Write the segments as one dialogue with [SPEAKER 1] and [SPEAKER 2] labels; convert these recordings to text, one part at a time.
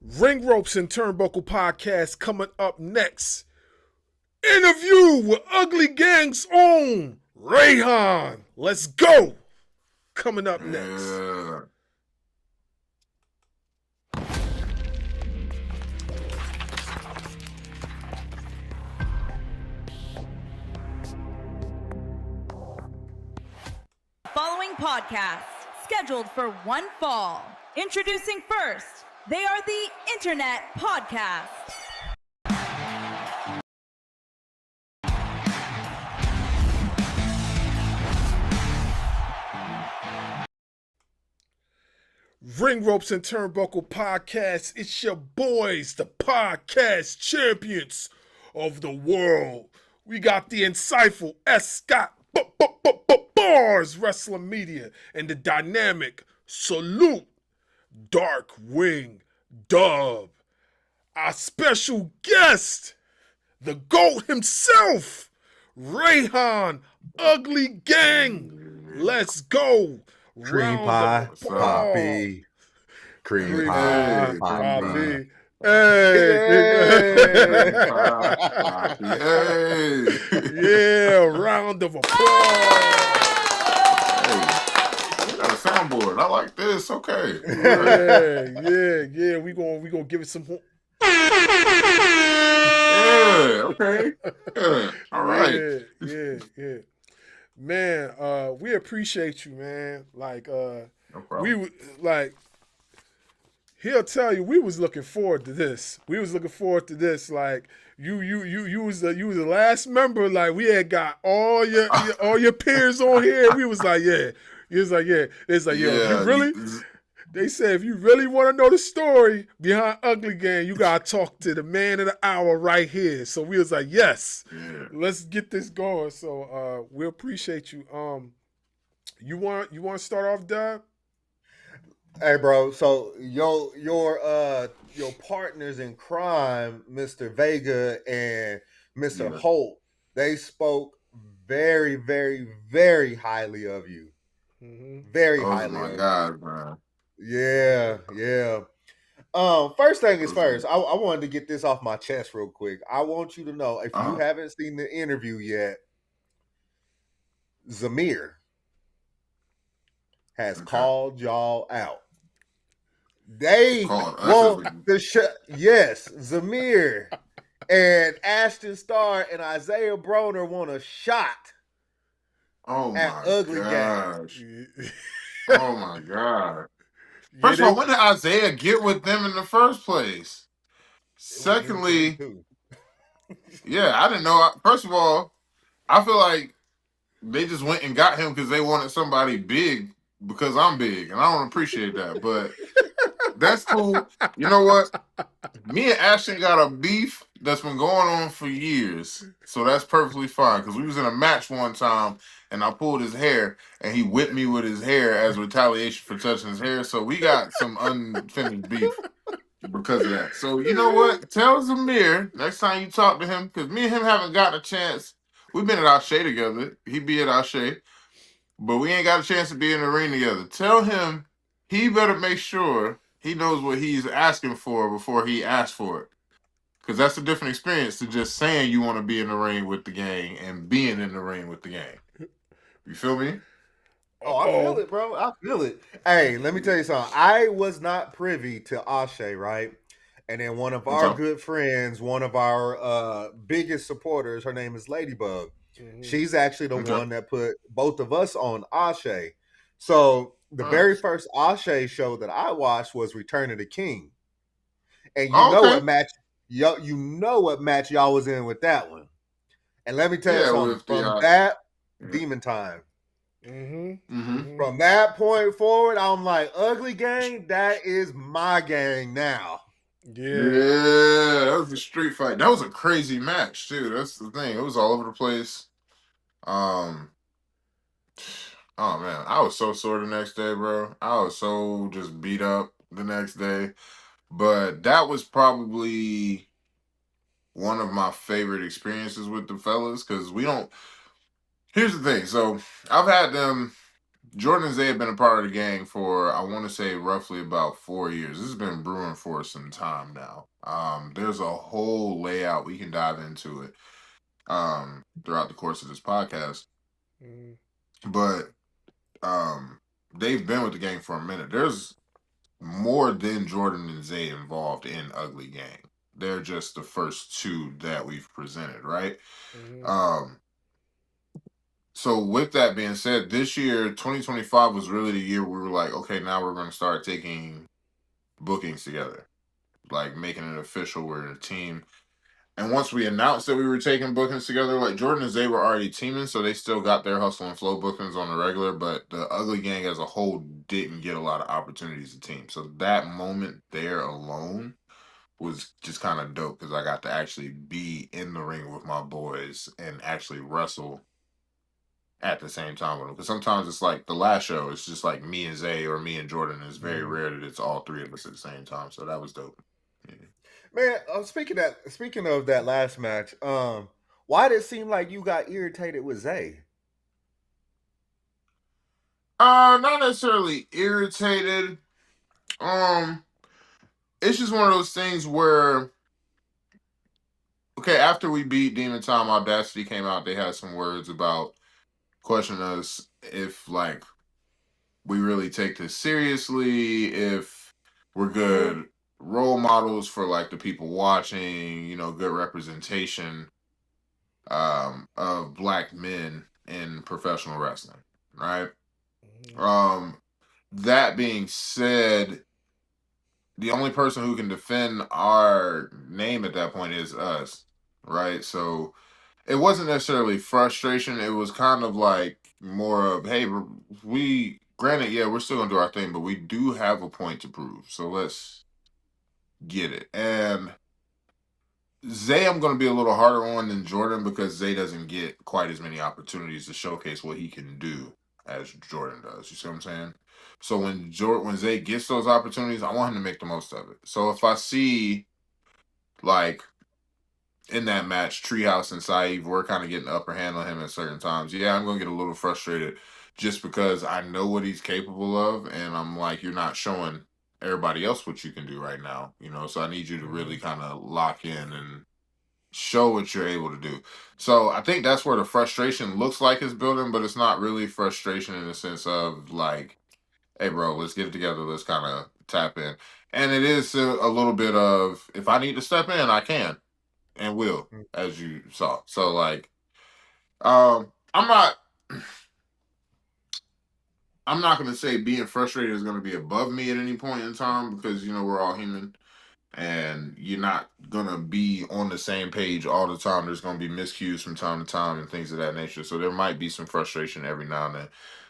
[SPEAKER 1] Ring Ropes and Turnbuckle Podcast coming up next. Interview with Ugly Gang's own Reyhan. Let's go. Coming up next.
[SPEAKER 2] Yeah.
[SPEAKER 3] Following podcast scheduled for one fall. Introducing first, they are the Internet Podcast.
[SPEAKER 1] Ring Ropes and Turnbuckle Podcast. It's your boys, the podcast champions of the world. We got the insightful S. Scott Bars Wrestling Media and the dynamic Salute Dark Wing Dub. Our special guest, the GOAT himself, Reyhan Ugly Gang. Let's go.
[SPEAKER 4] Cream pie, poppy. Cream pie, poppy.
[SPEAKER 1] Hey.
[SPEAKER 2] Hey.
[SPEAKER 1] Yeah, round of applause.
[SPEAKER 2] We got a soundboard. I like this. Okay.
[SPEAKER 1] Yeah. We gonna give it some.
[SPEAKER 2] Yeah. Okay. Yeah. All right.
[SPEAKER 1] Yeah. Man, we appreciate you, man. Like,
[SPEAKER 2] No problem.
[SPEAKER 1] he'll tell you we was looking forward to this. Like, you was the last member. Like, we had got all your peers on here. We was like, yeah. He was like, yeah. It's like, yeah. You really? They said if you really want to know the story behind Ugly Gang, you gotta talk to the man of the hour right here. So we was like, yes, let's get this going. So we appreciate you. You want to start off, Dub?
[SPEAKER 4] Hey, bro. So your partners in crime, Mr. Vega and Mr. Holt, they spoke very, very, very highly of you. Very highly.
[SPEAKER 2] Oh my God, man.
[SPEAKER 4] Yeah. First thing is first. I wanted to get this off my chest real quick. I want you to know, if you haven't seen the interview yet, Zamir has called y'all out. They want the yes, Zamir and Ashton Starr and Isaiah Broner want a shot.
[SPEAKER 2] Oh
[SPEAKER 4] at
[SPEAKER 2] my
[SPEAKER 4] Ugly
[SPEAKER 2] gosh.
[SPEAKER 4] Gang.
[SPEAKER 2] Oh my God. First of all, when did Isaiah get with them in the first place? Secondly, yeah, I didn't know. First of all, I feel like they just went and got him because they wanted somebody big because I'm big, and I don't appreciate that. But that's cool. You know what? Me and Ashton got a beef that's been going on for years, so that's perfectly fine. Because we was in a match one time, and I pulled his hair, and he whipped me with his hair as retaliation for touching his hair. So we got some unfinished beef because of that. So you know what? Tell Zamir next time you talk to him, because me and him haven't gotten a chance. We've been at Ashe together. He be at Ashe, but we ain't got a chance to be in the ring together. Tell him he better make sure he knows what he's asking for before he asks for it. Because that's a different experience to just saying you want to be in the ring with the gang and being in the ring with the gang. You feel me?
[SPEAKER 4] Oh, I feel it, bro. I feel it. Hey, let me tell you something. I was not privy to Ashe, right? And then one of our good friends, one of our biggest supporters, her name is Ladybug. She's actually the one that put both of us on Ashe. So the very first Ashe show that I watched was Return of the King. And you know what match y'all was in with that one. And let me tell you something. From that, Demon Time. From that point forward, I'm like, Ugly Gang, that is my gang now.
[SPEAKER 2] Yeah, that was a street fight. That was a crazy match too. That's the thing. It was all over the place. Oh man, I was so sore the next day, bro. I was so just beat up the next day. But that was probably one of my favorite experiences with the fellas, because we don't. Here's the thing. So I've had them Jordan and Zay have been a part of the gang for, I want to say, roughly about 4 years. This has been brewing for some time now. There's a whole layout we can dive into it throughout the course of this podcast.
[SPEAKER 1] Mm-hmm.
[SPEAKER 2] But they've been with the gang for a minute. There's more than Jordan and Zay involved in Ugly Gang. They're just the first two that we've presented, right?
[SPEAKER 1] Mm-hmm.
[SPEAKER 2] So with that being said, this year, 2025 was really the year we were like, okay, now we're going to start taking bookings together, like making it official. We're a team. And once we announced that we were taking bookings together, like Jordan and Zay were already teaming, so they still got their hustle and flow bookings on the regular, but the Ugly Gang as a whole didn't get a lot of opportunities to team. So that moment there alone was just kind of dope because I got to actually be in the ring with my boys and actually wrestle at the same time with them. Because sometimes it's like the last show, it's just like me and Zay or me and Jordan. It's very rare that it's all three of us at the same time. So that was dope. Yeah.
[SPEAKER 4] Man, speaking of that last match, why did it seem like you got irritated with Zay?
[SPEAKER 2] Not necessarily irritated. It's just one of those things where, okay, after we beat Demon Time, Audacity came out. They had some words about questioning us if like we really take this seriously, if we're good role models for like the people watching, good representation of black men in professional wrestling, right? That being said, the only person who can defend our name at that point is us, right? So it wasn't necessarily frustration. It was kind of like more of, hey, granted, yeah, we're still gonna do our thing, but we do have a point to prove. So let's get it. And Zay, I'm gonna be a little harder on than Jordan because Zay doesn't get quite as many opportunities to showcase what he can do as Jordan does. You see what I'm saying? So when Zay gets those opportunities, I want him to make the most of it. So if I see like in that match, Treehouse and Saeed were kind of getting the upper hand on him at certain times. Yeah, I'm gonna get a little frustrated just because I know what he's capable of, and I'm like, you're not showing everybody else what you can do right now, So I need you to really kind of lock in and show what you're able to do. So I think that's where the frustration looks like it's building, but it's not really frustration in the sense of like, hey, bro, let's get it together. Let's kind of tap in. And it is a little bit of, if I need to step in, I can and will, as you saw. So like, I'm not going to say being frustrated is going to be above me at any point in time because we're all human and you're not going to be on the same page all the time. There's going to be miscues from time to time and things of that nature. So there might be some frustration every now and then.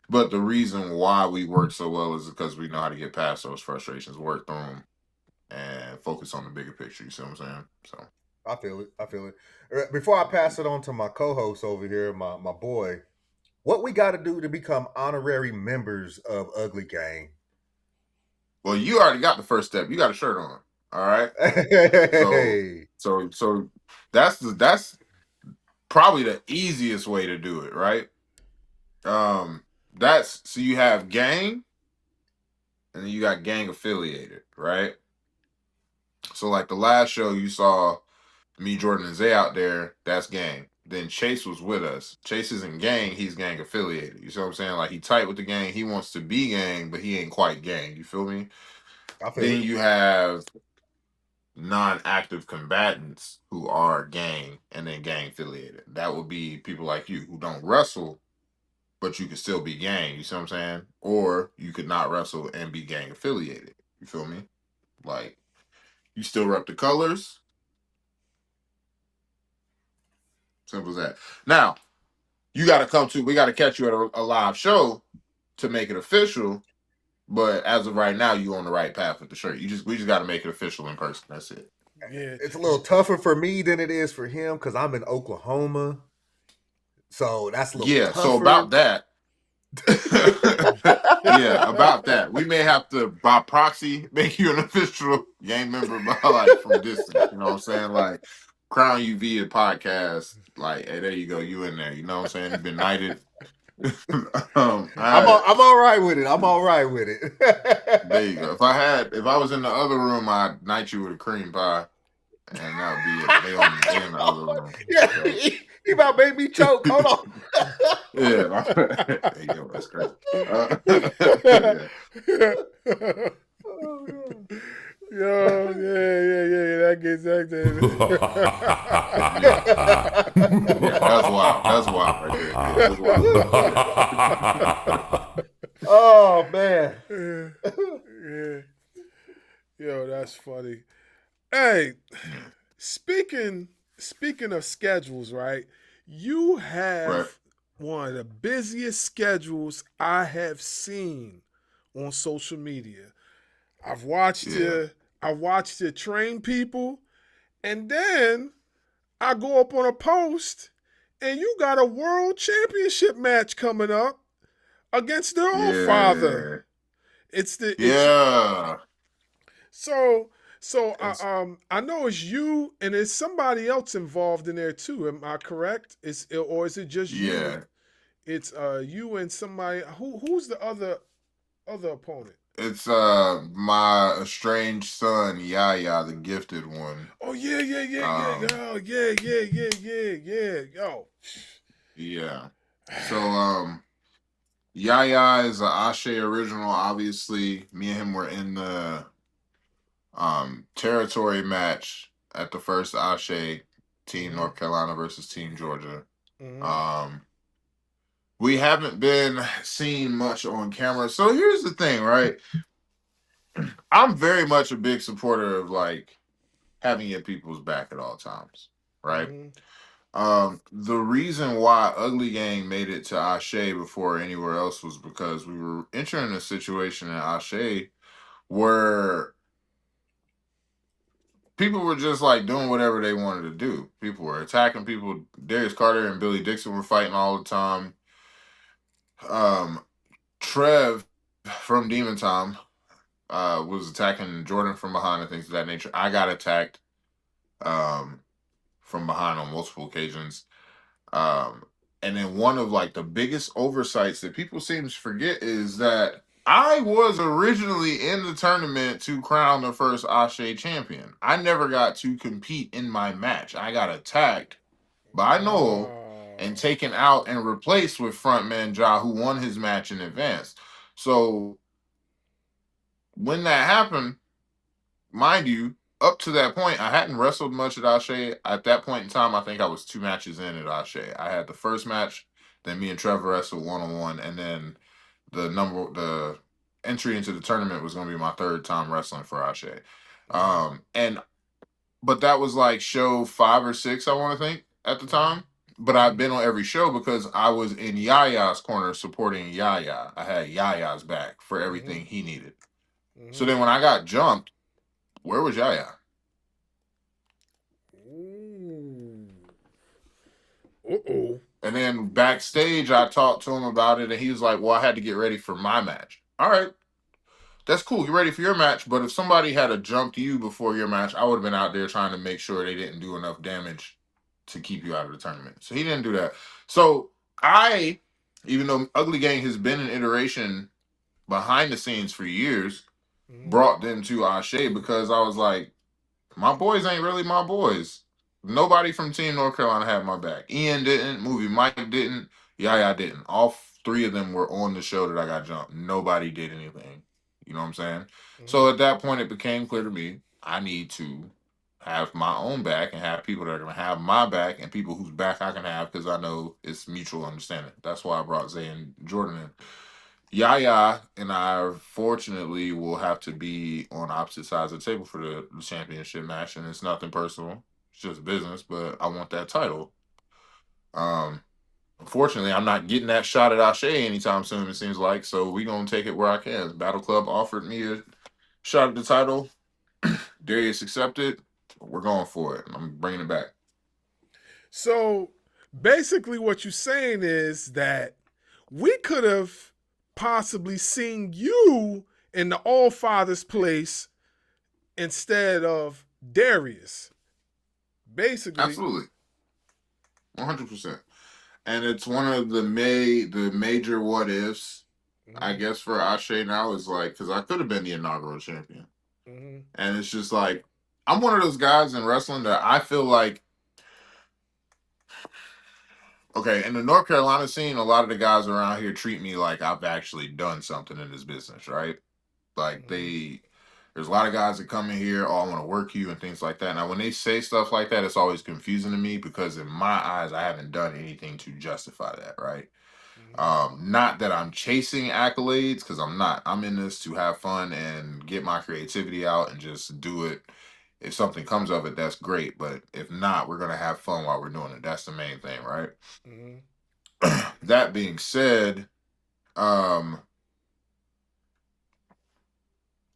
[SPEAKER 2] But the reason why we work so well is because we know how to get past those frustrations, work through them, and focus on the bigger picture. You see what I'm saying? So
[SPEAKER 4] I feel it. Before I pass it on to my co-host over here, my boy, what we got to do to become honorary members of Ugly Gang?
[SPEAKER 2] Well, you already got the first step. You got a shirt on. All right.
[SPEAKER 4] Hey.
[SPEAKER 2] So that's probably the easiest way to do it, right? So you have gang, and then you got gang affiliated, right? So like the last show you saw me, Jordan, and Zay out there, that's gang. Then Chase was with us. Chase isn't gang, he's gang affiliated. You see what I'm saying? Like he tight with the gang, he wants to be gang, but he ain't quite gang. You feel me?
[SPEAKER 4] I feel
[SPEAKER 2] Then
[SPEAKER 4] it.
[SPEAKER 2] you have non-active combatants who are gang and then gang affiliated. That would be people like you who don't wrestle, but you could still be gang. You see what I'm saying? Or you could not wrestle and be gang affiliated. You feel me? Like you still rep the colors. Simple as that. Now we got to catch you at a live show to make it official. But as of right now, you on the right path with the shirt. We just got to make it official in person. That's it.
[SPEAKER 1] Yeah,
[SPEAKER 4] it's a little tougher for me than it is for him because I'm in Oklahoma, so that's a little tougher.
[SPEAKER 2] So about that, yeah, about that, we may have to by proxy make you an official gang member by like from distance. You know what I'm saying? Like crown you via podcast. Like, hey, there you go, you in there. You know what I'm saying? You've been knighted.
[SPEAKER 4] I'm all right with it. I'm all right with it.
[SPEAKER 2] There you go. If I was in the other room, I'd night you with a cream pie, and that would be it. They in the other room.
[SPEAKER 4] Yeah,
[SPEAKER 2] So.
[SPEAKER 4] he about made me choke. Hold on.
[SPEAKER 2] Yeah, hey, yo, that's crazy. Yeah.
[SPEAKER 4] Oh, God.
[SPEAKER 1] Yo, yeah. That gets
[SPEAKER 2] Yeah, that's wild. That's wild right there. Yeah, that's wild.
[SPEAKER 4] Oh man.
[SPEAKER 1] Yeah. Yo, that's funny. Hey, speaking of schedules, right? You have
[SPEAKER 2] Right.
[SPEAKER 1] one of the busiest schedules I have seen on social media. I've watched you train people, and then I go up on a post and you got a world championship match coming up against their own father. It's so I know it's you and there's somebody else involved in there too. Am I correct? Or is it just you?
[SPEAKER 2] Yeah.
[SPEAKER 1] It's you and somebody. Who's the other opponent?
[SPEAKER 2] It's my estranged son, Yaya, the gifted one.
[SPEAKER 1] Oh yeah. Oh yeah. Yo.
[SPEAKER 2] Yeah. So Yaya is a Ashe original. Obviously, me and him were in the territory match at the first Ashe, Team North Carolina versus Team Georgia.
[SPEAKER 1] Mm-hmm.
[SPEAKER 2] We haven't been seen much on camera. So here's the thing, right? I'm very much a big supporter of like having your people's back at all times, right? The reason why Ugly Gang made it to Ashe before anywhere else was because we were entering a situation in Ashe where people were just like doing whatever they wanted to do. People were attacking people. Darius Carter and Billy Dixon were fighting all the time. Trev from Demon Time was attacking Jordan from behind and things of that nature. I got attacked from behind on multiple occasions. And then one of like the biggest oversights that people seem to forget is that I was originally in the tournament to crown the first Ashe champion. I never got to compete in my match. I got attacked by Noel and taken out and replaced with frontman Ja, who won his match in advance. So when that happened, mind you, up to that point, I hadn't wrestled much at Ashe. At that point in time, I think I was 2 matches in at Ashe. I had the first match, then me and Trevor wrestled 1-on-1, and then the entry into the tournament was going to be my 3rd time wrestling for Ashe. But that was like show 5 or 6, I want to think, at the time. But I've been on every show because I was in Yaya's corner supporting Yaya. I had Yaya's back for everything he needed. So then when I got jumped, where was Yaya? And then backstage, I talked to him about it, and he was like, well, I had to get ready for my match. All right. That's cool. Get ready for your match. But if somebody had jumped you before your match, I would have been out there trying to make sure they didn't do enough damage to keep you out of the tournament. So he didn't do that. So even though Ugly Gang has been an iteration behind the scenes for years, brought them to Ashe because I was like, my boys ain't really my boys. Nobody from Team North Carolina had my back. Ian didn't. Movie Mike didn't. Yaya didn't. All 3 of them were on the show that I got jumped. Nobody did anything. You know what I'm saying? So at that point, it became clear to me I need to have my own back and have people that are going to have my back and people whose back I can have because I know it's mutual understanding. That's why I brought Zay and Jordan in. Yaya and I, fortunately, will have to be on opposite sides of the table for the championship match, and it's nothing personal. It's just business, but I want that title. Unfortunately, I'm not getting that shot at Ashe anytime soon, it seems like, so we're going to take it where I can. Battle Club offered me a shot at the title. Darius accepted. We're going for it. I'm bringing it back.
[SPEAKER 1] So, basically what you're saying is that we could have possibly seen you in the All-Father's place instead of Darius. Basically.
[SPEAKER 2] Absolutely. 100%. And it's one of the major what ifs, I guess, for Ashe now is like, because I could have been the inaugural champion. And it's just like, I'm one of those guys in wrestling that I feel like, okay, in the North Carolina scene, a lot of the guys around here treat me like I've actually done something in this business, right? Like there's a lot of guys that come in here, oh, I want to work you and things like that. Now, when they say stuff like that, it's always confusing to me because in my eyes, I haven't done anything to justify that, right? Not that I'm chasing accolades, because I'm not. I'm in this to have fun and get my creativity out and just do it. If something comes of it, that's great. But if not, we're gonna have fun while we're doing it. That's the main thing, right? That being said,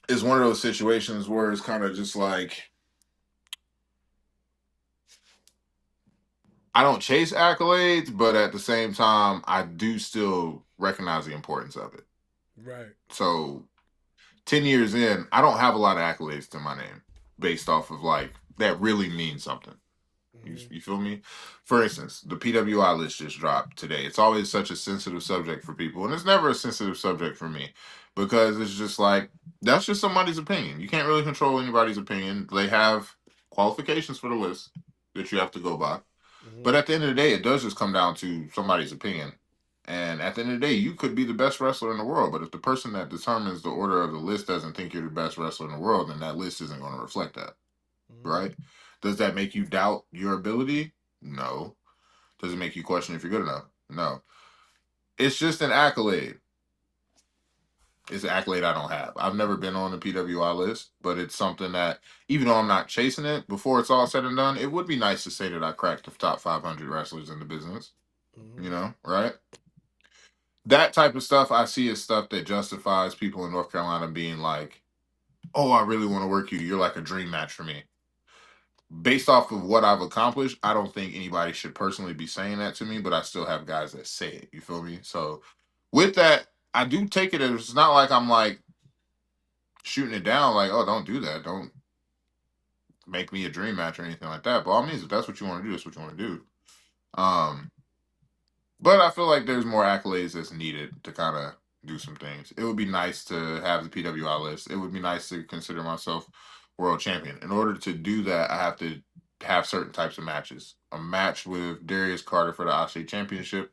[SPEAKER 2] it's one of those situations where it's kind of just like, I don't chase accolades, but at the same time, I do still recognize the importance of it.
[SPEAKER 1] Right.
[SPEAKER 2] So 10 years in, I don't have a lot of accolades to my name based off of like, that really means something. You feel me? For instance, the PWI list just dropped today. It's always such a sensitive subject for people, and it's never a sensitive subject for me because it's just like, that's just somebody's opinion. You can't really control anybody's opinion. They have qualifications for the list that you have to go by. But at the end of the day, it does just come down to somebody's opinion. And at the end of the day, you could be the best wrestler in the world, but if the person that determines the order of the list doesn't think you're the best wrestler in the world, then that list isn't going to reflect that. Right? Does that make you doubt your ability? No. Does it make you question if you're good enough? No. It's just an accolade. It's an accolade I don't have. I've never been on the PWI list, but it's something that, even though I'm not chasing it, before it's all said and done, it would be nice to say that I cracked the top 500 wrestlers in the business. You know, right? That type of stuff I see as stuff that justifies people in North Carolina being like, oh, I really want to work you. You're like a dream match for me. Based off of what I've accomplished, I don't think anybody should personally be saying that to me, but I still have guys that say it. You feel me? So with that, I do take it as, it's not like I'm like shooting it down, like, oh, don't do that. Don't make me a dream match or anything like that. By all means, if that's what you want to do, that's what you want to do. But I feel like there's more accolades that's needed to kind of do some things. It would be nice to have the PWI list. It would be nice to consider myself world champion. In order to do that, I have to have certain types of matches. A match with Darius Carter for the Ashe Championship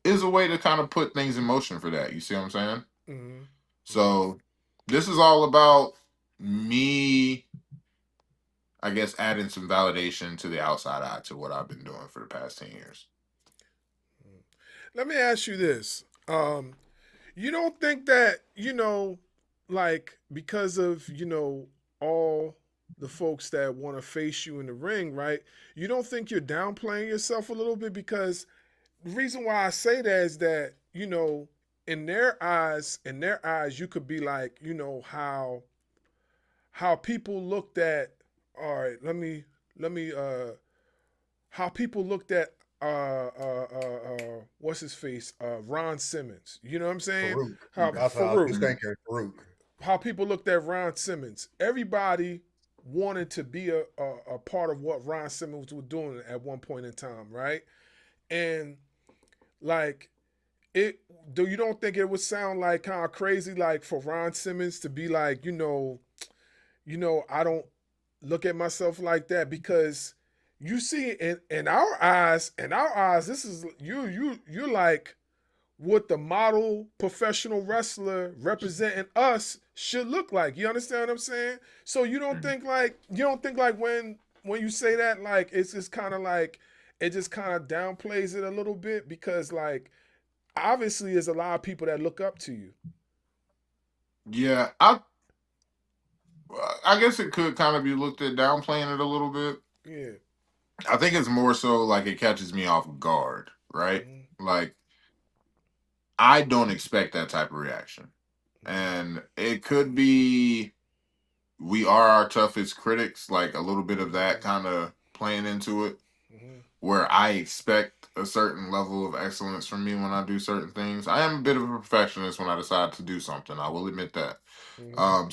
[SPEAKER 2] is a way to kind of put things in motion for that. You see what I'm saying? So this is all about me, I guess, adding some validation to the outside eye to what I've been doing for the past 10 years.
[SPEAKER 1] Let me ask you this. You don't think that, like, because of, all the folks that want to face you in the ring, right? You don't think you're downplaying yourself a little bit? Because the reason why I say that is that, in their eyes, you could be like, how people looked at, all right, how people looked at what's his face? Ron Simmons. You know what I'm saying?
[SPEAKER 4] Farouk.
[SPEAKER 1] How people looked at Ron Simmons. Everybody wanted to be a part of what Ron Simmons was doing at one point in time, right? And like you don't think it would sound like kind of crazy, like for Ron Simmons to be like, I don't look at myself like that, because you see in our eyes, this is you're like what the model professional wrestler representing us should look like. You understand what I'm saying? So you don't think like when you say that, like it's just kind of like it just kind of downplays it a little bit, because like obviously there's a lot of people that look up to you.
[SPEAKER 2] Yeah, I guess it could kind of be looked at downplaying it a little bit.
[SPEAKER 1] Yeah.
[SPEAKER 2] I think it's more so like it catches me off guard, right? Like, I don't expect that type of reaction. And it could be we are our toughest critics, like a little bit of that kind of playing into it, where I expect a certain level of excellence from me when I do certain things. I am a bit of a perfectionist when I decide to do something. I will admit that.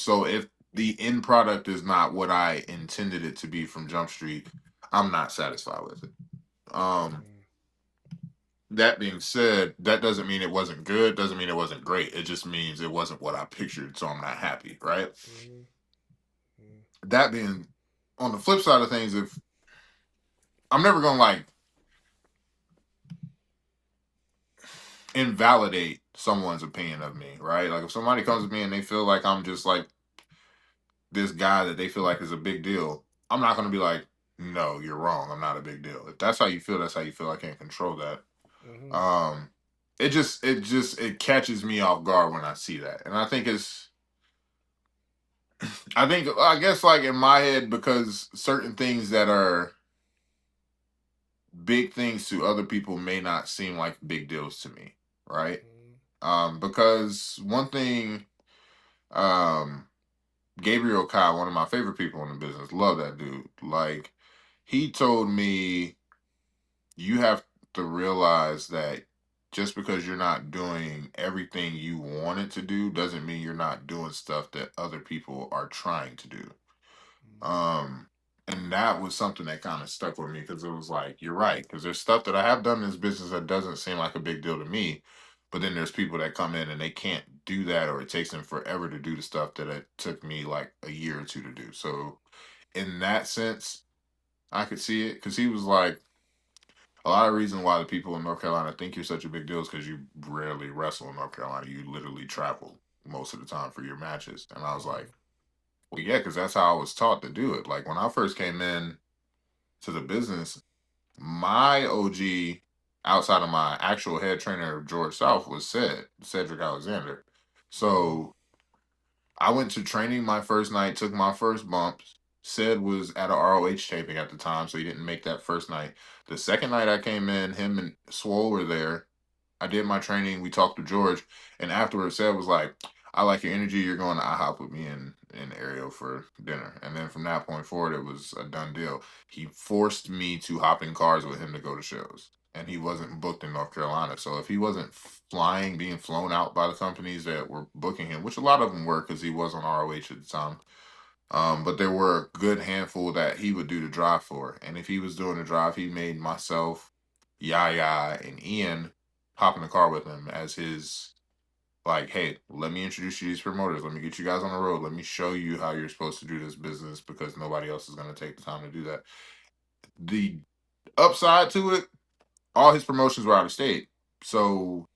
[SPEAKER 2] So if the end product is not what I intended it to be from Jump Street, I'm not satisfied with it. That being said, that doesn't mean it wasn't good. Doesn't mean it wasn't great. It just means it wasn't what I pictured, so I'm not happy, right?
[SPEAKER 1] Mm-hmm.
[SPEAKER 2] That being on the flip side of things, if I'm never gonna like invalidate someone's opinion of me, right? Like if somebody comes to me and they feel like I'm just like this guy that they feel like is a big deal, I'm not gonna be like, no, you're wrong. I'm not a big deal. If that's how you feel, that's how you feel. I can't control that.
[SPEAKER 1] Mm-hmm.
[SPEAKER 2] Um, it catches me off guard when I see that, and I guess like in my head because certain things that are big things to other people may not seem like big deals to me, right? Because one thing, um, Gabriel Kai, one of my favorite people in the business, love that dude. Like he told me, you have to realize that just because you're not doing everything you wanted to do doesn't mean you're not doing stuff that other people are trying to do. Um, and that was something that kind of stuck with me because it was like, you're right. Because there's stuff that I have done in this business that doesn't seem like a big deal to me. But then there's people that come in and they can't do that, or it takes them forever to do the stuff that it took me like a year or two to do. So, in that sense, I could see it because he was like, a lot of reason why the people in North Carolina think you're such a big deal is because you rarely wrestle in North Carolina. You literally travel most of the time for your matches. And I was like, well, yeah, because that's how I was taught to do it. Like when I first came in to the business, my OG outside of my actual head trainer George South was Cedric Alexander.
[SPEAKER 1] Mm-hmm.
[SPEAKER 2] So I went to training my first night, took my first bumps. Sid was at a ROH taping at the time, so he didn't make that first night. The second night I came in, him and Swole were there. I did my training. We talked to George, and afterwards, Seb was like, "I like your energy. You're going to IHOP with me and Ariel for dinner." And then from that point forward, it was a done deal. He forced me to hop in cars with him to go to shows, and he wasn't booked in North Carolina. So if he wasn't flying, being flown out by the companies that were booking him, which a lot of them were, because he was on ROH at the time. But there were a good handful that he would do the drive for, and if he was doing the drive, he made myself, Yaya, and Ian hop in the car with him as his, like, hey, let me introduce you to these promoters. Let me get you guys on the road. Let me show you how you're supposed to do this business because nobody else is going to take the time to do that. The upside to it, all his promotions were out of state. So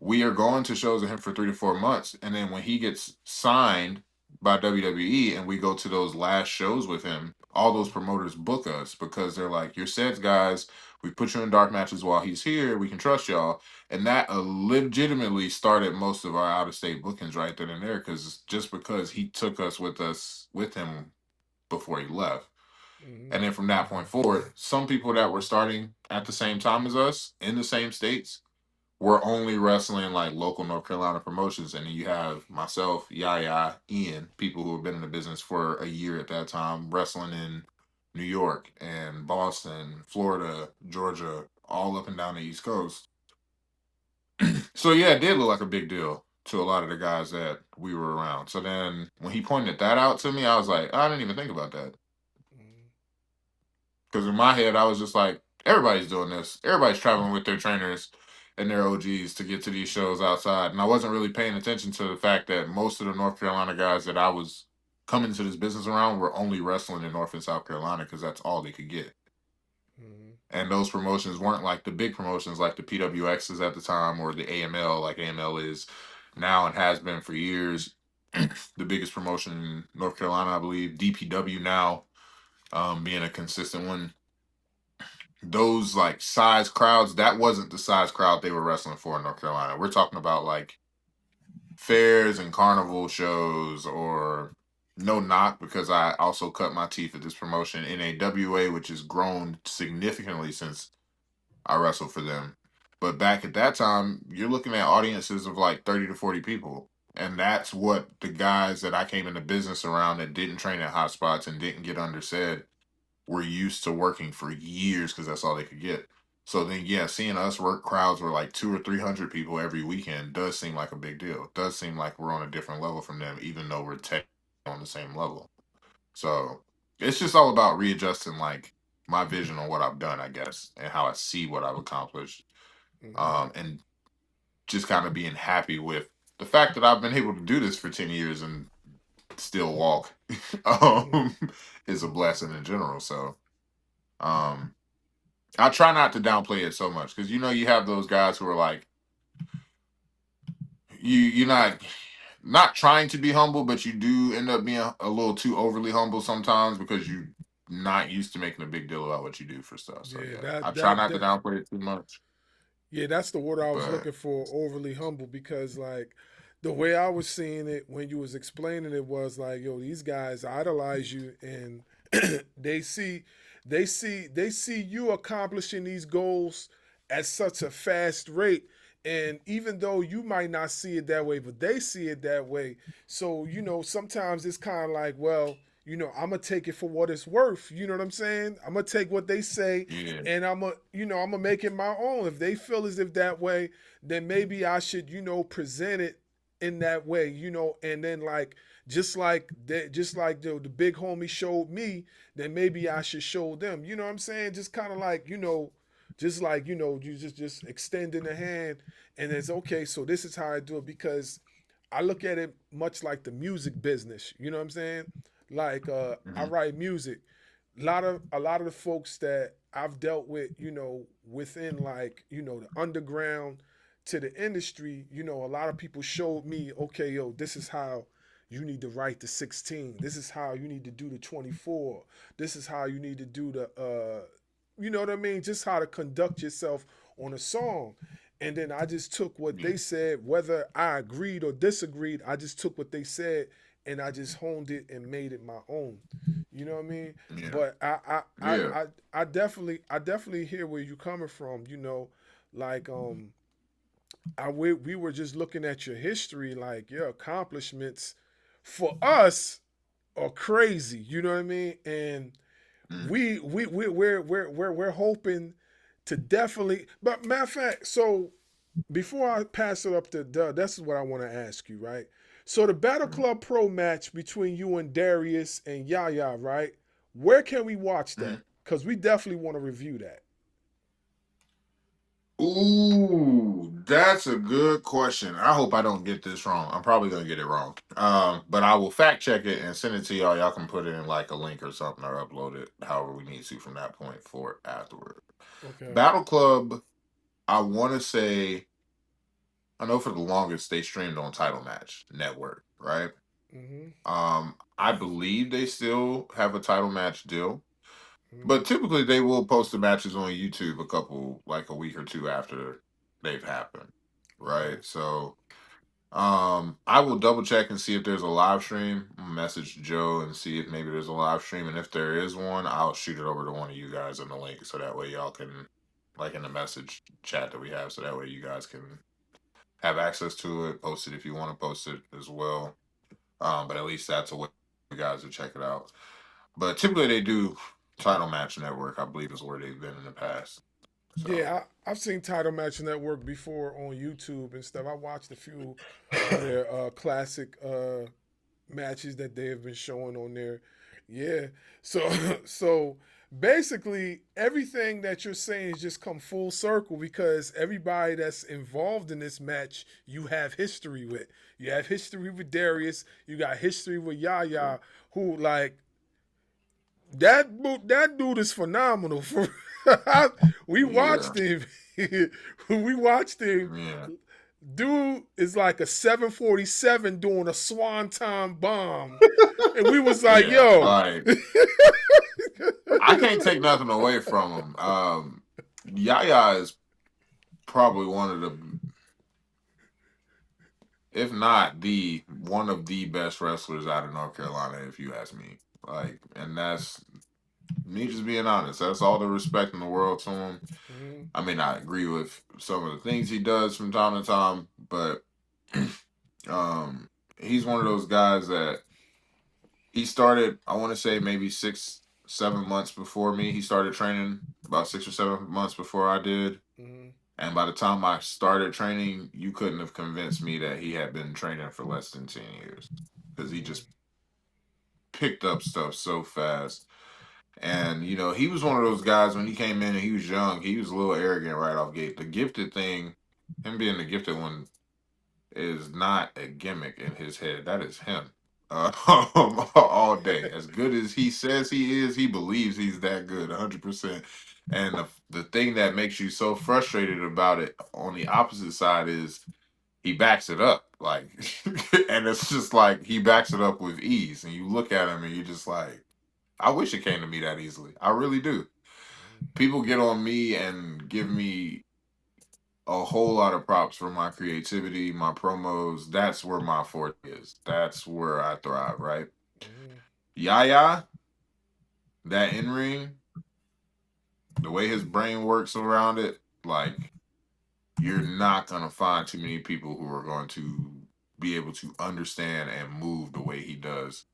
[SPEAKER 2] we are going to shows with him for 3 to 4 months. And then when he gets signed by WWE and we go to those last shows with him, all those promoters book us because they're like, you're Sets guys. We put you in dark matches while he's here. We can trust y'all. And that legitimately started most of our out of state bookings right then and there because he took us with him before he left.
[SPEAKER 1] Mm-hmm.
[SPEAKER 2] And then from that point forward, some people that were starting at the same time as us in the same states we're only wrestling like local North Carolina promotions, and then you have myself, Yaya, Ian, people who have been in the business for a year at that time, wrestling in New York and Boston, Florida, Georgia, all up and down the East Coast. So yeah, it did look like a big deal to a lot of the guys that we were around. So then when he pointed that out to me, I was like, I didn't even think about that. Because in my head, I was just like, everybody's doing this. Everybody's traveling with their trainers and their OGs to get to these shows outside. And I wasn't really paying attention to the fact that most of the North Carolina guys that I was coming to this business around were only wrestling in North and South Carolina because that's all they could get.
[SPEAKER 1] Mm-hmm.
[SPEAKER 2] And those promotions weren't like the big promotions like the PWXs at the time or the AML, like AML is now and has been for years. The biggest promotion in North Carolina, I believe. DPW now, being a consistent one. Those like size crowds, that wasn't the size crowd they were wrestling for in North Carolina. We're talking about like fairs and carnival shows, or no knock because I also cut my teeth at this promotion in a WA, which has grown significantly since I wrestled for them. But back at that time, you're looking at audiences of like 30 to 40 people. And that's what the guys that I came into business around that didn't train at hot spots and didn't get under said were used to working for years because that's all they could get. So then, yeah, seeing us work crowds were like 200 or 300 people every weekend does seem like a big deal. It does seem like we're on a different level from them, even though we're technically on the same level. So it's just all about readjusting like my vision on what I've done, I guess, and how I see what I've accomplished. And just kind of being happy with the fact that I've been able to do this for 10 years and still walk um, is a blessing in general. So um, I try not to downplay it so much because you have those guys who are like you're not trying to be humble, but you do end up being a little too overly humble sometimes because you're not used to making a big deal about what you do for stuff. So
[SPEAKER 1] Yeah,
[SPEAKER 2] yeah, I
[SPEAKER 1] that
[SPEAKER 2] try
[SPEAKER 1] that
[SPEAKER 2] not to
[SPEAKER 1] that
[SPEAKER 2] downplay it too much.
[SPEAKER 1] yeah, that's the word I was
[SPEAKER 2] But
[SPEAKER 1] looking for, overly humble, because like the way I was seeing it when you was explaining it was like, yo, these guys idolize you and they see they see you accomplishing these goals at such a fast rate. And even though you might not see it that way, but they see it that way. So, sometimes it's kind of like, well, I'm gonna take it for what it's worth. You know what I'm saying? I'm gonna take what they say
[SPEAKER 2] yeah,
[SPEAKER 1] and I'm gonna make it my own. If they feel as if that way, then maybe I should, present it in that way, and then like just like the big homie showed me, then maybe I should show them. You know what I'm saying? Just kind of like, just like, you just extending the hand, and it's okay. So this is how I do it, because I look at it much like the music business. You know what I'm saying? Like I
[SPEAKER 2] hmm
[SPEAKER 1] write music. A lot of the folks that I've dealt with, within like, the underground to the industry, a lot of people showed me, okay, yo, this is how you need to write the 16. This is how you need to do the 24. This is how you need to do the you know what I mean? Just how to conduct yourself on a song. And then I just took what
[SPEAKER 2] yeah,
[SPEAKER 1] they said, whether I agreed or disagreed, I just took what they said and I just honed it and made it my own. You know what I mean?
[SPEAKER 2] yeah,
[SPEAKER 1] But
[SPEAKER 2] yeah.
[SPEAKER 1] I definitely hear where you're coming from, like we were just looking at your history, like your accomplishments for us are crazy, you know what I mean? And
[SPEAKER 2] Mm.
[SPEAKER 1] we're hoping to definitely, but matter of fact, so before I pass it up to Doug, this is what I want to ask you, right? So the Battle Club Pro match between you and Darius and Yaya, right? Where can we watch that?
[SPEAKER 2] Mm.
[SPEAKER 1] Because we definitely want to review that.
[SPEAKER 2] Ooh, that's a good question. I hope I don't get this wrong. I'm probably gonna get it wrong. But I will fact check it and send it to y'all. Y'all can put it in like a link or something or upload it however we need to from that point forward afterward.
[SPEAKER 1] Okay.
[SPEAKER 2] Battle Club, I want to say, I know for the longest they streamed on Title Match Network, right?
[SPEAKER 1] Mm-hmm.
[SPEAKER 2] I believe they still have a title match deal,
[SPEAKER 1] Mm-hmm.
[SPEAKER 2] but typically they will post the matches on YouTube like a week or two after they've happened,
[SPEAKER 1] Okay.
[SPEAKER 2] right? So I will double check and see if there's a live stream. Message Joe and see if maybe there's a live stream, and if there is one, I'll shoot it over to one of you guys in the link, so that way y'all can, like in the message chat that we have, so that way you guys can have access to it. Post it if you want to post it as well. But at least that's a way for you guys to check it out. But typically they do Title Match Network, I believe is where they've been in the past. So
[SPEAKER 1] Yeah, I've seen Title Match Network before on YouTube and stuff. I watched a few of their classic matches that they have been showing on there. Yeah. So so basically everything that you're saying has just come full circle, because everybody that's involved in this match you have history with. You have history with Darius, you got history with Yaya, who like that dude is phenomenal. For we
[SPEAKER 2] yeah,
[SPEAKER 1] watched him. We watched him.
[SPEAKER 2] yeah,
[SPEAKER 1] Dude is like a 747 doing a swanton bomb, and we was like,
[SPEAKER 2] yeah.
[SPEAKER 1] "Yo."
[SPEAKER 2] Like I can't take nothing away from him. Yaya is probably one of the, if not the one of the best wrestlers out of North Carolina, if you ask me. Like, and that's me just being honest. That's all the respect in the world to him.
[SPEAKER 1] Mhm,
[SPEAKER 2] I may not agree with some of the things he does from time to time, but um, he's one of those guys that he started. I want to say maybe 6, 7 months before me. He started training about 6 or 7 months before I did.
[SPEAKER 1] mhm,
[SPEAKER 2] And by the time I started training, you couldn't have convinced me that he had been training for less than 10 years because he
[SPEAKER 1] mhm,
[SPEAKER 2] just picked up stuff so fast. And he was one of those guys when he came in and he was young. He was a little arrogant right off gate. The gifted thing, him being the gifted one, is not a gimmick in his head. That is him. All day. As good as he says he is, he believes he's that good, 100%. And the thing that makes you so frustrated about it on the opposite side is he backs it up. Like, and it's just like he backs it up with ease. And you look at him and you're just like, I wish it came to me that easily. I really do. People get on me and give me a whole lot of props for my creativity, my promos. That's where my forte is. That's where I thrive, right? Yaya, that in ring, the way his brain works around it, like, you're not going to find too many people who are going to be able to understand and move the way he does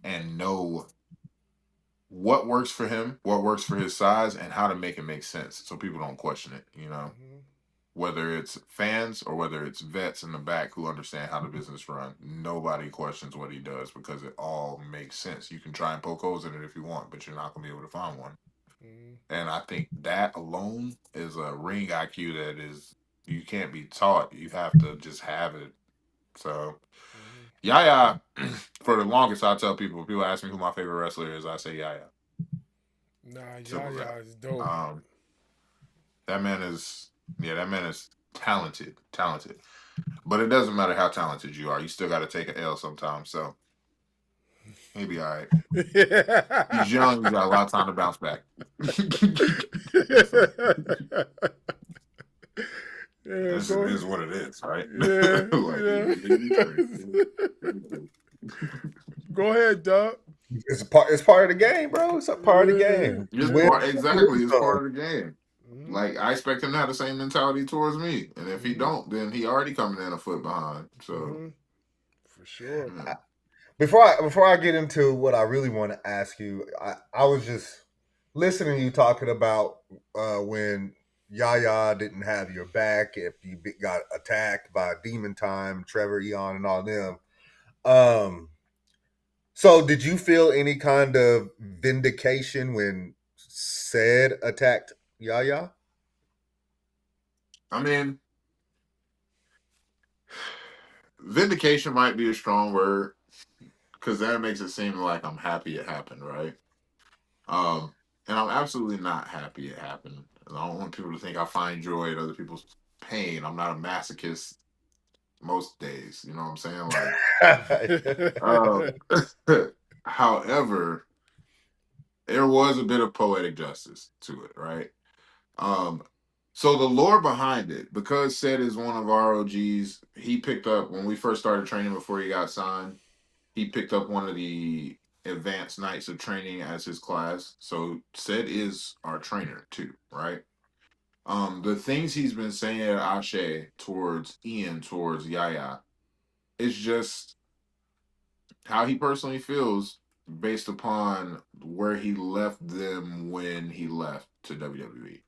[SPEAKER 2] and know what works for him, what works for his size, and how to make it make sense so people don't question it. Whether it's fans or whether it's vets in the back who understand how the business run, nobody questions what he does because it all makes sense. You can try and poke holes in it if you want, but you're not going to be able to find one. And I think that alone is a ring IQ that is, you can't be taught. You have to just have it. So, Yaya, for the longest, I tell people ask me who my favorite wrestler is, I say Yaya.
[SPEAKER 1] Nah, Yaya is dope.
[SPEAKER 2] That man is talented. But it doesn't matter how talented you are. You still got to take an L sometimes. So he'll be all right. He's young. He's got a lot of time to bounce back. This is what it is, right?
[SPEAKER 1] Go ahead, Doug.
[SPEAKER 4] It's part of the game, bro. It's a part of the game.
[SPEAKER 2] Exactly. It's part of the game. Like, I expect him to have the same mentality towards me. And if he don't, then he already coming in a foot behind. So
[SPEAKER 1] for sure.
[SPEAKER 4] Before I get into what I really want to ask you, I was just listening to you talking about when Yaya didn't have your back, if you got attacked by Demon Time, Trevor, Eon, and all them. So did you feel any kind of vindication when Ced attacked Yaya?
[SPEAKER 2] I mean, vindication might be a strong word because that makes it seem like I'm happy it happened, right? And I'm absolutely not happy it happened. I don't want people to think I find joy in other people's pain. I'm not a masochist most days. You know what I'm saying? Like, however, there was a bit of poetic justice to it, right? So the lore behind it, because Ced is one of our OGs, he picked up when we first started training before he got signed. He picked up one of the advanced nights of training as his class. So Ced is our trainer too, right? The things he's been saying at Ashe towards Ian, towards Yaya, it's just how he personally feels based upon where he left them when he left to WWE.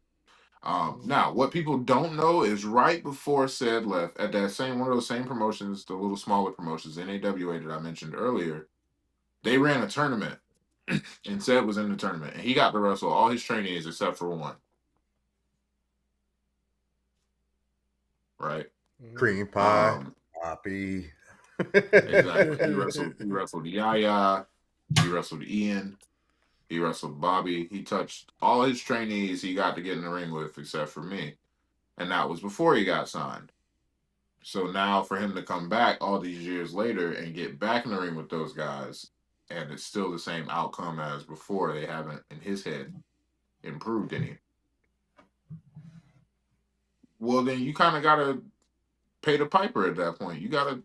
[SPEAKER 2] Now, what people don't know is right before Ced left, at that one of those same promotions, the little smaller promotions, NAWA that I mentioned earlier, they ran a tournament, and Ced was in the tournament, and he got to wrestle all his trainees except for one. Right?
[SPEAKER 4] Cream pie, Poppy.
[SPEAKER 2] Exactly. He wrestled Yaya. He wrestled Ian. He wrestled Bobby. He touched all his trainees he got to get in the ring with except for me. And that was before he got signed. So now for him to come back all these years later and get back in the ring with those guys, and it's still the same outcome as before, they haven't, in his head, improved any. Well, then you kind of got to pay the piper at that point. You got to,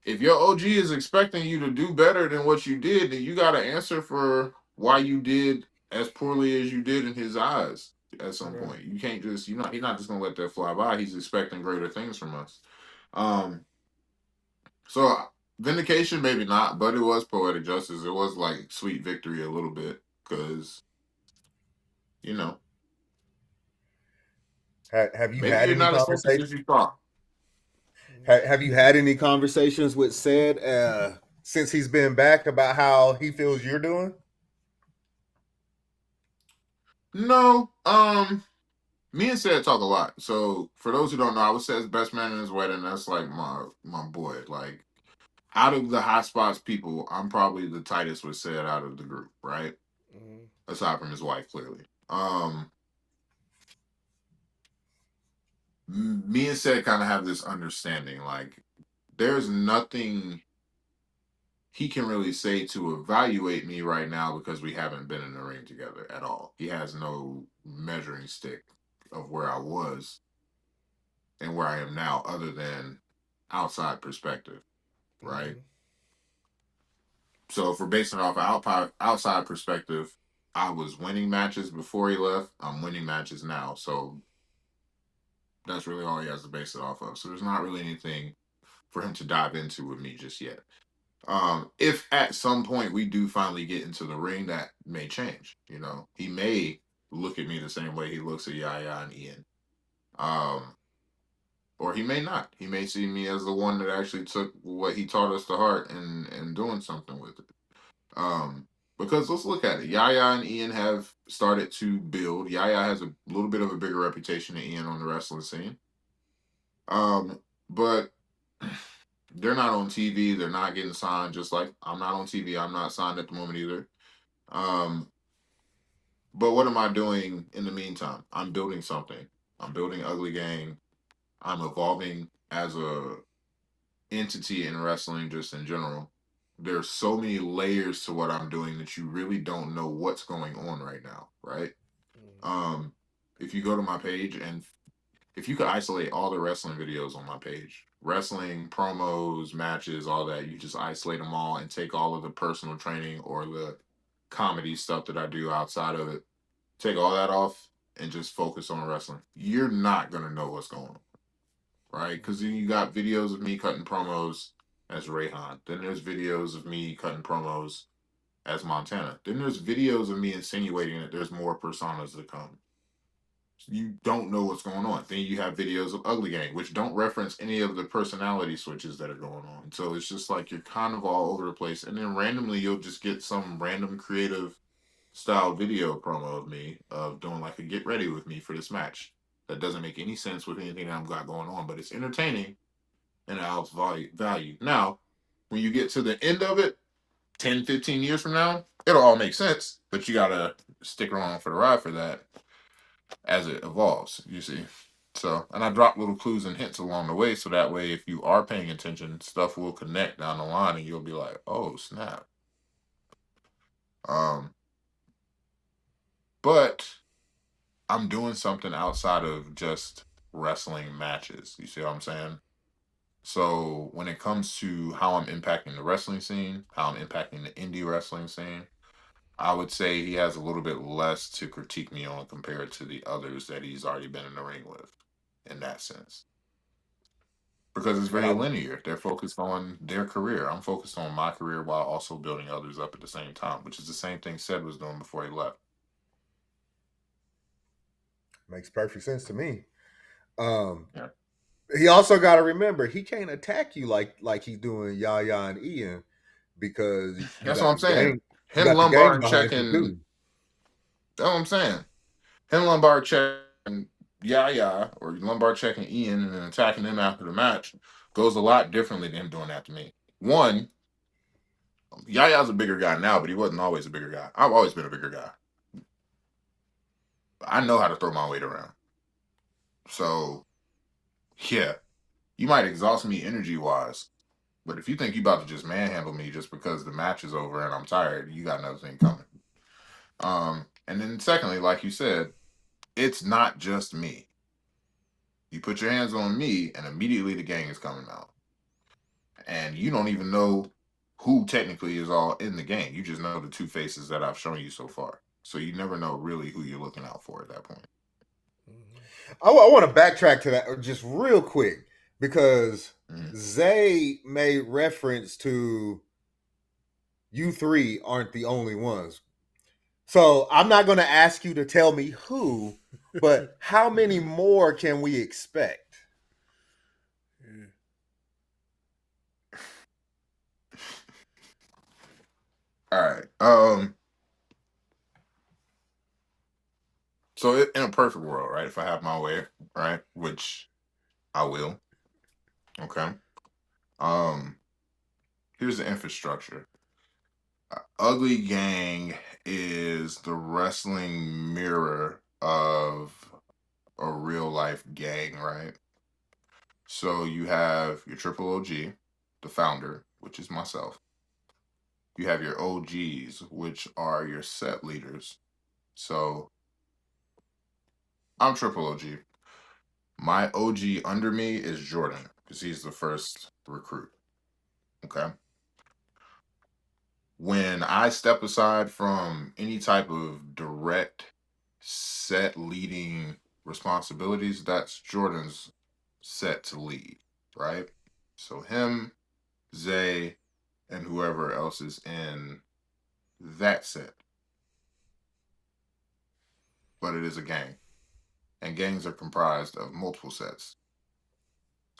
[SPEAKER 2] if your OG is expecting you to do better than what you did, then you got to answer for why you did as poorly as you did in his eyes at some point. You can't just, he's not just going to let that fly by. He's expecting greater things from us. So vindication, maybe not, but it was poetic justice. It was like sweet victory a little bit because,
[SPEAKER 4] Have you
[SPEAKER 2] maybe
[SPEAKER 4] had
[SPEAKER 2] you're
[SPEAKER 4] any
[SPEAKER 2] not as focused as you thought.
[SPEAKER 4] Have you had any conversations with Ced since he's been back about how he feels you're doing?
[SPEAKER 2] No. Me and Said talk a lot. So for those who don't know, I was Said's best man in his wedding. That's like my boy. Like out of the hot spots people, I'm probably the tightest with Said out of the group, right?
[SPEAKER 1] Mm-hmm.
[SPEAKER 2] Aside from his wife, clearly. Me and Said kind of have this understanding. Like there's nothing he can really say to evaluate me right now because we haven't been in the ring together at all. He has no measuring stick of where I was and where I am now, other than outside perspective, right?
[SPEAKER 1] Mm-hmm.
[SPEAKER 2] So if we're basing it off outside perspective, I was winning matches before he left. I'm winning matches now. So that's really all he has to base it off of. So there's not really anything for him to dive into with me just yet. If at some point we do finally get into the ring, that may change. You know, he may look at me the same way he looks at Yaya and Ian. Um, or he may not. He may see me as the one that actually took what he taught us to heart and doing something with it. Um, because let's look at it. Yaya and Ian have started to build. Yaya has a little bit of a bigger reputation than Ian on the wrestling scene. But they're not on TV. They're not getting signed. Just like I'm not on TV. I'm not signed at the moment either. Um, but what am I doing in the meantime? I'm building something. I'm building Ugly Gang. I'm evolving as a entity in wrestling just in general. There's so many layers to what I'm doing that you really don't know what's going on right now, right? Um, if you go to my page and if you could isolate all the wrestling videos on my page, wrestling promos, matches, all that, you just isolate them all and take all of the personal training or the comedy stuff that I do outside of it, take all that off and just focus on wrestling. You're not gonna know what's going on, right? Because then you got videos of me cutting promos as Reyhan. Then there's videos of me cutting promos as Montana. Then there's videos of me insinuating that there's more personas to come. You don't know what's going on. Then you have videos of Ugly Gang, which don't reference any of the personality switches that are going on. So it's just like you're kind of all over the place. And then randomly you'll just get some random creative style video promo of me of doing like a get ready with me for this match. That doesn't make any sense with anything I've got going on, but it's entertaining and it adds value. Now, when you get to the end of it, 10, 15 years from now, it'll all make sense, but you gotta stick around for the ride for that as it evolves, you see. So, and I drop little clues and hints along the way so that way if you are paying attention, stuff will connect down the line and you'll be like, oh, snap. Um, but I'm doing something outside of just wrestling matches. You see what I'm saying? So when it comes to how I'm impacting the wrestling scene, how I'm impacting the indie wrestling scene, I would say he has a little bit less to critique me on compared to the others that he's already been in the ring with in that sense. Because it's
[SPEAKER 4] And
[SPEAKER 2] very linear. They're focused on their career. I'm focused on my career while also building others up at the same time, which is the same thing Sed was doing before he left.
[SPEAKER 4] makes perfect sense to me. Um,
[SPEAKER 2] Yeah.
[SPEAKER 4] he also got to remember he can't attack you like he's doing Yaya and Ian because you
[SPEAKER 2] That's what
[SPEAKER 4] got
[SPEAKER 2] I'm
[SPEAKER 4] the
[SPEAKER 2] saying.
[SPEAKER 4] gang, you
[SPEAKER 2] Him
[SPEAKER 4] got the gang
[SPEAKER 2] Lombard
[SPEAKER 4] behind you
[SPEAKER 2] checking.
[SPEAKER 4] too.
[SPEAKER 2] That's what I'm saying. Him Lombard checking Yaya or Lombard checking Ian and then attacking them after the match goes a lot differently than him doing that to me. One, Yaya's a bigger guy now, but he wasn't always a bigger guy. I've always been a bigger guy. I know how to throw my weight around. So, yeah, you might exhaust me energy wise, but if you think you about to just manhandle me just because the match is over and I'm tired, you got another thing coming. And then secondly, like you said, it's not just me. You put your hands on me, and immediately the gang is coming out, and you don't even know who technically is all in the gang. You just know the two faces that I've shown you so far. So you never know really who you're looking out for at that point.
[SPEAKER 4] I want to backtrack to that just real quick because
[SPEAKER 2] Mm-hmm.
[SPEAKER 4] Zay made reference to you three aren't the only ones. So I'm not going to ask you to tell me who, but how many more can we expect?
[SPEAKER 1] Yeah.
[SPEAKER 2] All right. So in a perfect world, right? If I have my way, right, which I will. Okay. Um, Here's the infrastructure. Ugly Gang is the wrestling mirror of a real life gang, right? So you have your Triple OG, the founder, which is myself. You have your OGs, which are your set leaders. So I'm Triple OG. My OG under me is Jordan because he's the first recruit. Okay. When I step aside from any type of direct set leading responsibilities, that's Jordan's set to lead, right? So him, Zay, and whoever else is in that set. But it is a gang. And gangs are comprised of multiple sets.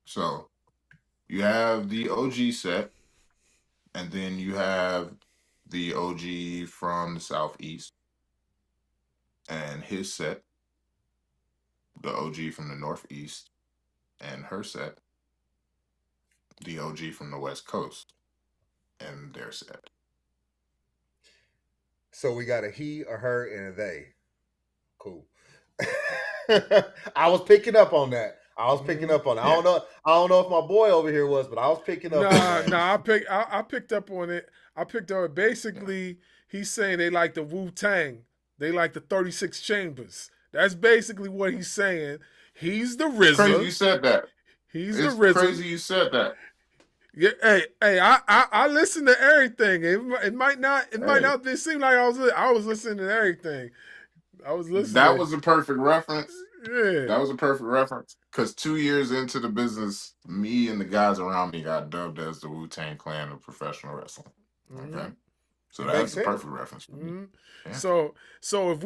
[SPEAKER 2] So you have the OG set, and then you have the OG from the Southeast and his set, the OG from the Northeast and her set, the OG from the West Coast and their set.
[SPEAKER 4] So we got a he, a her, and a they. Cool. I was picking up on that. I was picking up on it. I don't know if my boy over here was, but I was picking up on that.
[SPEAKER 1] I picked up on it. I picked up basically he's saying they like the Wu-Tang. They like the 36 chambers. That's basically what he's saying. He's the RZA.
[SPEAKER 2] Crazy you said that.
[SPEAKER 1] He's
[SPEAKER 2] it's
[SPEAKER 1] the RZA.
[SPEAKER 2] Crazy you said that.
[SPEAKER 1] Yeah, I listen to everything. It might not seem like I was listening to everything. I was listening.
[SPEAKER 2] That was a perfect reference.
[SPEAKER 1] Yeah.
[SPEAKER 2] That was a perfect reference. Because 2 years into the business, me and the guys around me got dubbed as the Wu-Tang Clan of professional wrestling. Okay. Mm-hmm. So that's a perfect reference.
[SPEAKER 1] Mm-hmm. Yeah. So if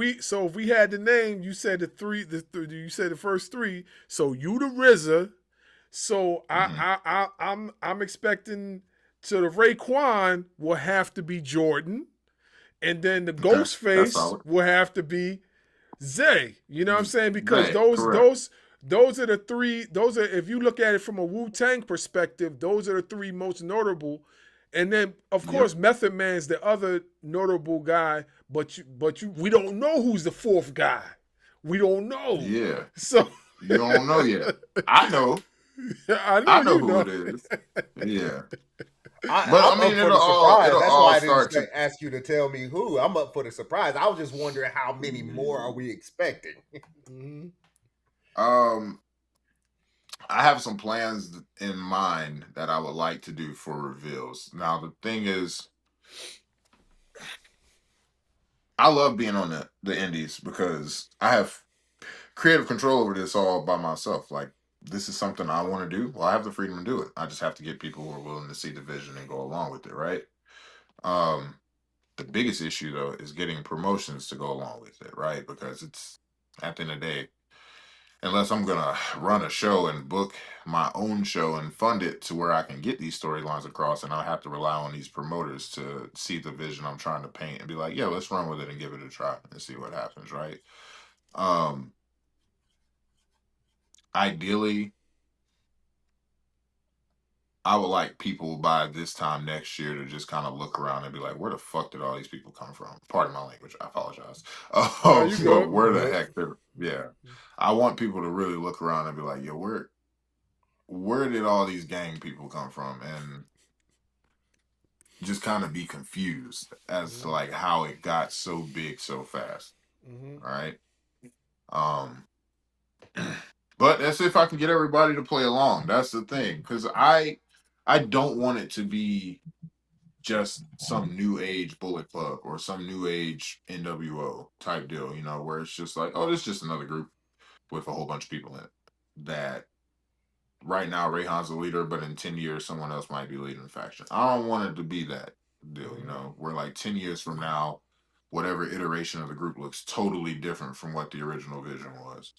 [SPEAKER 1] we had the name, you said you said the first three. So you the RZA. So I'm expecting to the Raekwon will have to be Jordan, and then the Ghostface will have to be Zay. You know what I'm saying? Because
[SPEAKER 2] Zay,
[SPEAKER 1] those are the three. Those are, if you look at it from a Wu-Tang perspective, those are the three most notable. And then of course Method Man's the other notable guy, but we don't know who's the fourth guy. We don't know.
[SPEAKER 2] Yeah.
[SPEAKER 1] So
[SPEAKER 2] you don't know yet. I know. I know who it is. Yeah.
[SPEAKER 4] I'm up for the surprise. That's why I didn't ask you to tell me who. I'm up for the surprise. I was just wondering how many more are we expecting.
[SPEAKER 2] I have some plans in mind that I would like to do for reveals. Now the thing is, I love being on the indies because I have creative control over this all by myself. Like, this is something I want to do. Well, I have the freedom to do it. I just have to get people who are willing to see the vision and go along with it, right? The biggest issue though is getting promotions to go along with it, right? Because it's, at the end of the day, unless I'm gonna run a show and book my own show and fund it to where I can get these storylines across, and I have to rely on these promoters to see the vision I'm trying to paint and be like, yeah, let's run with it and give it a try and see what happens, right? Ideally, I would like people by this time next year to just kind of look around and be like, where the fuck did all these people come from? Pardon my language. I apologize. But where the heck I want people to really look around and be like, yo, where did all these gang people come from? And just kind of be confused as to like how it got so big so fast. Right? But that's if I can get everybody to play along. That's the thing. Because I don't want it to be just some new age Bullet Club or some new age NWO type deal, you know, where it's just like, oh, this is just another group with a whole bunch of people in it. That right now Reyhan's the leader, but in 10 years someone else might be leading the faction. I don't want it to be that deal, you know, where like 10 years from now, whatever iteration of the group looks totally different from what the original vision was.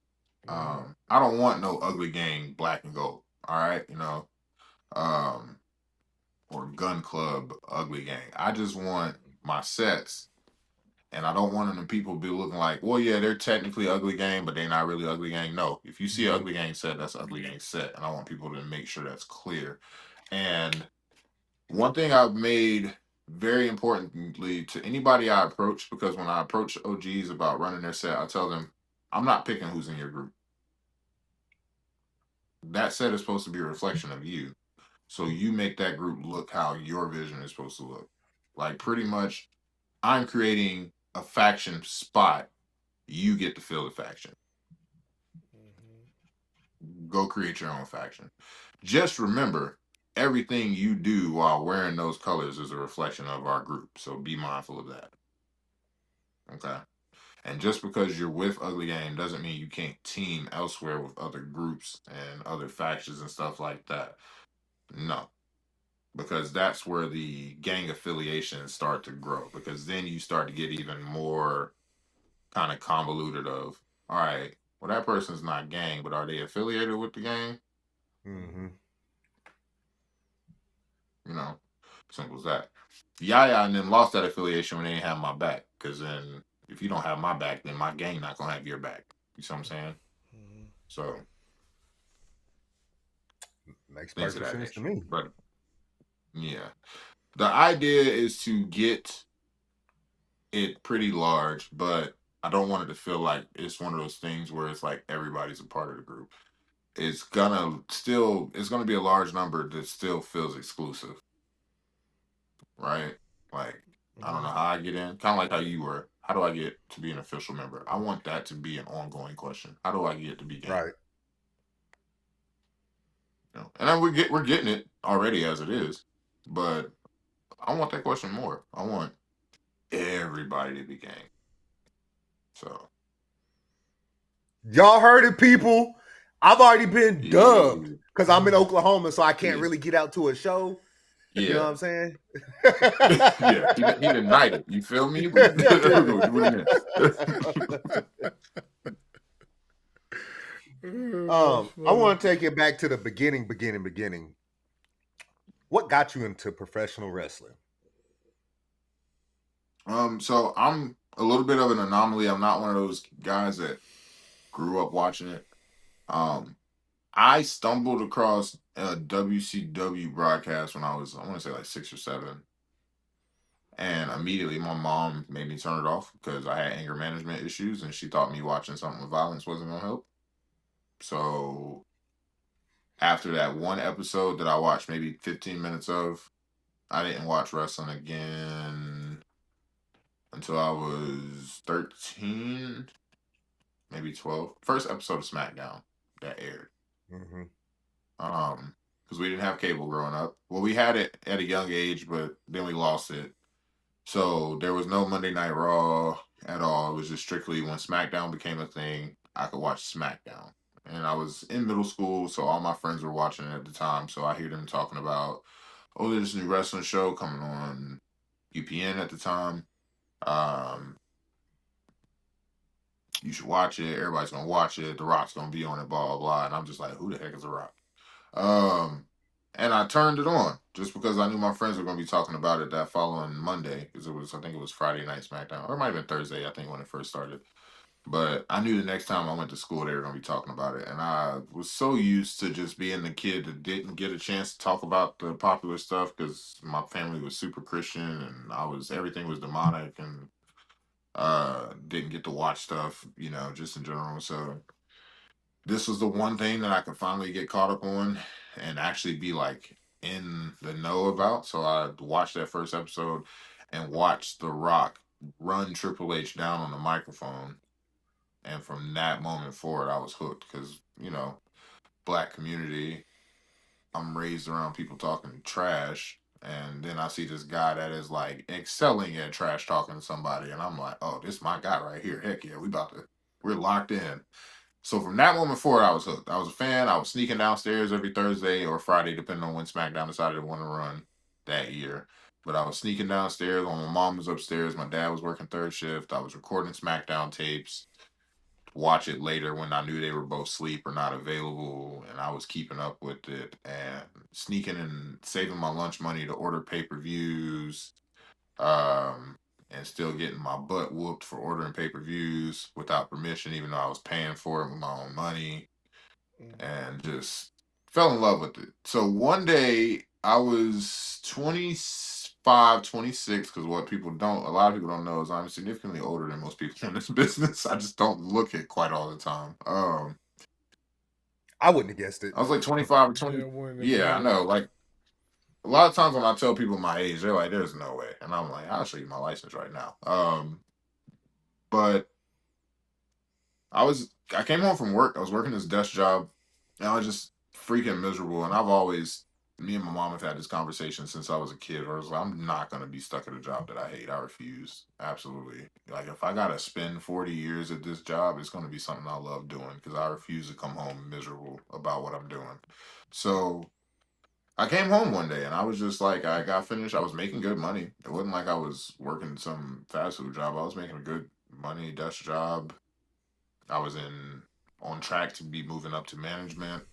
[SPEAKER 2] I don't want no ugly gang black and gold. All right, you know, or gun club ugly gang. I just want my sets And I don't want them people to be looking like, well, yeah, they're technically Ugly Gang, but they're not really Ugly Gang. No, if you see an Ugly Gang set, that's Ugly Gang set. And I want people to make sure that's clear. And one thing I've made very importantly to anybody I approach, because when I approach OGs about running their set, I tell them, I'm not picking who's in your group. That set is supposed to be a reflection of you. So you make that group look how your vision is supposed to look. Like pretty much, I'm creating a faction spot. You get to fill the faction. Go create your own faction. Just remember, everything you do while wearing those colors is a reflection of our group. So be mindful of that. Okay. And just because you're with Ugly Gang doesn't mean you can't team elsewhere with other groups and other factions and stuff like that. No. Because that's where the gang affiliations start to grow. Because then you start to get even more kind of convoluted of, all right, well, that person's not gang, but are they affiliated with the gang?
[SPEAKER 4] Mm-hmm.
[SPEAKER 2] You know, simple as that. Yaya and them lost that affiliation when they didn't have my back. Because then if you don't have my back, then my gang not going to have your back. You see what I'm saying? So.
[SPEAKER 4] Makes perfect sense to me.
[SPEAKER 2] But, yeah. The idea is to get it pretty large, but I don't want it to feel like it's one of those things where it's like everybody's a part of the group. It's gonna be a large number that still feels exclusive, right? Like I don't know how I get in, kind of like how you were. How do I get to be an official member? I want that to be an ongoing question. How do I get to be gang?
[SPEAKER 4] Right.
[SPEAKER 2] You know, and then we're getting it already as it is, but I want that question more. I want everybody to be gang. So
[SPEAKER 4] y'all heard it, people. I've already been dubbed because I'm in Oklahoma, so I can't really get out to a show.
[SPEAKER 2] Yeah.
[SPEAKER 4] You know what I'm saying?
[SPEAKER 2] Yeah, he denied it. You feel me? We're gonna do it
[SPEAKER 4] I want to take it back to the beginning. What got you into professional wrestling?
[SPEAKER 2] So I'm a little bit of an anomaly. I'm not one of those guys that grew up watching it. I stumbled across a WCW broadcast when I want to say like 6 or 7. And immediately my mom made me turn it off because I had anger management issues and she thought me watching something with violence wasn't going to help. So after that one episode that I watched maybe 15 minutes of, I didn't watch wrestling again until I was 13, maybe 12. First episode of SmackDown that aired.
[SPEAKER 4] Mm-hmm.
[SPEAKER 2] Because we didn't have cable growing up. Well, we had it at a young age, but then we lost it. So there was no Monday Night Raw at all. It was just strictly when SmackDown became a thing, I could watch SmackDown. And I was in middle school, so all my friends were watching it at the time. So I hear them talking about, oh, there's a new wrestling show coming on UPN at the time. You should watch it. Everybody's gonna watch it. The Rock's gonna be on it, blah blah blah. And I'm just like, who the heck is The Rock? And I turned it on just because I knew my friends were gonna be talking about it that following Monday, because I think it was Friday night SmackDown, or it might have been Thursday, I think, when it first started. But I knew the next time I went to school they were gonna be talking about it. And I was so used to just being the kid that didn't get a chance to talk about the popular stuff because my family was super Christian and everything was demonic and didn't get to watch stuff, just in general. So this was the one thing that I could finally get caught up on and actually be like in the know about. So I watched that first episode and watched The Rock run Triple H down on the microphone. And from that moment forward, I was hooked because, black community, I'm raised around people talking trash. And then I see this guy that is like excelling at trash talking to somebody. And I'm like, oh, this is my guy right here. Heck yeah, we're locked in. So from that moment forward, I was hooked. I was a fan. I was sneaking downstairs every Thursday or Friday, depending on when SmackDown decided to want to run that year. But I was sneaking downstairs while my mom was upstairs. My dad was working third shift. I was recording SmackDown tapes to watch it later when I knew they were both asleep or not available. And I was keeping up with it and sneaking and saving my lunch money to order pay-per-views. And and still getting my butt whooped for ordering pay-per-views without permission, even though I was paying for it with my own money, and just fell in love with it. So one day I was 25, 26, because a lot of people don't know is I'm significantly older than most people in this business. I just don't look it quite all the time.
[SPEAKER 4] I wouldn't have guessed it.
[SPEAKER 2] I was like 25 or
[SPEAKER 1] Yeah,
[SPEAKER 2] 20.
[SPEAKER 1] I wouldn't have
[SPEAKER 2] Yeah, I
[SPEAKER 1] either.
[SPEAKER 2] know. Like, a lot of times when I tell people my age, they're like, "There's no way," and I'm like, "I'll show you my license right now." But I came home from work. I was working this desk job, and I was just freaking miserable. And me and my mom have had this conversation since I was a kid. Where I was like, I'm not gonna be stuck at a job that I hate. I refuse. Absolutely. Like, if I gotta spend 40 years at this job, it's gonna be something I love doing, because I refuse to come home miserable about what I'm doing. So I came home one day and I was just like, I got finished. I was making good money. It wasn't like I was working some fast food job. I was making a good money desk job. I was on track to be moving up to management,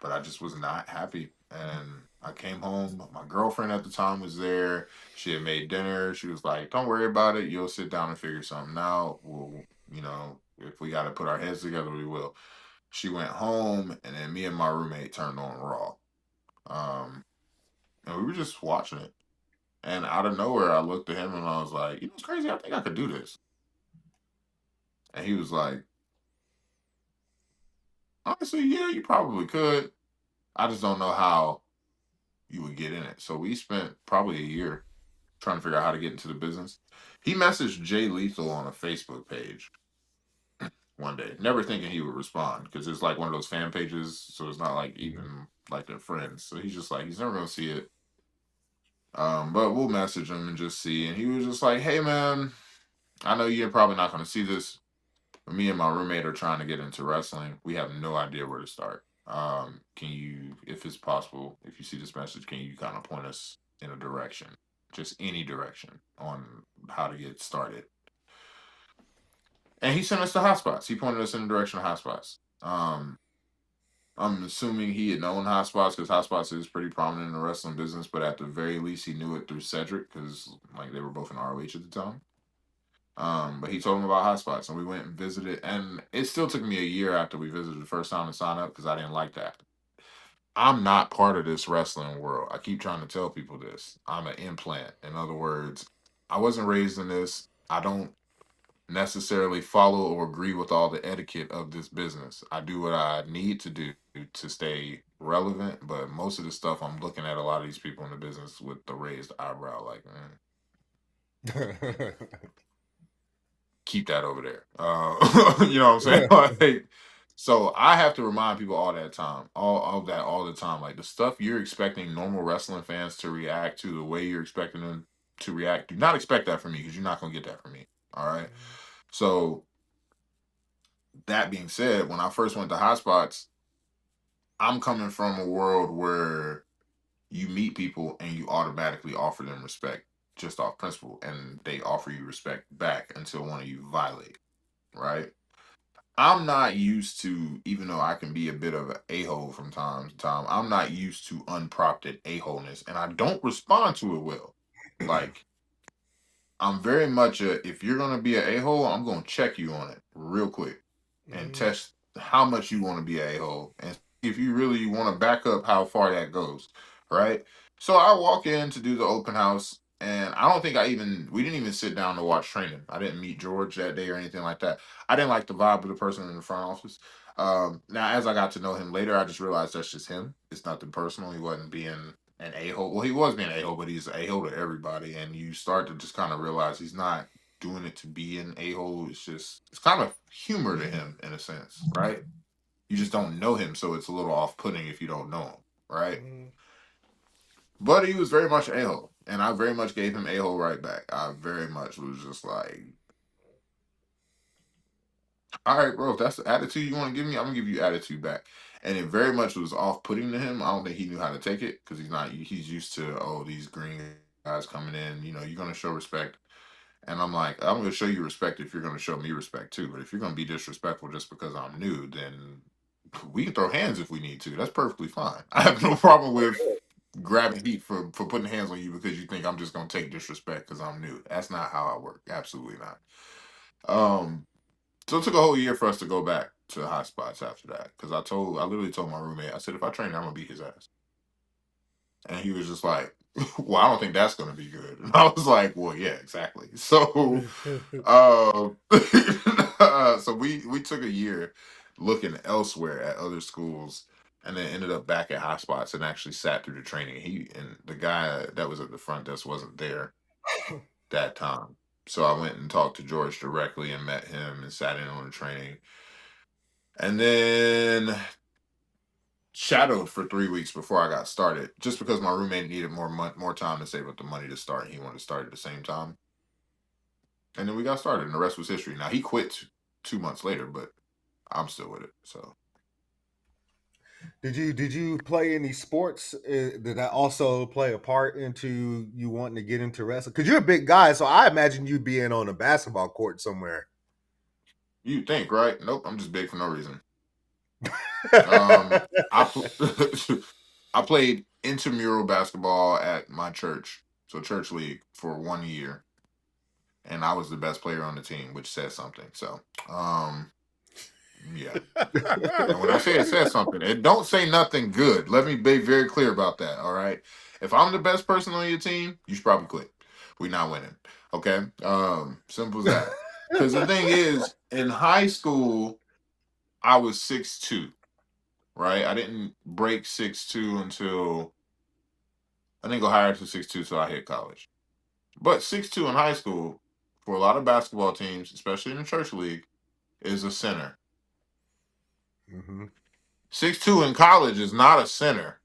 [SPEAKER 2] but I just was not happy. And I came home. My girlfriend at the time was there. She had made dinner. She was like, "Don't worry about it. You'll sit down and figure something out. If we got to put our heads together, we will." She went home, and then me and my roommate turned on Raw. Um, and we were just watching it. And out of nowhere, I looked at him and I was like, "You know, it's crazy. I think I could do this." And he was like, "Honestly, yeah, you probably could. I just don't know how you would get in it." So we spent probably a year trying to figure out how to get into the business. He messaged Jay Lethal on a Facebook page one day, never thinking he would respond, because it's like one of those fan pages. So it's not like even like they're friends. So he's just like, he's never going to see it. But we'll message him and just see. And he was just like, "Hey, man, I know you're probably not going to see this. Me and my roommate are trying to get into wrestling. We have no idea where to start. Can you, if it's possible, if you see this message, can you kind of point us in a direction, just any direction, on how to get started?" And he sent us to hotspots. He pointed us in the direction of hotspots. I'm assuming he had known hotspots, because hotspots is pretty prominent in the wrestling business, but at the very least, he knew it through Cedric, because like they were both in ROH at the time. But he told him about hotspots, and we went and visited. And it still took me a year after we visited the first time to sign up, because I didn't like that. I'm not part of this wrestling world. I keep trying to tell people this. I'm an implant. In other words, I wasn't raised in this. I don't necessarily follow or agree with all the etiquette of this business. I do what I need to do to stay relevant, but most of the stuff, I'm looking at a lot of these people in the business with the raised eyebrow, like, keep that over there. You know what I'm saying? Like, so I have to remind people all that time, all of that all the time. Like, the stuff you're expecting normal wrestling fans to react to, the way you're expecting them to react, do not expect that from me, because you're not going to get that from me. All right. So that being said, when I first went to hotspots, I'm coming from a world where you meet people and you automatically offer them respect just off principle, and they offer you respect back until one of you violate, right? I'm not used to, even though I can be a bit of an a-hole from time to time, I'm not used to unprompted a-holeness, and I don't respond to it well. Like, I'm very much if you're going to be an a-hole, I'm going to check you on it real quick and test how much you want to be an a-hole, and if you really want to back up how far that goes, right? So I walk in to do the open house, and I don't think we didn't even sit down to watch training. I didn't meet George that day or anything like that. I didn't like the vibe of the person in the front office. Now, as I got to know him later, I just realized that's just him. It's nothing personal. He wasn't being an a-hole. Well, he was being an a-hole, but he's an a-hole to everybody. And you start to just kind of realize he's not doing it to be an a-hole. It's kind of humor to him, in a sense, right? You just don't know him, so it's a little off-putting if you don't know him, right? But he was very much a-hole, and I very much gave him a-hole right back. I very much was just like, "All right, bro, if that's the attitude you want to give me, I'm gonna give you attitude back." And it very much was off-putting to him. I don't think he knew how to take it, because he's used to, oh, these green guys coming in, you're gonna show respect. And I'm like, I'm gonna show you respect if you're gonna show me respect too. But if you're gonna be disrespectful just because I'm new, then we can throw hands if we need to. That's perfectly fine. I have no problem with grabbing heat for putting hands on you because you think I'm just gonna take disrespect because I'm new. That's not how I work. Absolutely not. So it took a whole year for us to go back to high spots after that because I literally told my roommate, I said, if I train, I'm gonna beat his ass. And he was just like, well, I don't think that's gonna be good. And I was like, well, yeah, exactly. So, so we took a year looking elsewhere at other schools, and then ended up back at high spots and actually sat through the training. He and the guy that was at the front desk wasn't there that time. So I went and talked to George directly and met him and sat in on the training. And then shadowed for 3 weeks before I got started, just because my roommate needed more time to save up the money to start. He wanted to start at the same time. And then we got started, and the rest was history. Now, he quit 2 months later, but I'm still with it. So,
[SPEAKER 4] did you play any sports? Did that also play a part into you wanting to get into wrestling? Because you're a big guy, so I imagine you'd be in on a basketball court somewhere.
[SPEAKER 2] You think, right? Nope, I'm just big for no reason. I played intramural basketball at my church, so church league, for 1 year, and I was the best player on the team, which says something. So, yeah. And when I say it says something, it don't say nothing good. Let me be very clear about that. All right. If I'm the best person on your team, you should probably quit. We're not winning. Okay. Simple as that. Because the thing is, in high school, I was 6'2", right? I didn't break 6'2" until I didn't go higher to 6'2", so I hit college. But 6'2" in high school, for a lot of basketball teams, especially in the church league, is a center. 6'2" in college is not a center.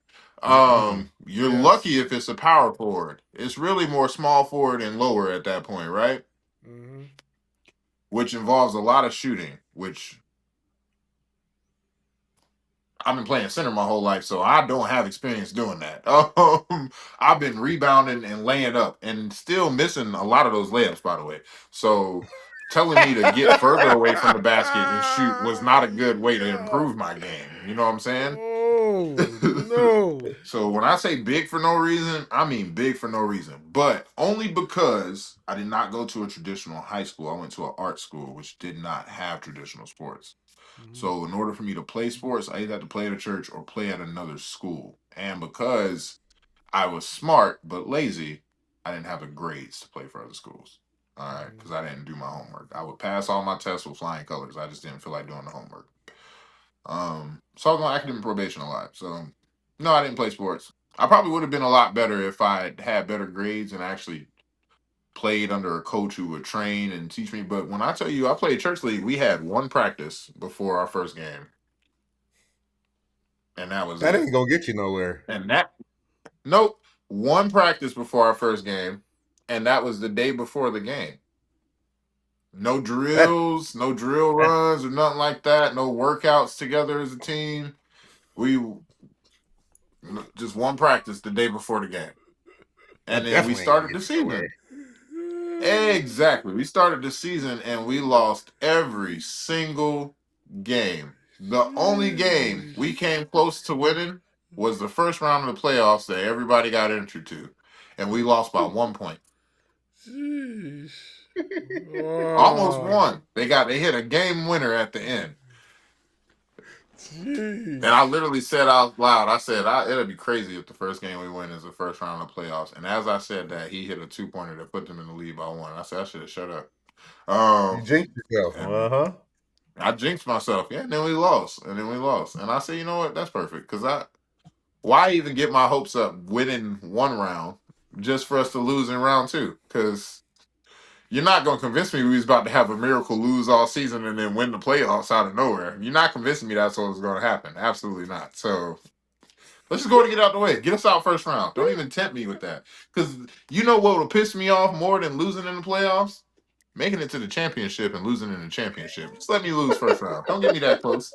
[SPEAKER 2] You're lucky if it's a power forward. It's really more small forward and lower at that point, right? Which involves a lot of shooting, which I've been playing center my whole life, so I don't have experience doing that. I've been rebounding and laying up and still missing a lot of those layups, by the way. So telling me to get further away from the basket and shoot was not a good way to improve my game. You know what I'm saying?
[SPEAKER 1] Oh, no.
[SPEAKER 2] So when I say big for no reason, I mean big for no reason. But only because I did not go to a traditional high school. I went to an art school, which did not have traditional sports. So in order for me to play sports, I either had to play at a church or play at another school. And because I was smart but lazy, I didn't have the grades to play for other schools. All right, because I didn't do my homework. I would pass all my tests with flying colors. I just didn't feel like doing the homework. So I was on academic probation a lot. So no, I didn't play sports. I probably would have been a lot better if I had better grades and actually played under a coach who would train and teach me. But when I tell you I played church league, we had one practice before our first game. And that was
[SPEAKER 4] that ain't gonna get you nowhere.
[SPEAKER 2] And nope. One practice before our first game, and that was the day before the game. No drills, no drill runs or nothing like that. No workouts together as a team. We just one practice the day before the game. And then we started the season. Exactly. We started the season and we lost every single game. The only game we came close to winning was the first round of the playoffs that everybody got entered to. And we lost by 1 point.
[SPEAKER 1] Jeez.
[SPEAKER 2] Almost won. They hit a game winner at the end.
[SPEAKER 1] Jeez.
[SPEAKER 2] And I literally said out loud, I said, it'd be crazy if the first game we win is the first round of playoffs. And as I said that, he hit a 2-pointer that put them in the lead by 1. I said, I should have shut up.
[SPEAKER 4] You jinxed yourself.
[SPEAKER 2] I jinxed myself. Yeah, and then we lost. And I said, you know what? That's perfect. Because why even get my hopes up winning one round just for us to lose in round 2? Because you're not going to convince me we was about to have a miracle lose all season and then win the playoffs out of nowhere. You're not convincing me that's what was going to happen. Absolutely not. So let's just go and get out the way. Get us out first round. Don't even tempt me with that. Because you know what will piss me off more than losing in the playoffs? Making it to the championship and losing in the championship. Just let me lose first round. Don't get me that close.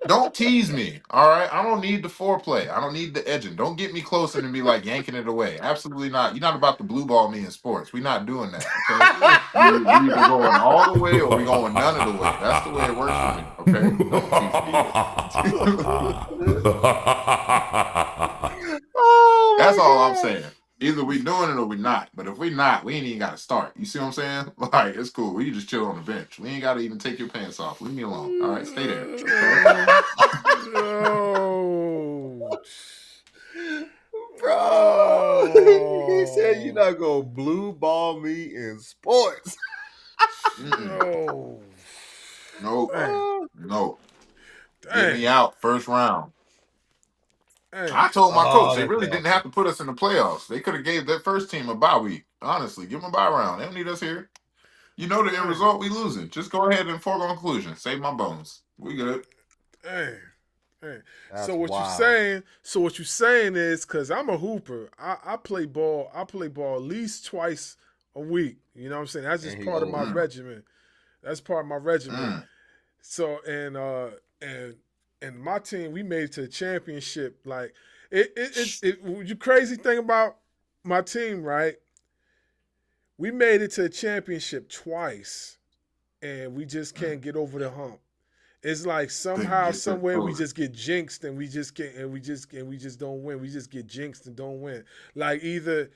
[SPEAKER 2] Don't tease me, all right? I don't need the foreplay. I don't need the edging. Don't get me closer and be like yanking it away. Absolutely not. You're not about to blue ball me in sports. We're not doing that, okay? We either going all the way or we going none of the way. That's the way it works for me, okay? Don't tease me. That's all I'm
[SPEAKER 1] God.
[SPEAKER 2] saying. Either we doing it or we not. But if we not, we ain't even got to start. You see what I'm saying? Like, it's cool. We can just chill on the bench. We ain't got to even take your pants off. Leave me alone. All right, stay there. Okay.
[SPEAKER 1] No.
[SPEAKER 4] Bro, he said you're not gonna blue ball me in sports.
[SPEAKER 1] No.
[SPEAKER 2] Nope.
[SPEAKER 1] Dang.
[SPEAKER 2] Nope. Get
[SPEAKER 1] Dang.
[SPEAKER 2] me out first round.
[SPEAKER 1] Dang.
[SPEAKER 2] I told my coach
[SPEAKER 4] Oh,
[SPEAKER 2] they
[SPEAKER 4] that's
[SPEAKER 2] really didn't have
[SPEAKER 4] nasty.
[SPEAKER 2] to put us in the playoffs. They could have gave that first team a bye week. Honestly, give them a bye round. They don't need us here. You know the end
[SPEAKER 1] Dang.
[SPEAKER 2] result. We losing. Just go ahead and foregone conclusion. Save my bones. We good.
[SPEAKER 1] Dang. Dang.
[SPEAKER 4] That's wild.
[SPEAKER 1] So what you saying is, cause I'm a hooper. I play ball. I play ball at least twice a week. You know what I'm saying? That's just
[SPEAKER 4] And he
[SPEAKER 1] part of my
[SPEAKER 4] old.
[SPEAKER 1] regimen. That's part of my regimen.
[SPEAKER 2] Mm.
[SPEAKER 1] So and my team, we made it to the championship. Like you crazy thing about my team, right? We made it to the championship twice, and we just can't get over the hump. It's like
[SPEAKER 2] Couldn't
[SPEAKER 1] somehow,
[SPEAKER 2] get
[SPEAKER 1] somewhere we
[SPEAKER 2] over it.
[SPEAKER 1] just get jinxed and we just get and we just don't win. We just get jinxed and don't win. Like either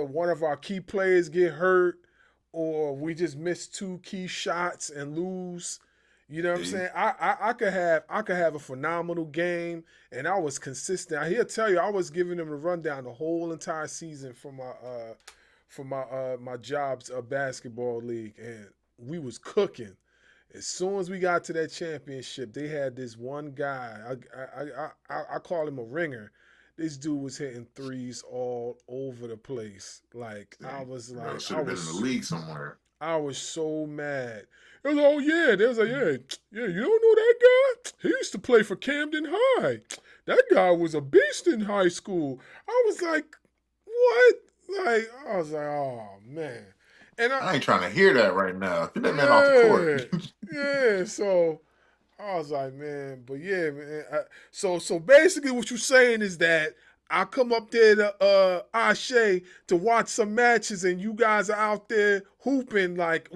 [SPEAKER 1] one of our key players get hurt or we just miss two key shots and lose. You know what I'm
[SPEAKER 2] See?
[SPEAKER 1] saying? I could have a phenomenal game and I was consistent. He'll tell you I was giving him a rundown the whole entire season for my jobs basketball league and we was cooking. As soon as we got to that championship, they had this one guy. I call him a ringer. This dude was hitting threes all over the place. Like
[SPEAKER 2] See?
[SPEAKER 1] I was
[SPEAKER 2] Bro,
[SPEAKER 1] like,
[SPEAKER 2] should have been in the league somewhere.
[SPEAKER 1] I was so mad. It was oh yeah, there's a yeah. You don't know that guy? He used to play for Camden High. That guy was a beast in high school. I was like, what? Like I was like, oh man. And
[SPEAKER 2] I ain't trying to hear that right now. Get that man off the court.
[SPEAKER 1] yeah, yeah. So I was like, man, but yeah, man. So basically, what you're saying is that I come up there to Ashe to watch some matches, and you guys are out there hooping. Like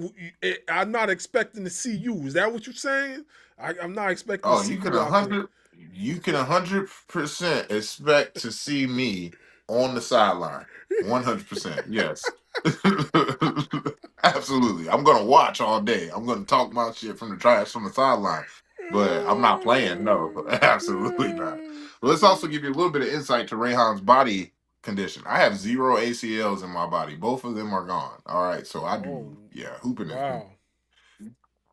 [SPEAKER 1] I'm not expecting to see you. Is that what you're saying? I'm not expecting to
[SPEAKER 2] Oh,
[SPEAKER 1] see you out there.
[SPEAKER 2] you can 100% expect to see me on the sideline. 100%. Yes. Absolutely. I'm gonna watch all day. I'm gonna talk my shit from the trash from the sideline. But I'm not playing. No, absolutely not. But let's also give you a little bit of insight to Rayhan's body condition. I have 0 ACLs in my body. Both of them are gone. All right. So I
[SPEAKER 1] Oh,
[SPEAKER 2] do, yeah, hooping is
[SPEAKER 1] wow.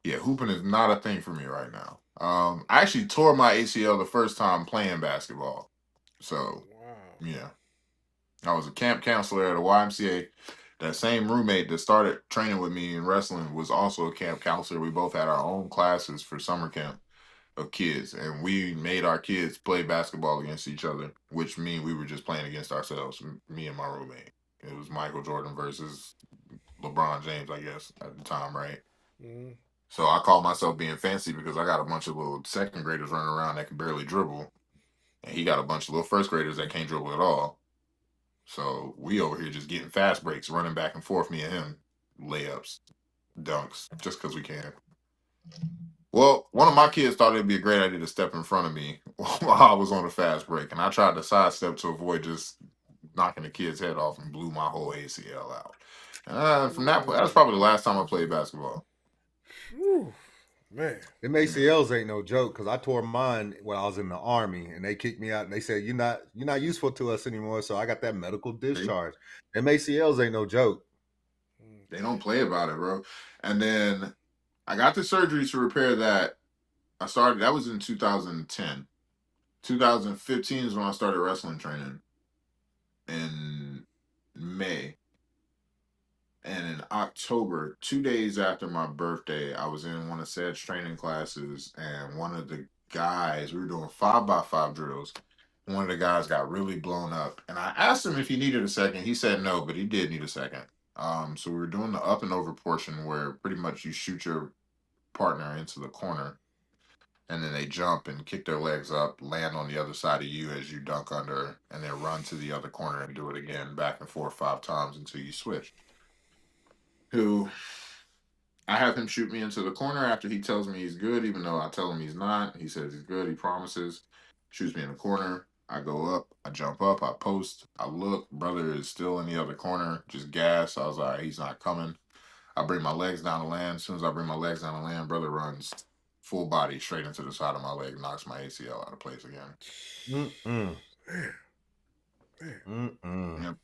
[SPEAKER 2] yeah, hooping is not a thing for me right now. I actually tore my ACL the first time playing basketball. So,
[SPEAKER 1] Wow.
[SPEAKER 2] yeah. I was a camp counselor at a YMCA. That same roommate that started training with me in wrestling was also a camp counselor. We both had our own classes for summer camp of kids, and we made our kids play basketball against each other, which mean we were just playing against ourselves, me and my roommate. It was Michael Jordan versus LeBron James, I guess, at the time, right?
[SPEAKER 1] Mm-hmm.
[SPEAKER 2] So I call myself being fancy because I got a bunch of little second graders running around that can barely dribble, and he got a bunch of little first graders that can't dribble at all. So we over here just getting fast breaks, running back and forth, me and him, layups, dunks, just because we can. Well, one of my kids thought it'd be a great idea to step in front of me while I was on a fast break, and I tried to sidestep to avoid just knocking the kid's head off and blew my whole ACL out. From that point, that's probably the last time I played basketball.
[SPEAKER 1] Whew, man.
[SPEAKER 4] Them ACLs ain't no joke because I tore mine when I was in the army and they kicked me out and they said you're not useful to us anymore. So I got that medical discharge. Them ACLs ain't no joke.
[SPEAKER 2] They don't play about it, bro. And then I got the surgery to repair that. That was in 2010. 2015 is when I started wrestling training in May. And in October, 2 days after my birthday, I was in one of Sed's training classes, and one of the guys, we were doing 5x5 drills. One of the guys got really blown up, and I asked him if he needed a second. He said no, but he did need a second. So we were doing the up and over portion where pretty much you shoot your partner into the corner, and then they jump and kick their legs up, land on the other side of you as you dunk under, and then run to the other corner and do it again, back and forth 5 times until you switch. Who I have him shoot me into the corner after he tells me he's good, even though I tell him he's not. He says he's good. He promises. Shoots me in the corner. I go up. I jump up, I post, I look, brother is still in the other corner, just gas. I was like, he's not coming. I bring my legs down to land. As soon as I bring my legs down to land, brother runs full body straight into the side of my leg, knocks my ACL out of place again.
[SPEAKER 4] Mm-mm. Mm-mm.
[SPEAKER 2] Yep.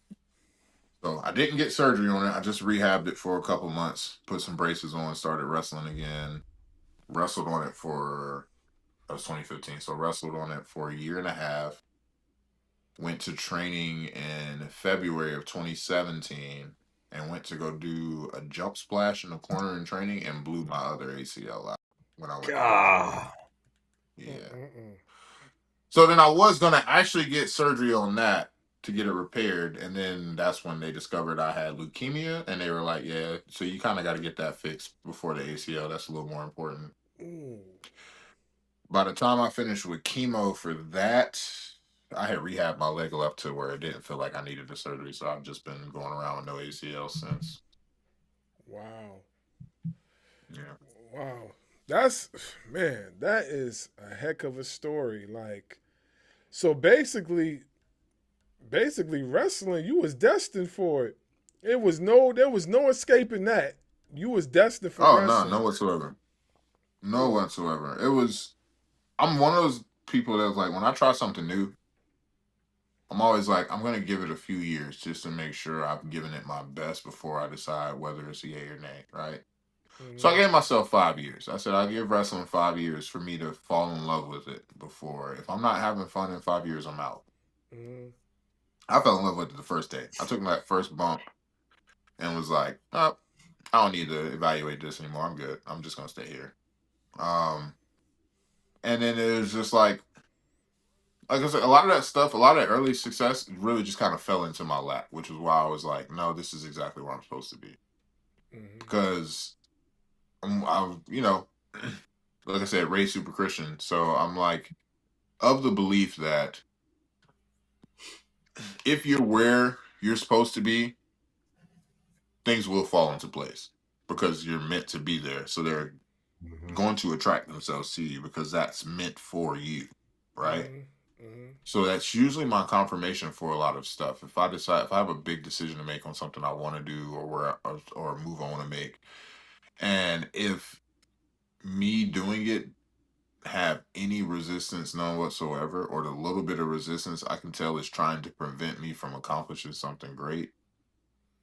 [SPEAKER 2] So I didn't get surgery on it. I just rehabbed it for a couple months, put some braces on, started wrestling again. Wrestled on it for, that was 2015. So wrestled on it for a year and a half. Went to training in February of 2017 and went to go do a jump splash in the corner in training and blew my other ACL out when I went to go do it. Yeah. So then I was going to actually get surgery on that to get it repaired. And then that's when they discovered I had leukemia. And they were like, yeah, so you kind of got to get that fixed before the ACL. That's a little more important. By the time I finished with chemo for that, I had rehabbed my leg up to where it didn't feel like I needed the surgery. So I've just been going around with no ACL since.
[SPEAKER 1] Wow.
[SPEAKER 2] Yeah.
[SPEAKER 1] Wow. That is a heck of a story. Like, so basically wrestling, you was destined for it. There was no escaping that. You was destined for wrestling.
[SPEAKER 2] No whatsoever. No whatsoever. It was, I'm one of those people that's like, when I try something new, I'm always like, I'm going to give it a few years just to make sure I've given it my best before I decide whether it's a yay or nay, right? So I gave myself 5 years. I said, I'll give wrestling 5 years for me to fall in love with it before. If I'm not having fun in 5 years, I'm out. I fell in love with it the first day. I took that first bump and was like, oh, I don't need to evaluate this anymore. I'm good. I'm just going to stay here. And then it was just like I said, a lot of that stuff, a lot of that early success really just kind of fell into my lap, which is why I was like, no, this is exactly where I'm supposed to be. Because like I said, raised super Christian. So I'm like of the belief that if you're where you're supposed to be, things will fall into place because you're meant to be there. So they're going to attract themselves to you because that's meant for you. Right. So that's usually my confirmation for a lot of stuff. If I have a big decision to make on something I want to do or a move I want to make, and if me doing it have any resistance none whatsoever, or the little bit of resistance I can tell is trying to prevent me from accomplishing something great,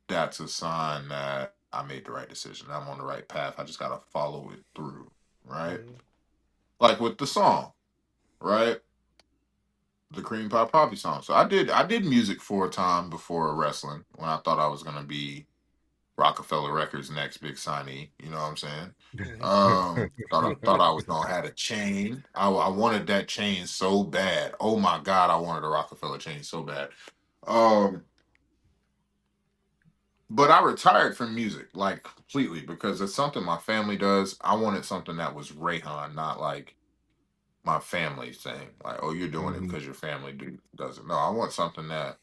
[SPEAKER 2] that's a sign that I made the right decision. I'm on the right path. I just gotta follow it through, right? Like with the song, right? The Cream Pie Poppy song. So I did music for a time before wrestling when I thought I was gonna be Rockefeller Records next big signee. You know what I'm saying? Thought I was gonna have a chain. I wanted that chain so bad. Oh my god, I wanted a Rockefeller chain so bad. But I retired from music like completely because it's something my family does. I wanted something that was Reyhan, not like my family saying like, "Oh, you're doing it because your family does it." No, I want something that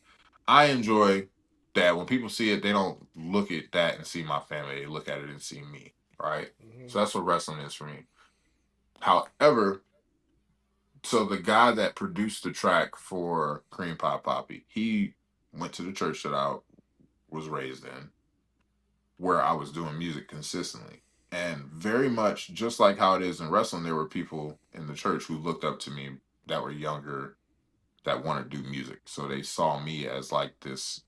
[SPEAKER 2] I enjoy. That when people see it, they don't look at that and see my family. They look at it and see me. Right. So that's what wrestling is for me. However, so the guy that produced the track for Cream Pie Poppy, he went to the church that I was raised in, where I was doing music consistently. And very much just like how it is in wrestling, there were people in the church who looked up to me that were younger that want to do music. So they saw me as like this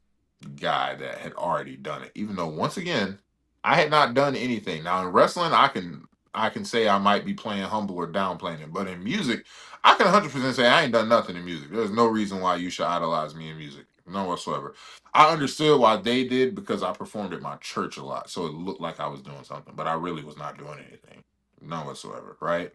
[SPEAKER 2] guy that had already done it. Even though once again, I had not done anything. Now in wrestling, I can say I might be playing humble or downplaying it, but in music, I can 100% say I ain't done nothing in music. There's no reason why you should idolize me in music, none whatsoever. I understood why they did because I performed at my church a lot, so it looked like I was doing something, but I really was not doing anything, none whatsoever. Right?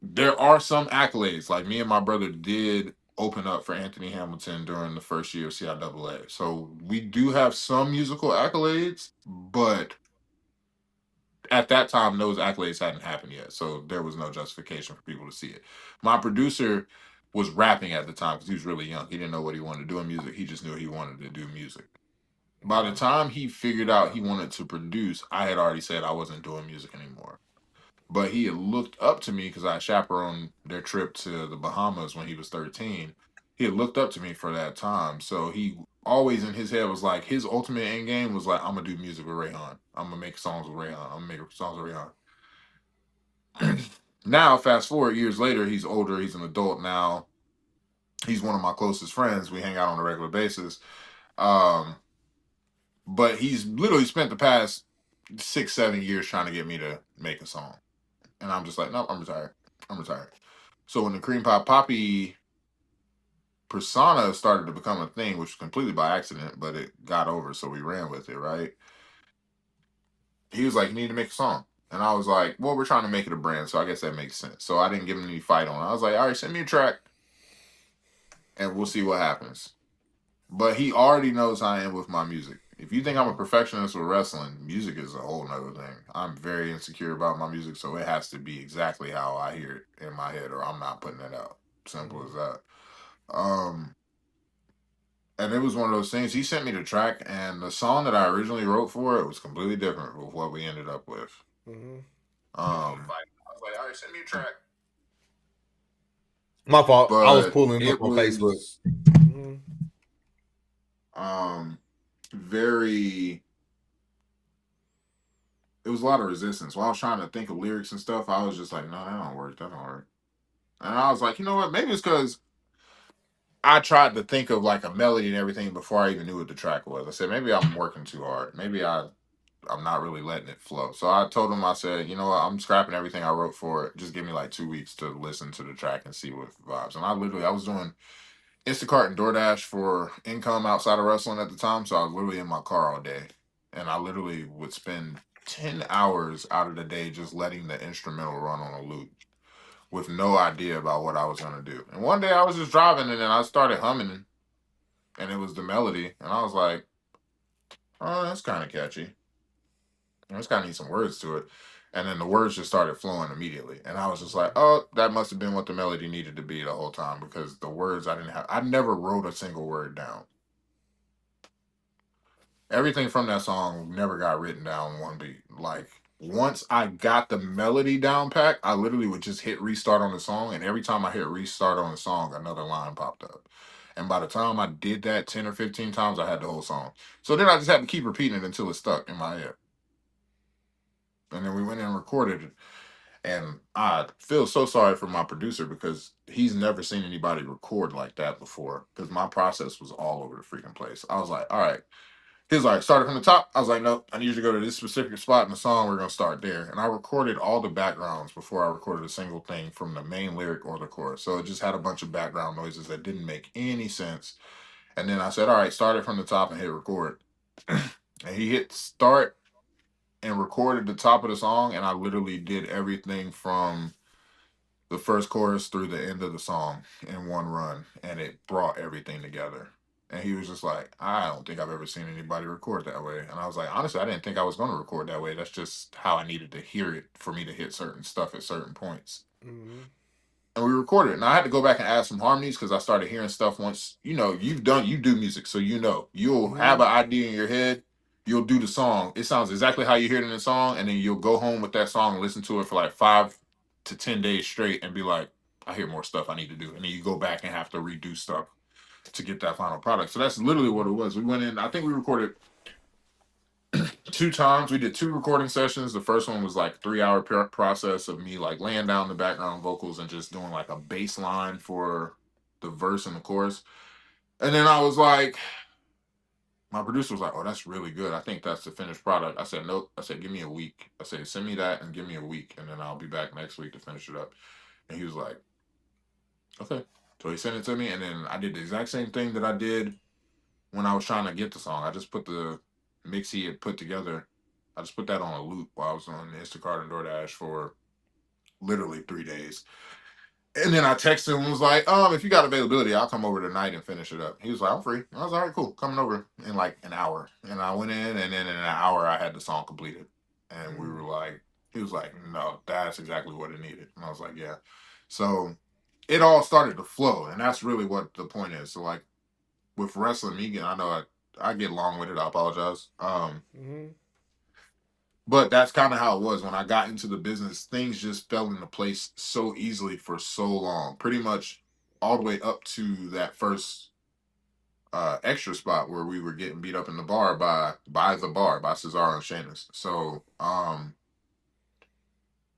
[SPEAKER 2] There are some accolades. Like me and my brother did open up for Anthony Hamilton during the first year of CIAA. So we do have some musical accolades, but at that time, those accolades hadn't happened yet. So there was no justification for people to see it. My producer was rapping at the time because he was really young. He didn't know what he wanted to do in music. He just knew he wanted to do music. By the time he figured out he wanted to produce, I had already said I wasn't doing music anymore. But he had looked up to me because I chaperoned their trip to the Bahamas when he was 13. he had looked up to me for that time. So he always in his head was like, his ultimate end game was like, I'm gonna do music with Reyhan. I'm gonna make songs with Reyhan. I'm gonna make songs with Reyhan. Now, fast forward years later, he's older. He's an adult now. He's one of my closest friends. We hang out on a regular basis. But he's literally spent the past 6-7 years trying to get me to make a song. And I'm just like, no, I'm retired. I'm retired. So when the Cream Pie Poppy persona started to become a thing, which was completely by accident, but it got over, so we ran with it, right? He was like, you need to make a song. And I was like, well, we're trying to make it a brand, so I guess that makes sense. So I didn't give him any fight on it. I was like, all right, send me a track, and we'll see what happens. But he already knows how I am with my music. If you think I'm a perfectionist with wrestling, music is a whole nother thing. I'm very insecure about my music, so it has to be exactly how I hear it in my head, or I'm not putting it out. Simple as that. And it was one of those things. He sent me the track, and the song that I originally wrote for it was completely different with what we ended up with. I was like, all right, send me a track.
[SPEAKER 4] My fault.
[SPEAKER 2] But
[SPEAKER 4] I was pulling
[SPEAKER 2] it
[SPEAKER 4] up on
[SPEAKER 2] was,
[SPEAKER 4] Facebook.
[SPEAKER 2] very. It was a lot of resistance. While I was trying to think of lyrics and stuff, I was just like, no, that don't work. That don't work. And I was like, you know what? Maybe it's because I tried to think of like a melody and everything before I even knew what the track was. I said, maybe I'm working too hard. Maybe I'm not really letting it flow. So I told him, I said, you know what? I'm scrapping everything I wrote for it. Just give me like 2 weeks to listen to the track and see what vibes. And I was doing Instacart and DoorDash for income outside of wrestling at the time. So I was literally in my car all day. And I literally would spend 10 hours out of the day just letting the instrumental run on a loop with no idea about what I was going to do. And one day I was just driving and then I started humming and it was the melody. And I was like, oh, that's kind of catchy. It's got to need some words to it. And then the words just started flowing immediately. And I was just like, oh, that must have been what the melody needed to be the whole time because the words I never wrote a single word down. Everything from that song never got written down one beat. Like, once I got the melody down pat, I literally would just hit restart on the song. And every time I hit restart on the song, another line popped up. And by the time I did that 10 or 15 times, I had the whole song. So then I just had to keep repeating it until it stuck in my head. And then we went in and recorded it. And I feel so sorry for my producer because he's never seen anybody record like that before. Because my process was all over the freaking place. I was like, all right. He was like, started from the top. I was like, no, I need you to go to this specific spot in the song. We're going to start there. And I recorded all the backgrounds before I recorded a single thing from the main lyric or the chorus. So it just had a bunch of background noises that didn't make any sense. And then I said, all right, start it from the top and hit record. And he hit start and recorded the top of the song, and I literally did everything from the first chorus through the end of the song in one run, and it brought everything together. And he was just like, I don't think I've ever seen anybody record that way. And I was like, honestly, I didn't think I was going to record that way. That's just how I needed to hear it for me to hit certain stuff at certain points. And we recorded it. And I had to go back and add some harmonies because I started hearing stuff once, you do music. So, you'll have an idea in your head. You'll do the song. It sounds exactly how you hear it in the song. And then you'll go home with that song and listen to it for like 5 to 10 days straight and be like, I hear more stuff I need to do. And then you go back and have to redo stuff to get that final product. So that's literally what it was. We went in, I think we recorded 2 times. We did 2 recording sessions. The first one was like 3-hour process of me like laying down the background vocals and just doing like a bass line for the verse and the chorus. And then I was like, my producer was like, oh, that's really good. I think that's the finished product. I said, nope. I said, give me a week. I said, send me that and give me a week. And then I'll be back next week to finish it up. And he was like, okay. So he sent it to me. And then I did the exact same thing that I did when I was trying to get the song. I just put the mix he had put together. I just put that on a loop while I was on Instacart and DoorDash for literally 3 days. And then I texted him and was like, if you got availability, I'll come over tonight and finish it up. He was like, I'm free. I was all right, cool. Coming over in like an hour. And I went in and then in an hour I had the song completed. And we were like, he was like, no, that's exactly what it needed. And I was like, yeah. So it all started to flow. And that's really what the point is. So like with wrestling, I know I get long-winded. I apologize. But that's kind of how it was when I got into the business. Things just fell into place so easily for so long. Pretty much all the way up to that first extra spot where we were getting beat up in the bar by Cesaro and Sheamus. So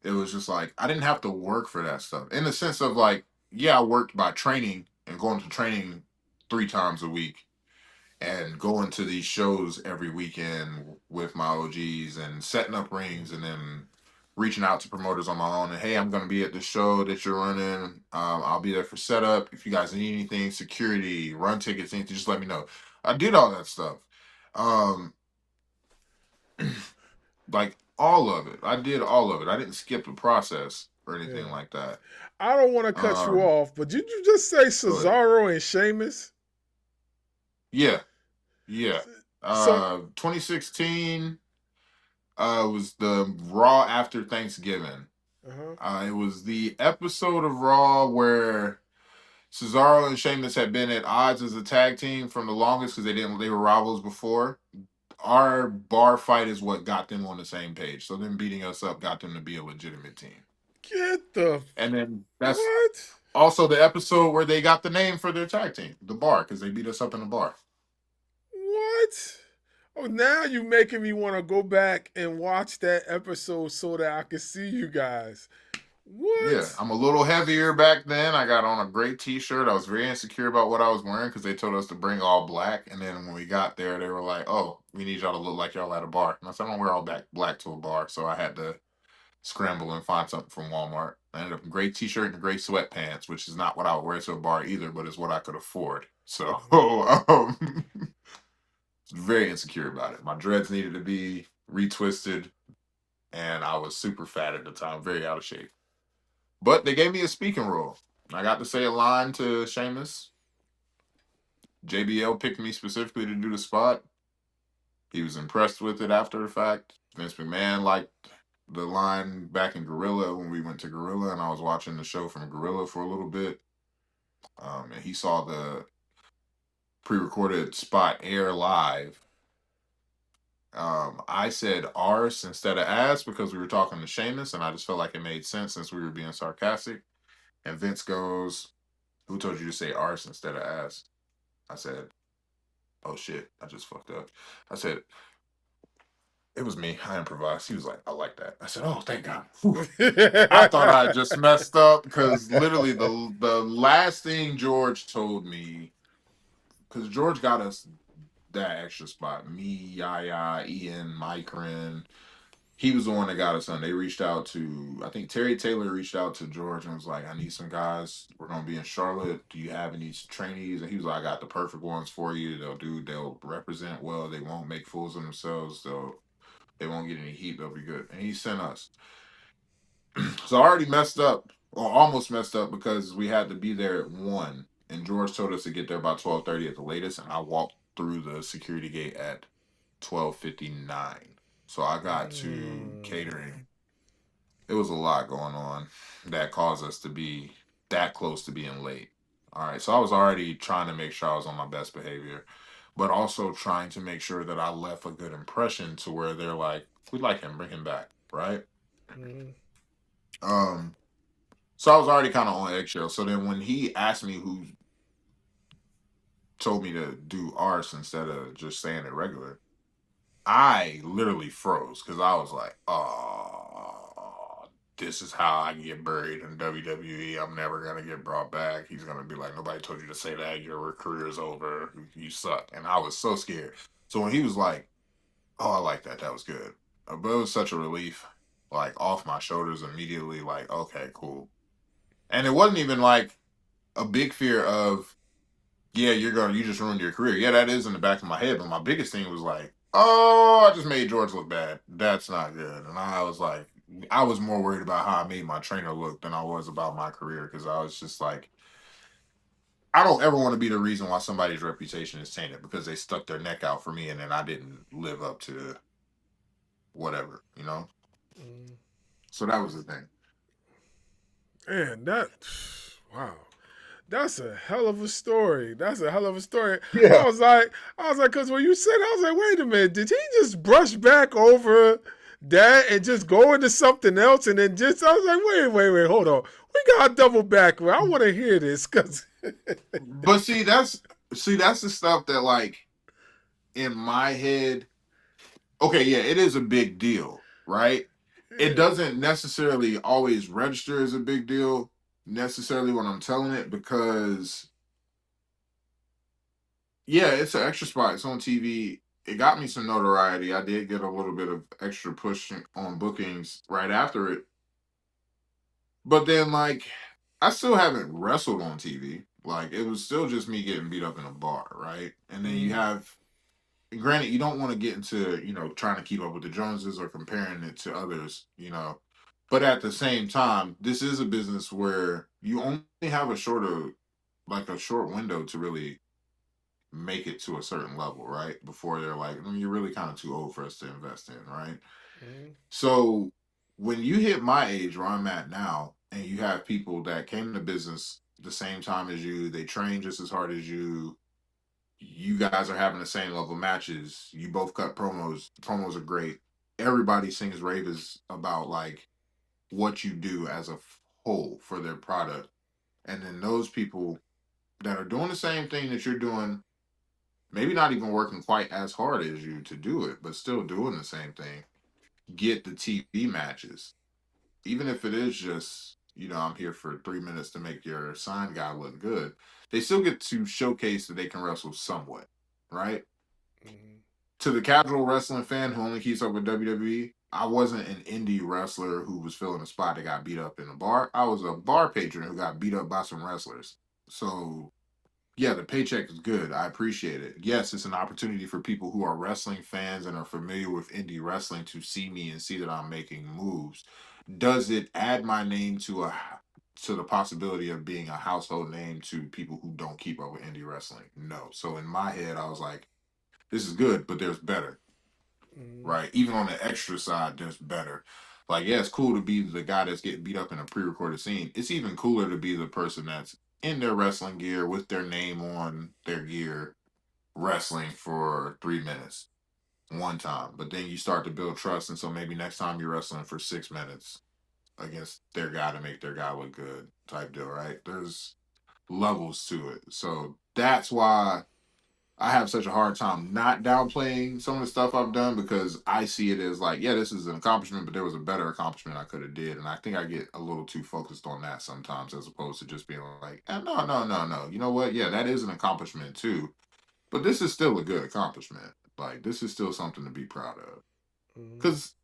[SPEAKER 2] it was just like I didn't have to work for that stuff in the sense of like, yeah, I worked by training and going to training 3 times a week and going to these shows every weekend with my OGs and setting up rings and then reaching out to promoters on my own and hey, I'm going to be at the show that you're running. I'll be there for setup. If you guys need anything, security, run tickets, anything, just let me know. I did all that stuff. Like all of it. I did all of it. I didn't skip the process or anything like that.
[SPEAKER 1] I don't want to cut you off, but did you just say Cesaro and Sheamus?
[SPEAKER 2] Yeah. Yeah. So, 2016 was the Raw after Thanksgiving. It was the episode of Raw where Cesaro and Sheamus had been at odds as a tag team from the longest because they were rivals before. Our bar fight is what got them on the same page. So them beating us up got them to be a legitimate team. And then that's also the episode where they got the name for their tag team, the Bar, because they beat us up in the bar.
[SPEAKER 1] What? Oh, now you're making me want to go back and watch that episode so that I can see you guys. What?
[SPEAKER 2] Yeah, I'm a little heavier back then. I got on a great t-shirt. I was very insecure about what I was wearing because they told us to bring all black. And then when we got there, they were like, oh, we need y'all to look like y'all at a bar. And I said, I don't wear all black to a bar. So I had to scramble and find something from Walmart. I ended up in a great t-shirt and great sweatpants, which is not what I would wear to a bar either, but it's what I could afford. So very insecure about it. My dreads needed to be retwisted, and I was super fat at the time, very out of shape. But they gave me a speaking role. I got to say a line to Sheamus. JBL picked me specifically to do the spot. He was impressed with it after the fact. Vince McMahon liked the line back in Gorilla when we went to Gorilla, and I was watching the show from Gorilla for a little bit. And he saw the pre-recorded spot air live. I said arse instead of ass because we were talking to Sheamus, and I just felt like it made sense since we were being sarcastic. And Vince goes, who told you to say arse instead of ass? I said, oh shit, I just fucked up. I said, it was me. I improvised. He was like, I like that. I said, oh, thank God. I thought I just messed up because literally the last thing George told me, because George got us that extra spot. Me, Yaya, Ian, Micron. He was the one that got us on. They reached out to, I think Terry Taylor reached out to George and was like, I need some guys. We're going to be in Charlotte. Do you have any trainees? And he was like, I got the perfect ones for you. They'll represent well. They won't make fools of themselves. They won't get any heat. They'll be good. And he sent us. So I already messed up, or almost messed up, because we had to be there at 1. And George told us to get there about 12:30 at the latest. And I walked through the security gate at 12:59. So I got to catering. It was a lot going on that caused us to be that close to being late. All right. So I was already trying to make sure I was on my best behavior, but also trying to make sure that I left a good impression to where they're like, we like him, bring him back. Right. So I was already kind of on eggshells. So then when he asked me who told me to do arse instead of just saying it regular, I literally froze because I was like, oh, this is how I get buried in WWE. I'm never going to get brought back. He's going to be like, nobody told you to say that. Your career is over. You suck. And I was so scared. So when he was like, oh, I like that. That was good. But it was such a relief, like off my shoulders immediately, like, okay, cool. And it wasn't even like a big fear of, yeah, you just ruined your career. Yeah, that is in the back of my head. But my biggest thing was like, oh, I just made George look bad. That's not good. And I was like, I was more worried about how I made my trainer look than I was about my career. Because I was just like, I don't ever want to be the reason why somebody's reputation is tainted because they stuck their neck out for me and then I didn't live up to whatever, you know? So that was the thing.
[SPEAKER 1] Man, wow. That's a hell of a story. Yeah. I was like, because when you said, I was like, wait a minute, did he just brush back over that and just go into something else and then I was like, wait, hold on. We got to double back. I want to hear this because
[SPEAKER 2] But see that's the stuff that like in my head. Okay, yeah, it is a big deal, right? It
[SPEAKER 1] Yeah.
[SPEAKER 2] doesn't necessarily always register as a big deal necessarily when I'm telling it because yeah, it's an extra spot. It's on TV. It got me some notoriety. I did get a little bit of extra push on bookings right after it. But then, like, I still haven't wrestled on TV. Like, it was still just me getting beat up in a bar, right? And then you
[SPEAKER 1] Mm-hmm.
[SPEAKER 2] have, granted, you don't want to get into, trying to keep up with the Joneses or comparing it to others. But at the same time, this is a business where you only have a short window to really make it to a certain level, right? Before they're like, you're really kind of too old for us to invest in, right?
[SPEAKER 1] Mm-hmm.
[SPEAKER 2] So when you hit my age where I'm at now, and you have people that came into business the same time as you, they train just as hard as you guys are having the same level matches, you both cut promos are great. Everybody sings raves about like what you do as a whole for their product. And then those people that are doing the same thing that you're doing, maybe not even working quite as hard as you to do it, but still doing the same thing, get the TV matches. Even if it is just, I'm here for 3 minutes to make your sign guy look good, they still get to showcase that they can wrestle somewhat, right?
[SPEAKER 1] Mm-hmm.
[SPEAKER 2] To the casual wrestling fan who only keeps up with WWE, I wasn't an indie wrestler who was filling a spot that got beat up in a bar. I was a bar patron who got beat up by some wrestlers. So yeah, the paycheck is good. I appreciate it. Yes, it's an opportunity for people who are wrestling fans and are familiar with indie wrestling to see me and see that I'm making moves. Does it add my name to the possibility of being a household name to people who don't keep up with indie wrestling? No. So in my head, I was like, this is good, but there's better,
[SPEAKER 1] Mm-hmm.
[SPEAKER 2] right? Even on the extra side, there's better. Like, yeah, it's cool to be the guy that's getting beat up in a pre-recorded scene. It's even cooler to be the person that's in their wrestling gear with their name on their gear, wrestling for 3 minutes one time. But then you start to build trust, and so maybe next time you're wrestling for 6 minutes against their guy to make their guy look good, type deal, right? There's levels to it. So that's why I have such a hard time not downplaying some of the stuff I've done because I see it as like, yeah, this is an accomplishment, but there was a better accomplishment I could have did, and I think I get a little too focused on that sometimes, as opposed to just being like, no, no, no, no. You know what? Yeah, that is an accomplishment too, but this is still a good accomplishment. Like this is still something to be proud of
[SPEAKER 1] Mm-hmm.
[SPEAKER 2] because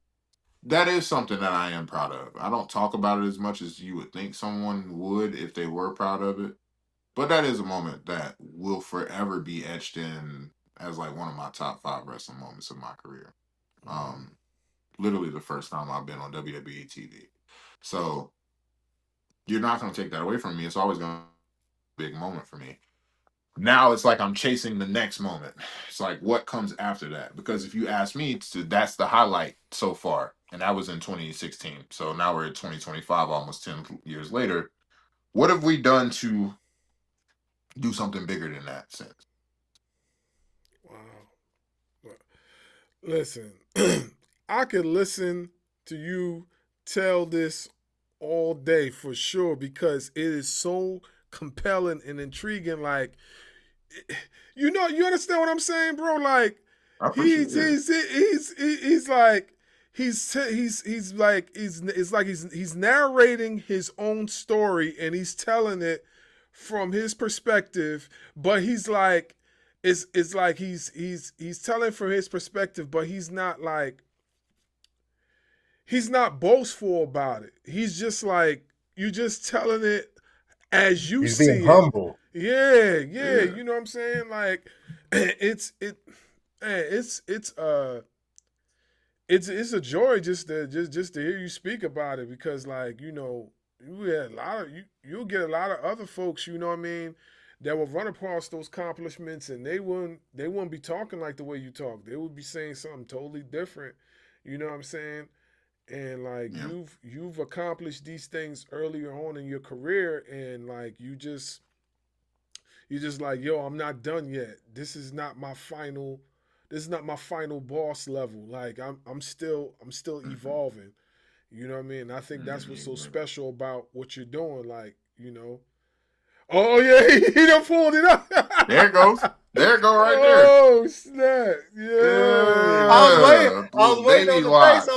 [SPEAKER 2] that is something that I am proud of. I don't talk about it as much as you would think someone would if they were proud of it, but that is a moment that will forever be etched in as like one of my top five wrestling moments of my career.
[SPEAKER 1] Mm-hmm.
[SPEAKER 2] Um, Literally the first time I've been on WWE TV. So you're not going to take that away from me. It's always going to be a big moment for me. Now it's like I'm chasing the next moment. It's like what comes after that? Because if you ask me, that's the highlight so far, and that was in 2016. So now we're at 2025, almost 10 years later. What have we done to do something bigger than that since?
[SPEAKER 1] Wow. Listen, I could listen to you tell this all day for sure because it is so compelling and intriguing. Like, you understand what I'm saying, bro? Like,
[SPEAKER 2] I appreciate
[SPEAKER 1] he's
[SPEAKER 2] it.
[SPEAKER 1] he's he's he's like he's like it's like he's narrating his own story and he's telling it from his perspective, but he's like it's like he's telling from his perspective, but he's not boastful about it. He's just like you just telling it as you
[SPEAKER 4] He's being
[SPEAKER 1] see it.
[SPEAKER 4] humble.
[SPEAKER 1] Yeah, yeah,
[SPEAKER 2] Yeah.
[SPEAKER 1] you know what I'm saying? Like man, it's a joy just to hear you speak about it because like you had a lot of you'll get a lot of other folks what I mean that will run across those accomplishments and they wouldn't be talking like the way you talk. They would be saying something totally different. You know what I'm saying? And like
[SPEAKER 2] Yeah.
[SPEAKER 1] you've accomplished these things earlier on in your career and like you just like, yo, I'm not done yet. This is not my final boss level. Like I'm still
[SPEAKER 2] Mm-hmm.
[SPEAKER 1] evolving. You know what I mean? I think that's what's so
[SPEAKER 2] Mm-hmm.
[SPEAKER 1] special about what you're doing. Like, Oh yeah, he done pulled it up.
[SPEAKER 2] There it goes. There it go right there.
[SPEAKER 1] Oh snap! Yeah.
[SPEAKER 2] Yeah,
[SPEAKER 4] I
[SPEAKER 2] the
[SPEAKER 4] was waiting
[SPEAKER 2] baby
[SPEAKER 4] on the face.
[SPEAKER 2] locks.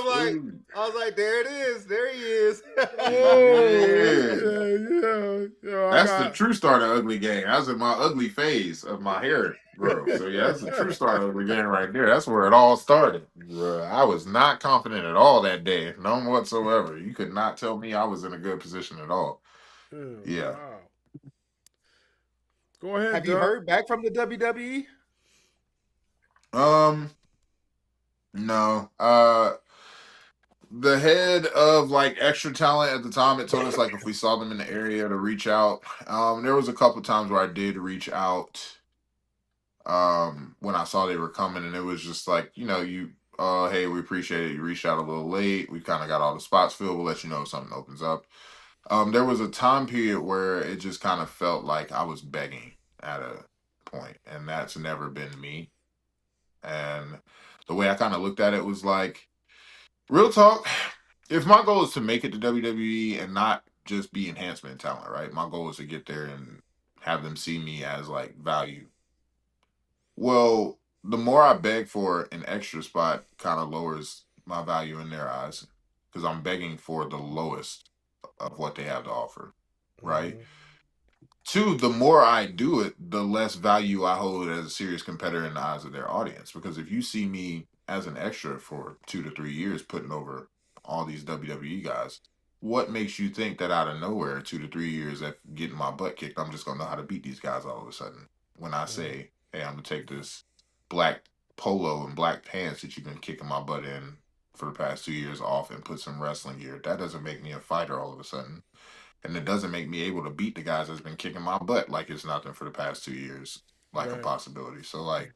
[SPEAKER 4] I was like, there it is. There he is.
[SPEAKER 1] Oh,
[SPEAKER 2] Yeah.
[SPEAKER 1] yeah. Yo, I
[SPEAKER 2] That's the
[SPEAKER 1] got.
[SPEAKER 2] true start of ugly game. I was in my ugly phase of my hair growth. So yeah, that's the true start of ugly game right there. That's where it all started. Bruh, I was not confident at all that day. None whatsoever. You could not tell me I was in a good position at all.
[SPEAKER 1] Oh,
[SPEAKER 2] Yeah.
[SPEAKER 1] wow. Go ahead,
[SPEAKER 4] Have you
[SPEAKER 1] Doug.
[SPEAKER 4] heard back from the WWE?
[SPEAKER 2] Um, no. The head of like extra talent at the time, it told us like if we saw them in the area to reach out. There was a couple times where I did reach out when I saw they were coming, and it was just like, you hey, we appreciate it, you reached out a little late, we kind of got all the spots filled, we'll let you know if something opens up. There was a time period where it just kind of felt like I was begging at a point, and that's never been me. And the way I kind of looked at it was like, real talk, if my goal is to make it to WWE and not just be enhancement talent, right, my goal is to get there and have them see me as like value. Well, the more I beg for an extra spot kind of lowers my value in their eyes because I'm begging for the lowest of what they have to offer, right?
[SPEAKER 1] Mm-hmm.
[SPEAKER 2] Two, the more I do it, the less value I hold as a serious competitor in the eyes of their audience. Because if you see me as an extra for 2 to 3 years putting over all these WWE guys, what makes you think that out of nowhere, 2 to 3 years after getting my butt kicked, I'm just gonna know how to beat these guys all of a sudden? When I say, hey, I'm gonna take this black polo and black pants that you've been kicking my butt in for the past 2 years off and put some wrestling gear, that doesn't make me a fighter all of a sudden, and it doesn't make me able to beat the guys that's been kicking my butt like it's nothing for the past 2 years, like a
[SPEAKER 1] Right.
[SPEAKER 2] possibility. So like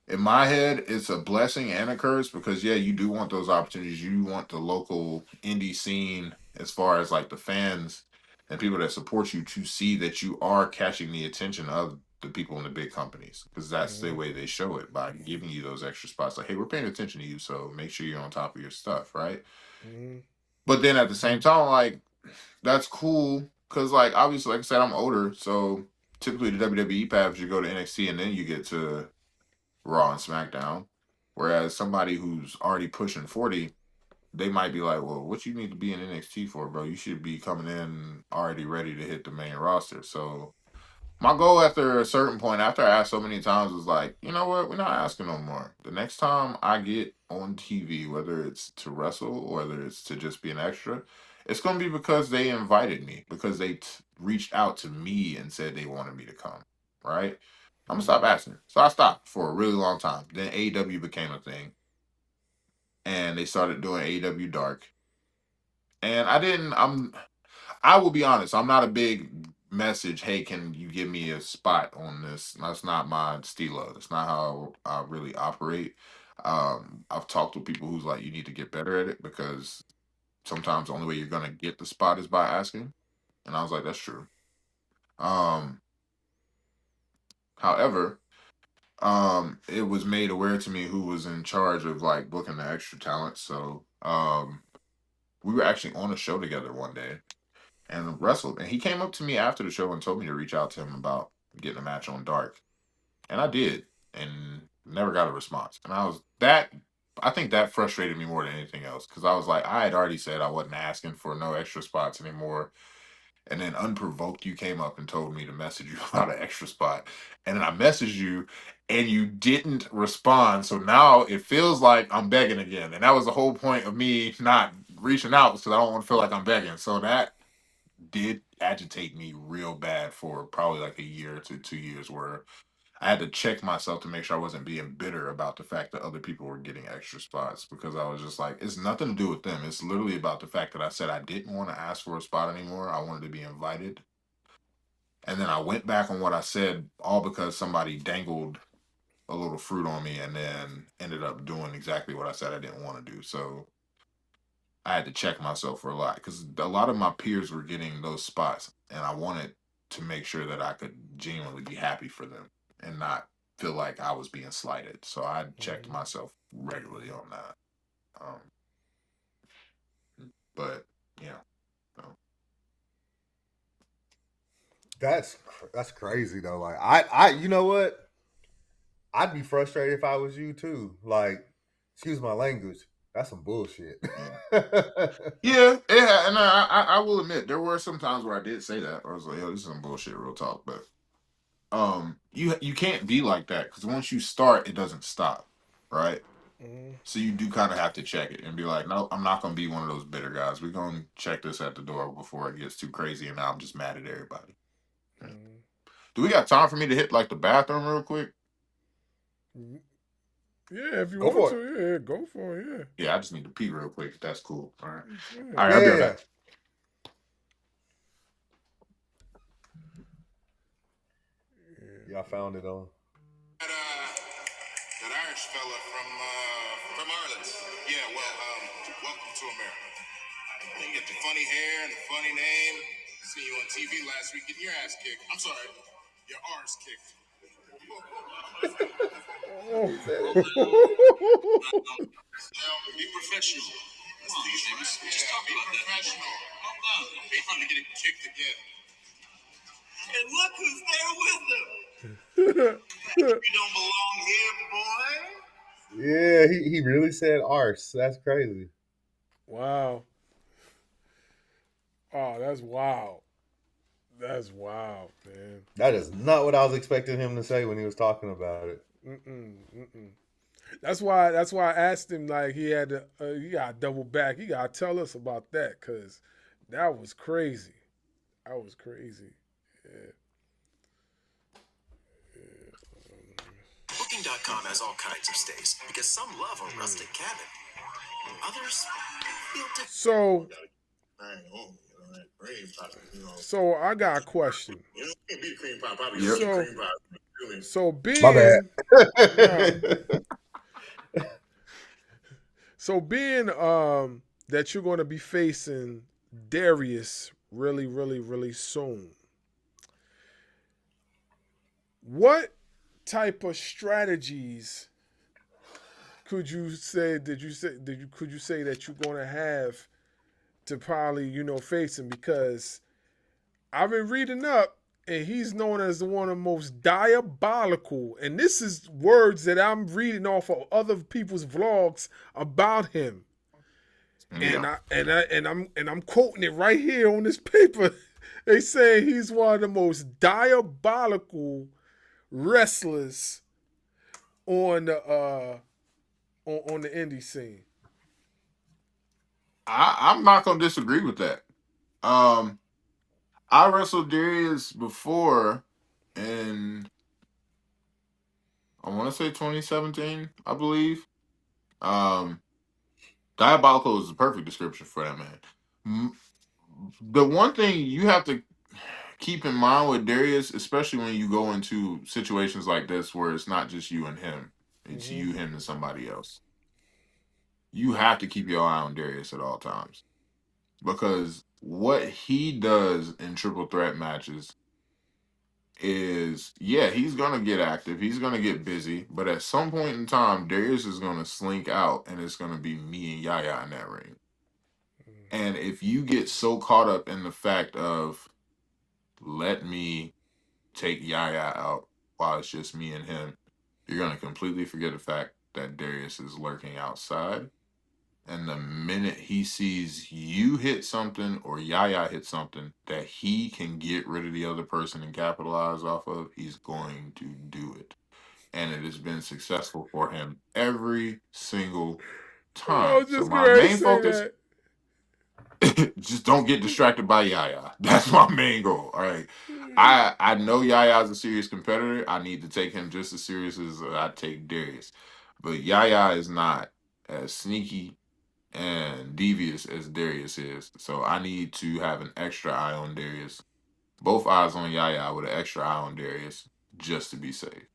[SPEAKER 2] in my head, it's a blessing and a curse because yeah, you do want those opportunities. You want the local indie scene as far as like the fans and people that support you to see that you are catching the attention of the people in the big companies because that's the
[SPEAKER 1] Mm-hmm.
[SPEAKER 2] way they show it by giving you those extra spots. Like, hey, we're paying attention to you, so make sure you're on top of your stuff, right?
[SPEAKER 1] Mm-hmm.
[SPEAKER 2] But then at the same time, like that's cool because like obviously, like I said, I'm older, so typically the WWE paths you go to NXT and then you get to Raw and SmackDown. Whereas somebody who's already pushing 40, they might be like, well, what you need to be in NXT for, bro? You should be coming in already ready to hit the main roster. So my goal after a certain point, after I asked so many times, was like, you know what? We're not asking no more. The next time I get on TV, whether it's to wrestle or whether it's to just be an extra, it's going to be because they invited me, because they reached out to me and said they wanted me to come, right? I'm going to stop asking. So I stopped for a really long time. Then AEW became a thing, and they started doing AEW Dark. And I will be honest, I'm not a big message, hey, can you give me a spot on this? That's not my stilo. That's not how I really operate. I've talked to people who's like, you need to get better at it because sometimes the only way you're gonna get the spot is by asking. And I was like, that's true. Um, However, it was made aware to me who was in charge of like booking the extra talent. So we were actually on a show together one day and wrestled. And he came up to me after the show and told me to reach out to him about getting a match on Dark. And I did, and never got a response. And I think that frustrated me more than anything else because I was like, I had already said I wasn't asking for no extra spots anymore. And then unprovoked, you came up and told me to message you about an extra spot. And then I messaged you and you didn't respond. So now it feels like I'm begging again. And that was the whole point of me not reaching out because I don't want to feel like I'm begging. So that did agitate me real bad for probably like a year to 2 years where I had to check myself to make sure I wasn't being bitter about the fact that other people were getting extra spots because I was just like, it's nothing to do with them. It's literally about the fact that I said I didn't want to ask for a spot anymore. I wanted to be invited. And then I went back on what I said, all because somebody dangled a little fruit on me and then ended up doing exactly what I said I didn't want to do. So I had to check myself for a lot because a lot of my peers were getting those spots, and I wanted to make sure that I could genuinely be happy for them and not feel like I was being slighted. So I checked
[SPEAKER 1] Mm-hmm.
[SPEAKER 2] myself regularly on that. Um, but yeah, so.
[SPEAKER 4] That's crazy though. Like I you know what? I'd be frustrated if I was you too. Like, excuse my language. That's some bullshit.
[SPEAKER 2] Yeah, and I will admit there were some times where I did say that. I was like, "Yo, this is some bullshit, real talk." But you can't be like that because once you start, it doesn't stop, right? So you do kind of have to check it and be like, "No, I'm not gonna be one of those bitter guys. We're gonna check this at the door before it gets too crazy." And now I'm just mad at everybody. Yeah. Do we got time for me to hit like the bathroom real quick?
[SPEAKER 1] Yeah, if you
[SPEAKER 4] Go
[SPEAKER 1] want
[SPEAKER 4] for
[SPEAKER 1] to, yeah, go for it. Yeah.
[SPEAKER 2] Yeah, I just need to pee real quick. That's cool. All right,
[SPEAKER 1] Yeah.
[SPEAKER 2] all right, I'll be right back.
[SPEAKER 4] Yeah, I found it on.
[SPEAKER 5] That Irish fella from Ireland. Yeah, well, welcome to America. You get the funny hair and the funny name. See you on TV last week getting your ass kicked. I'm sorry, your arse kicked. Be professional. That's what these things. Yeah, be professional. Be trying to get it kicked again. And look who's there with them. You don't belong here, boy.
[SPEAKER 4] Yeah, he really said arse. That's crazy.
[SPEAKER 1] Wow. Oh, that's wild. That's wild, man.
[SPEAKER 4] That is not what I was expecting him to say when he was talking about it.
[SPEAKER 1] That's why I asked him, like, he had to he got to double back. He got to tell us about that because that was crazy. That was crazy. Yeah.
[SPEAKER 6] Booking.com has all kinds of stays because some love a rustic cabin. Others feel different.
[SPEAKER 1] So I got a question. So being
[SPEAKER 4] My bad.
[SPEAKER 1] So being that you're going to be facing Darius really soon. What type of strategies could you say that you're going to have to probably, face him? Because I've been reading up and he's known as one of the most diabolical, and this is words that I'm reading off of other people's vlogs about him. Yeah. And I'm quoting it right here on this paper. They say he's one of the most diabolical wrestlers on the indie scene.
[SPEAKER 2] I'm not gonna disagree with that. I wrestled Darius before in I want to say 2017, I believe. Diabolical is the perfect description for that man. The one thing you have to keep in mind with Darius, especially when you go into situations like this where it's not just you and him, it's you, him, and somebody else. You have to keep your eye on Darius at all times. Because what he does in triple threat matches is, yeah, he's going to get active. He's going to get busy. But at some point in time, Darius is going to slink out and it's going to be me and Yaya in that ring. And if you get so caught up in the fact of, let me take Yaya out while it's just me and him, you're going to completely forget the fact that Darius is lurking outside. And the minute he sees you hit something or Yaya hit something that he can get rid of the other person and capitalize off of, he's going to do it. And it has been successful for him every single time. So my main focus, just don't get distracted by Yaya. That's my main goal. All right. I know Yaya's a serious competitor. I need to take him just as serious as I take Darius. But Yaya is not as sneaky and devious as Darius is. So I need to have an extra eye on Darius. Both eyes on Yaya with an extra eye on Darius just to be safe.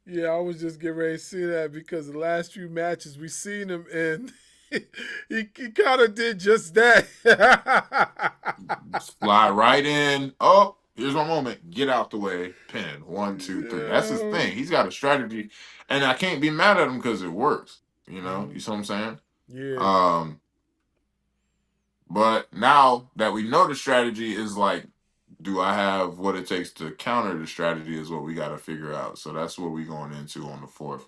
[SPEAKER 1] Yeah, I was just getting ready to see that because the last few matches we seen him in, he kind of did just that.
[SPEAKER 2] Fly right in. Oh, here's my moment. Get out the way. Pin. 1, 2, 3. That's his thing. He's got a strategy. And I can't be mad at him because it works. You know? You see what I'm saying?
[SPEAKER 1] Yeah.
[SPEAKER 2] But now that we know the strategy is like do I have what it takes to counter the strategy is what we got to figure out. So that's what we're going into on the 4th.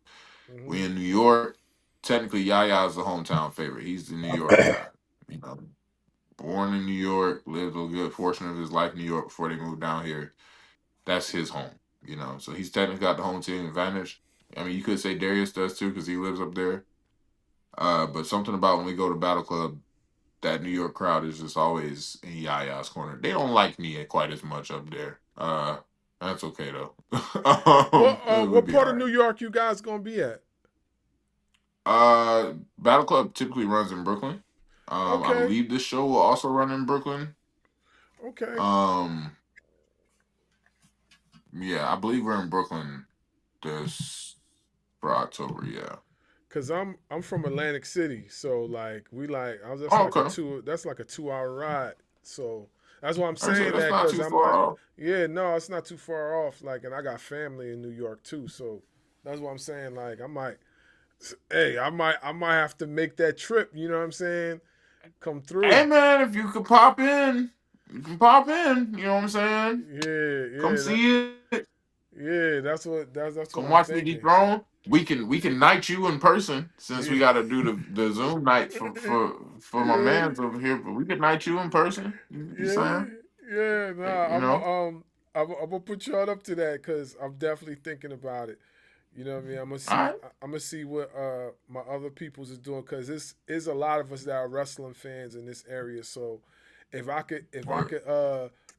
[SPEAKER 1] Mm-hmm.
[SPEAKER 2] We in New York. Technically, Yaya is the hometown favorite. He's the New York guy. You know, born in New York, lived a good portion of his life in New York before they moved down here. That's his home. You know, so he's technically got the home team advantage. I mean, you could say Darius does too because he lives up there. But something about when we go to Battle Club, that New York crowd is just always in Yaya's corner. They don't like me quite as much up there. That's okay though. We'll
[SPEAKER 1] What
[SPEAKER 2] be
[SPEAKER 1] part
[SPEAKER 2] all
[SPEAKER 1] of New
[SPEAKER 2] right.
[SPEAKER 1] York you guys gonna be at?
[SPEAKER 2] Battle Club typically runs in Brooklyn. I
[SPEAKER 1] Okay.
[SPEAKER 2] believe this show will also run in Brooklyn.
[SPEAKER 1] Okay.
[SPEAKER 2] Yeah, I believe we're in Brooklyn this for October. Yeah.
[SPEAKER 1] Cause I'm from Atlantic City, so like
[SPEAKER 2] Okay.
[SPEAKER 1] that's like a 2 hour ride. So that's why I'm
[SPEAKER 2] I say
[SPEAKER 1] saying
[SPEAKER 2] that's
[SPEAKER 1] that,
[SPEAKER 2] not
[SPEAKER 1] cause
[SPEAKER 2] too
[SPEAKER 1] I'm
[SPEAKER 2] far
[SPEAKER 1] like,
[SPEAKER 2] off.
[SPEAKER 1] yeah, no, it's not too far off. Like, and I got family in New York too, so that's what I'm saying. Like, I might have to make that trip. You know what I'm saying? Come through.
[SPEAKER 2] Hey man, if you could pop in, you can pop in. You know what I'm saying? Come
[SPEAKER 1] Yeah,
[SPEAKER 2] see it.
[SPEAKER 1] that's what
[SPEAKER 2] Come
[SPEAKER 1] I'm
[SPEAKER 2] watch me
[SPEAKER 1] thinking.
[SPEAKER 2] dethrone. We can knight you in person since we
[SPEAKER 1] Yeah.
[SPEAKER 2] got to do the Zoom night for my
[SPEAKER 1] Yeah.
[SPEAKER 2] man's over here. But we can knight you in person. You
[SPEAKER 1] Yeah,
[SPEAKER 2] saying?
[SPEAKER 1] yeah, nah.
[SPEAKER 2] You know?
[SPEAKER 1] I'm gonna put y'all up to that because I'm definitely thinking about it. You know what I mean?
[SPEAKER 2] All right.
[SPEAKER 1] I'm gonna see what my other peoples is doing because this is a lot of us that are wrestling fans in this area. So if I could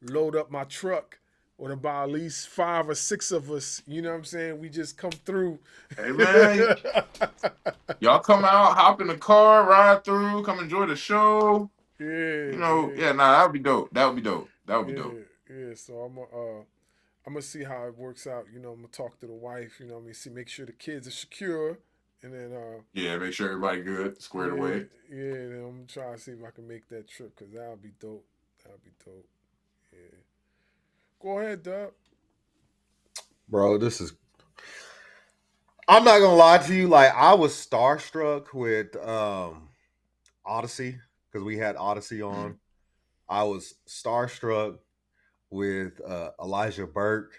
[SPEAKER 1] load up my truck with about at least 5 or 6 of us, you know what I'm saying? We just come through.
[SPEAKER 2] Hey man, y'all come out, hop in the car, ride through, come enjoy the show. You know,
[SPEAKER 1] Yeah,
[SPEAKER 2] yeah, nah, that would be dope. That would be dope. That would be
[SPEAKER 1] yeah,
[SPEAKER 2] dope.
[SPEAKER 1] yeah. So I'm gonna see how it works out. You know, I'm gonna talk to the wife. You know, what I mean, see, make sure the kids are secure, and then
[SPEAKER 2] Yeah, make sure everybody good, squared
[SPEAKER 1] yeah,
[SPEAKER 2] away.
[SPEAKER 1] yeah. And then I'm gonna try to see if I can make that trip because that'll be dope. That'll be dope. Yeah. Go ahead, Dub.
[SPEAKER 4] Bro, I'm not gonna lie to you. Like, I was starstruck with Odyssey because we had Odyssey on.
[SPEAKER 2] Mm.
[SPEAKER 4] I was starstruck with Elijah Burke,
[SPEAKER 2] Oh,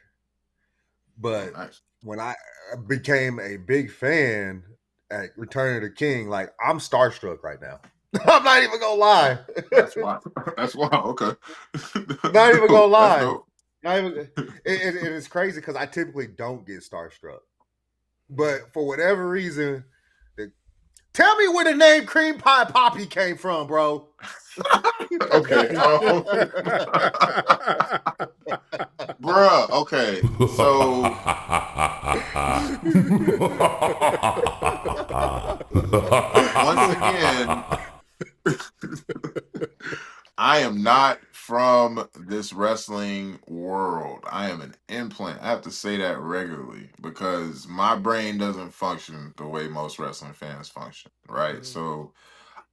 [SPEAKER 4] but
[SPEAKER 2] nice.
[SPEAKER 4] when I became a big fan at Return of the King, like, I'm starstruck right now. I'm not even gonna lie.
[SPEAKER 2] That's wild. That's wild. Okay. That's
[SPEAKER 4] Not even gonna
[SPEAKER 2] dope. That's
[SPEAKER 4] lie.
[SPEAKER 2] dope.
[SPEAKER 4] Not even. It is crazy because I typically don't get starstruck, but for whatever reason, tell me where the name Cream Pie Poppy came from, bro.
[SPEAKER 2] Okay. Bruh. Okay. So once again, I am not from this wrestling world. I am an implant. I have to say that regularly because my brain doesn't function the way most wrestling fans function, right?
[SPEAKER 1] Mhm.
[SPEAKER 2] So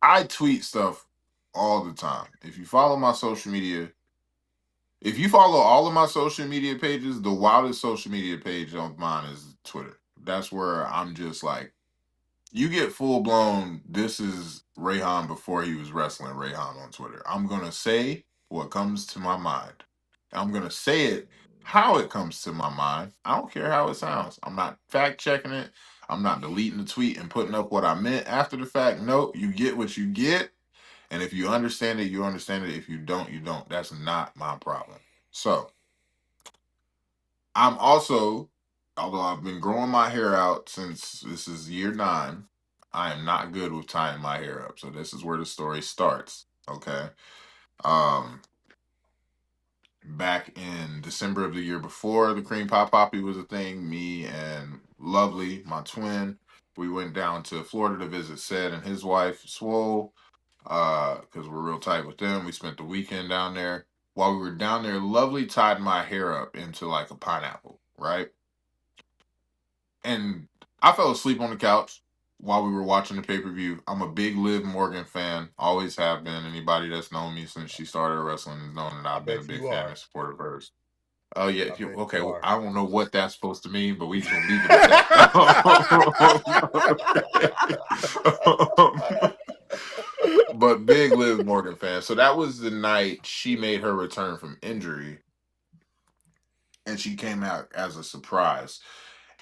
[SPEAKER 2] I tweet stuff all the time. If you follow all of my social media pages, the wildest social media page on mine is Twitter. That's where I'm just like, you get full blown. This is Reyhan before he was wrestling Reyhan on Twitter. I'm gonna say what comes to my mind. I'm gonna say it how it comes to my mind. I don't care how it sounds. I'm not fact checking it. I'm not deleting the tweet and putting up what I meant after the fact. No, you get what you get. And if you understand it, you understand it. If you don't, you don't. That's not my problem. So I'm also, although I've been growing my hair out since this is year 9, I am not good with tying my hair up. So this is where the story starts. Okay. Um, Back in December of the year before the cream pie poppy was a thing, me and Lovely, my twin, we went down to Florida to visit Sed and his wife, Swole, because we're real tight with them. We spent the weekend down there. While we were down there, Lovely tied my hair up into like a pineapple, right? And I fell asleep on the couch while we were watching the pay-per-view. I'm a big Liv Morgan fan, always have been. Anybody that's known me since she started wrestling has known that
[SPEAKER 4] I
[SPEAKER 2] I've been a
[SPEAKER 4] bet
[SPEAKER 2] big
[SPEAKER 4] you
[SPEAKER 2] fan
[SPEAKER 4] are.
[SPEAKER 2] and supporter of hers. Oh yeah,
[SPEAKER 4] I bet
[SPEAKER 2] okay.
[SPEAKER 4] you
[SPEAKER 2] Well,
[SPEAKER 4] are.
[SPEAKER 2] I don't know what that's supposed to mean, but we just gonna leave it at that. But big Liv Morgan fan. So that was the night she made her return from injury. and she came out as a surprise.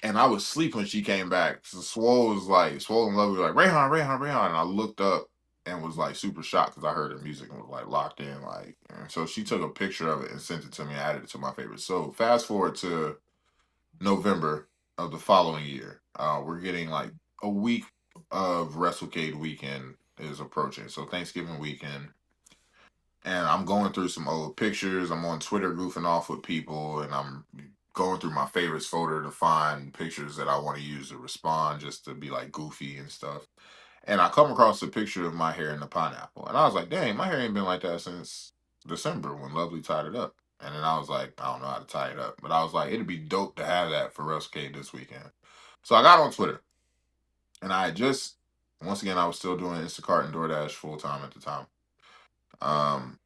[SPEAKER 2] And I was asleep when she came back. So Swole and Lovely was like, Reyhan, Reyhan, Reyhan. And I looked up and was like super shocked because I heard her music and was like locked in. Like, and so she took a picture of it and sent it to me and added it to my favorites. So fast forward to November of the following year. We're getting like a week of WrestleCade weekend is approaching. So Thanksgiving weekend. And I'm going through some old pictures. I'm on Twitter goofing off with people, and I'm going through my favorites folder to find pictures that I want to use to respond, just to be like goofy and stuff. And I come across a picture of my hair in the pineapple, and I was like, "Dang, my hair ain't been like that since December when Lovely tied it up." And then I was like, "I don't know how to tie it up," but I was like, "It'd be dope to have that for WrestleCade this weekend." So I got on Twitter, and I had just once again I was still doing Instacart and DoorDash full time at the time. Um,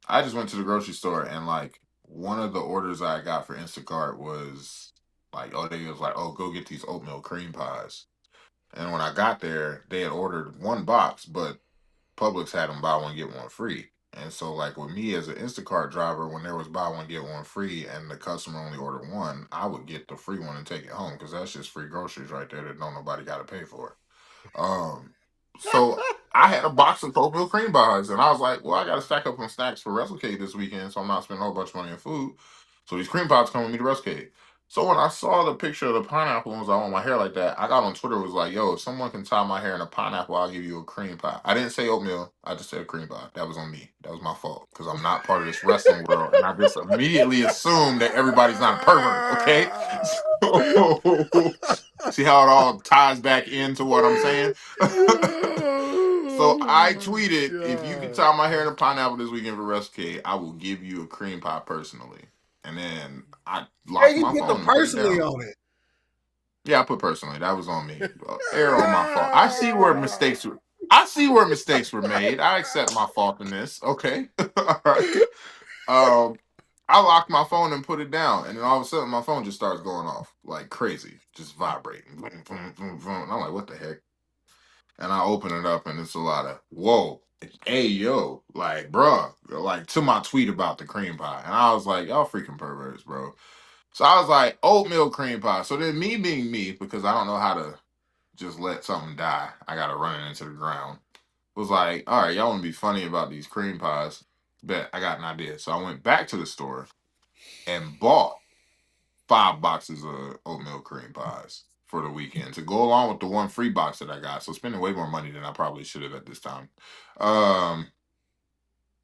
[SPEAKER 2] I just went to the grocery store and like one of the orders I got for Instacart was like, oh, they was like, oh, go get these oatmeal cream pies. And when I got there, they had ordered one box, but Publix had them buy one get one free. And so, like with me as an Instacart driver, when there was buy one get one free, and the customer only ordered one, I would get the free one and take it home because that's just free groceries right there that don't nobody got to pay for. Um, so I had a box of oatmeal cream pies, and I was like, well, I got to stack up some snacks for WrestleCade this weekend, so I'm not spending a whole bunch of money on food. So these cream pies come with me to WrestleCade. So when I saw the picture of the pineapple and was like, I want my hair like that, I got on Twitter, was like, yo, if someone can tie my hair in a pineapple, I'll give you a cream pie. I didn't say oatmeal, I just said cream pie. That was on me. That was my fault because I'm not part of this wrestling world, and I just immediately assumed that everybody's not a pervert, okay? So, see how it all ties back into what I'm saying? So I tweeted, if you can tie my hair in a pineapple this weekend for WrestleCade, I will give you a cream pie personally. And then I
[SPEAKER 4] Hey,
[SPEAKER 2] locked
[SPEAKER 4] you
[SPEAKER 2] my
[SPEAKER 4] put the
[SPEAKER 2] phone and put it
[SPEAKER 4] personally
[SPEAKER 2] down.
[SPEAKER 4] on it.
[SPEAKER 2] Yeah, I put personally. That was on me. Error on my fault. I see where mistakes were made. I accept my fault in this. Okay. All right. I locked my phone and put it down, and then all of a sudden my phone just starts going off like crazy, just vibrating. Boom, boom, boom, boom. And I'm like, what the heck? And I open it up, and it's a lot of whoa, hey yo, like bruh, like to my tweet about the cream pie, and I was like, y'all freaking perverts, bro. So I was like, oatmeal cream pie. So then me being me, because I don't know how to just let something die, I gotta run it into the ground. Was like, all right, y'all want to be funny about these cream pies? Bet I got an idea. So I went back to the store and bought 5 boxes of oatmeal cream pies for the weekend to go along with the one free box that I got. So spending way more money than I probably should have at this time. Um,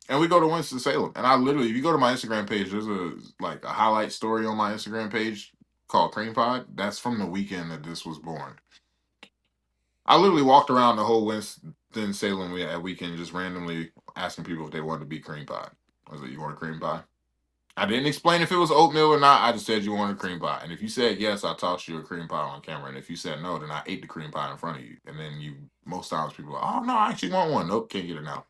[SPEAKER 2] and we go to Winston-Salem. And I literally, if you go to my Instagram page, there's a highlight story on my Instagram page called Cream Pie. That's from the weekend that this was born. I literally walked around the whole Winston-Salem weekend just randomly asking people if they wanted to be cream pie. I was like, you want a cream pie? I didn't explain if it was oatmeal or not. I just said you wanted a cream pie. And if you said yes, I tossed you a cream pie on camera. And if you said no, then I ate the cream pie in front of you. And then most times people are like, oh, no, I actually want one. Nope, can't get it now.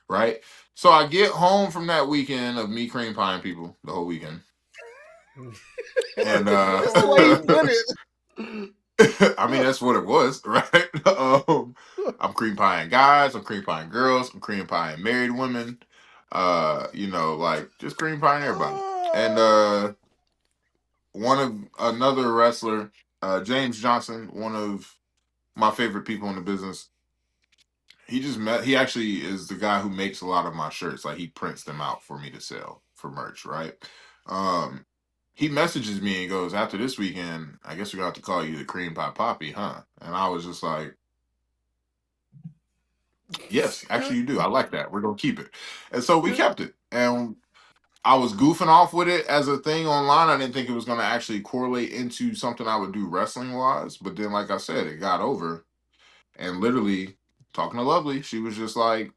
[SPEAKER 2] Right? So I get home from that weekend of me cream pieing people the whole weekend. And
[SPEAKER 4] That's the way you put it.
[SPEAKER 2] I mean, that's what it was, right? I'm cream pieing guys, I'm cream pieing girls, I'm cream pieing married women, like just cream pieing everybody. And one of another wrestler, James Johnson, one of my favorite people in the business. He actually is the guy who makes a lot of my shirts. Like he prints them out for me to sell for merch, right? Um, he messages me and goes, after this weekend, I guess we're gonna have to call you the Cream Pie Poppy, huh? And I was just like, yes, actually you do. I like that. We're gonna keep it. And so we kept it. And I was goofing off with it as a thing online. I didn't think it was gonna actually correlate into something I would do wrestling wise. But then, like I said, it got over. And literally talking to Lovely, she was just like,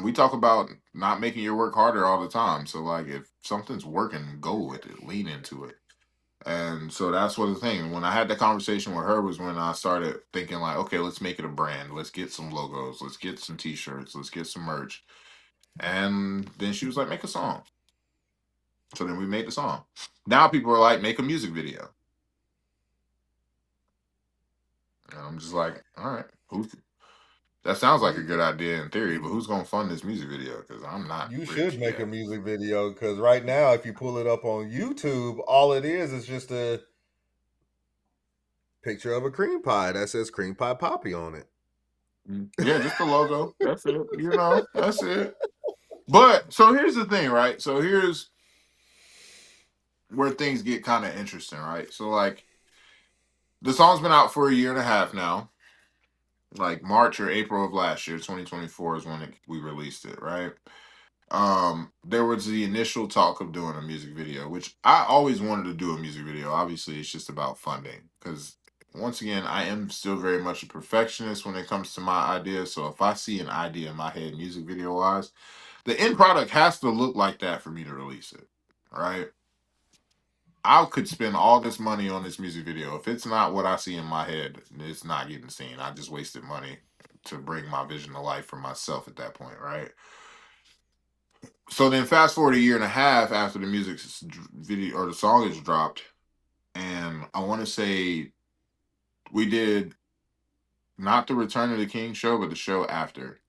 [SPEAKER 2] we talk about not making your work harder all the time. So like if something's working, go with it, lean into it. And so that's what the thing. When I had that conversation with her was when I started thinking like, okay, let's make it a brand. Let's get some logos. Let's get some t-shirts. Let's get some merch. And then she was like, make a song. So then we made the song. Now people are like, make a music video. And I'm just like, all right, That sounds like a good idea in theory, but who's gonna fund this music video? Because I'm not
[SPEAKER 4] You
[SPEAKER 2] rich
[SPEAKER 4] should make a
[SPEAKER 2] yet.
[SPEAKER 4] music video because right now, if you pull it up on YouTube, all it is just a picture of a cream pie that says cream pie poppy on it.
[SPEAKER 2] Yeah, just the logo. That's it. You know, that's it. But so here's the thing, right? So here's where things get kind of interesting, right? So like the song's been out for a year and a half now. Like March or April of last year, 2024 is when we released it, right? There was the initial talk of doing a music video, which I always wanted to do a music video. Obviously, it's just about funding because once again, I am still very much a perfectionist when it comes to my ideas. So if I see an idea in my head, music video wise, the end product has to look like that for me to release it, right? I could spend all this money on this music video. If it's not what I see in my head, it's not getting seen. I just wasted money to bring my vision to life for myself at that point, right? So then fast forward a year and a half after the music video or the song is dropped, and I want to say we did not the Return of the King show, but the show after.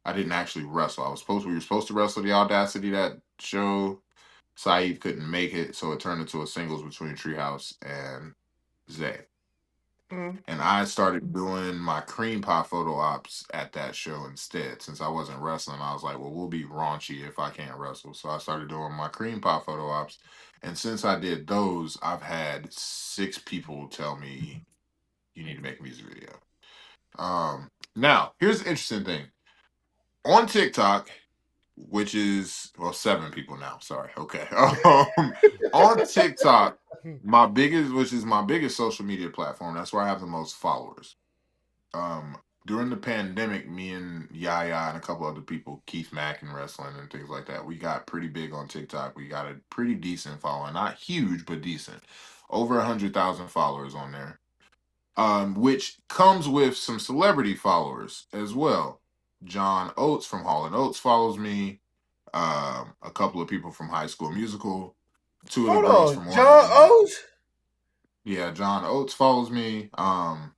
[SPEAKER 2] I didn't actually wrestle. We were supposed to wrestle the Audacity that show. Saeed couldn't make it, so it turned into a singles between Treehouse and Zay. And I started doing my cream pie photo ops at that show instead. Since I wasn't wrestling, I was like, well, we'll be raunchy if I can't wrestle. So I started doing my cream pie photo ops. And since I did those, I've had 6 people tell me you need to make a music video. Now, here's the interesting thing. On TikTok, which is 7 people now. Sorry. Okay. On TikTok, which is my biggest social media platform. That's where I have the most followers. During the pandemic, me and Yaya and a couple other people, Keith Mack and wrestling and things like that, we got pretty big on TikTok. We got a pretty decent following, not huge, but decent. Over 100,000 followers on there. Which comes with some celebrity followers as well. John Oates from Hall & Oates follows me. A couple of people from High School Musical. 2 of the girls from
[SPEAKER 4] John Oates?
[SPEAKER 2] Yeah, John Oates follows me. A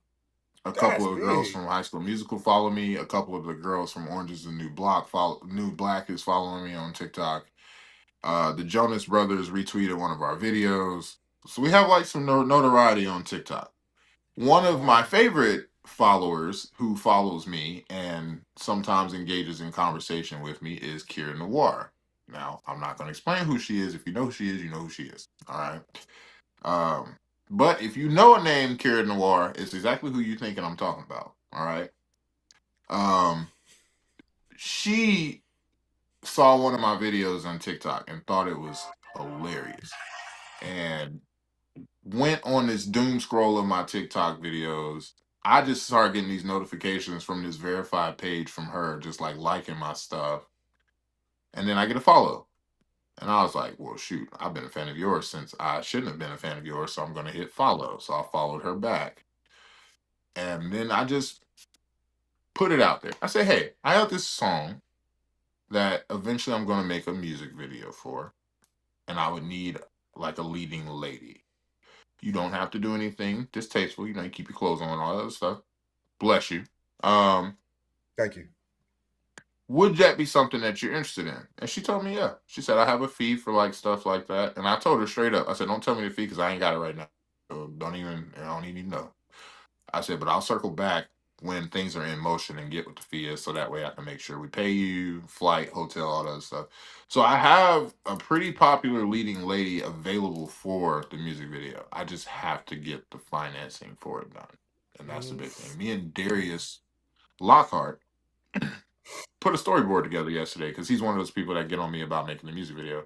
[SPEAKER 2] couple of the girls from High School Musical follow me. A couple of the girls from Orange is the New Black is following me on TikTok. The Jonas Brothers retweeted one of our videos. So we have like some notoriety on TikTok. One of my favorite followers who follows me and sometimes engages in conversation with me is Kira Noir. Now, I'm not going to explain who she is. If you know who she is, you know who she is. All right. But if you know a name, Kira Noir, it's exactly who you're thinking I'm talking about. All right. She saw one of my videos on TikTok and thought it was hilarious. And went on this doom scroll of my TikTok videos. I just started getting these notifications from this verified page from her, just like liking my stuff. And then I get a follow. And I was like, well, shoot, I've been a fan of yours since I shouldn't have been a fan of yours. So I'm going to hit follow. So I followed her back. And then I just put it out there. I said, hey, I have this song that eventually I'm going to make a music video for. And I would need like a leading lady. You don't have to do anything distasteful. You know, you keep your clothes on and all that other stuff. Bless you.
[SPEAKER 4] Thank you.
[SPEAKER 2] Would that be something that you're interested in? And she told me, yeah. She said, I have a fee for like stuff like that. And I told her straight up, I said, don't tell me the fee because I ain't got it right now. So I don't even know. I said, but I'll circle back when things are in motion and get what the fee is so that way I can make sure we pay you, flight, hotel, all that other stuff. So I have a pretty popular leading lady available for the music video. I just have to get the financing for it done. And that's the big thing. Me and Darius Lockhart put a storyboard together yesterday because he's one of those people that get on me about making the music video.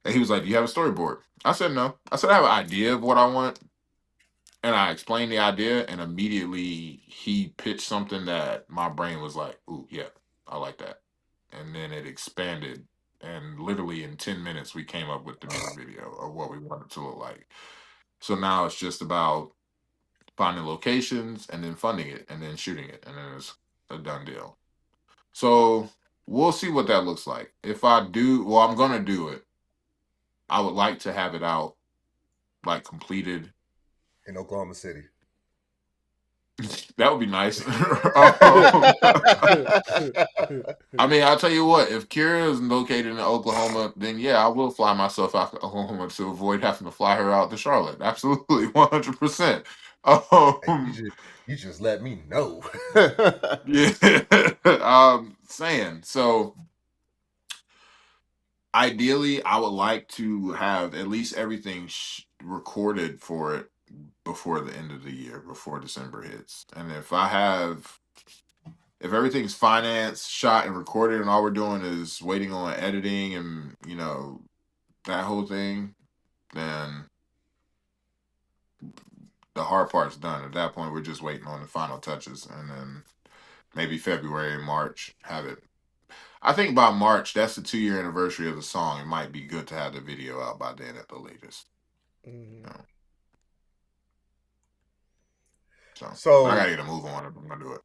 [SPEAKER 2] And he was like, do you have a storyboard? I said, no. I said, I have an idea of what I want. And I explained the idea, and immediately he pitched something that my brain was like, ooh, yeah, I like that. And then it expanded. And literally in 10 minutes, we came up with the music video of what we wanted to look like. So now it's just about finding locations and then funding it and then shooting it. And then it's a done deal. So we'll see what that looks like. If I do, well, I'm going to do it. I would like to have it out, like completed.
[SPEAKER 4] In Oklahoma City.
[SPEAKER 2] That would be nice. I mean, I'll tell you what, if Kira is located in Oklahoma, then yeah, I will fly myself out to Oklahoma to avoid having to fly her out to Charlotte. Absolutely, 100%. Um,
[SPEAKER 4] you just let me know.
[SPEAKER 2] yeah, saying so. Ideally, I would like to have at least everything recorded for it before the end of the year, before December hits. And if everything's financed, shot, and recorded, and all we're doing is waiting on editing and that whole thing, then the hard part's done. At that point, we're just waiting on the final touches, and then maybe February, March, have it. I think by March, that's the 2-year anniversary of the song. It might be good to have the video out by then at the latest.
[SPEAKER 1] Mm-hmm.
[SPEAKER 2] So I gotta get a move on if I'm gonna do it.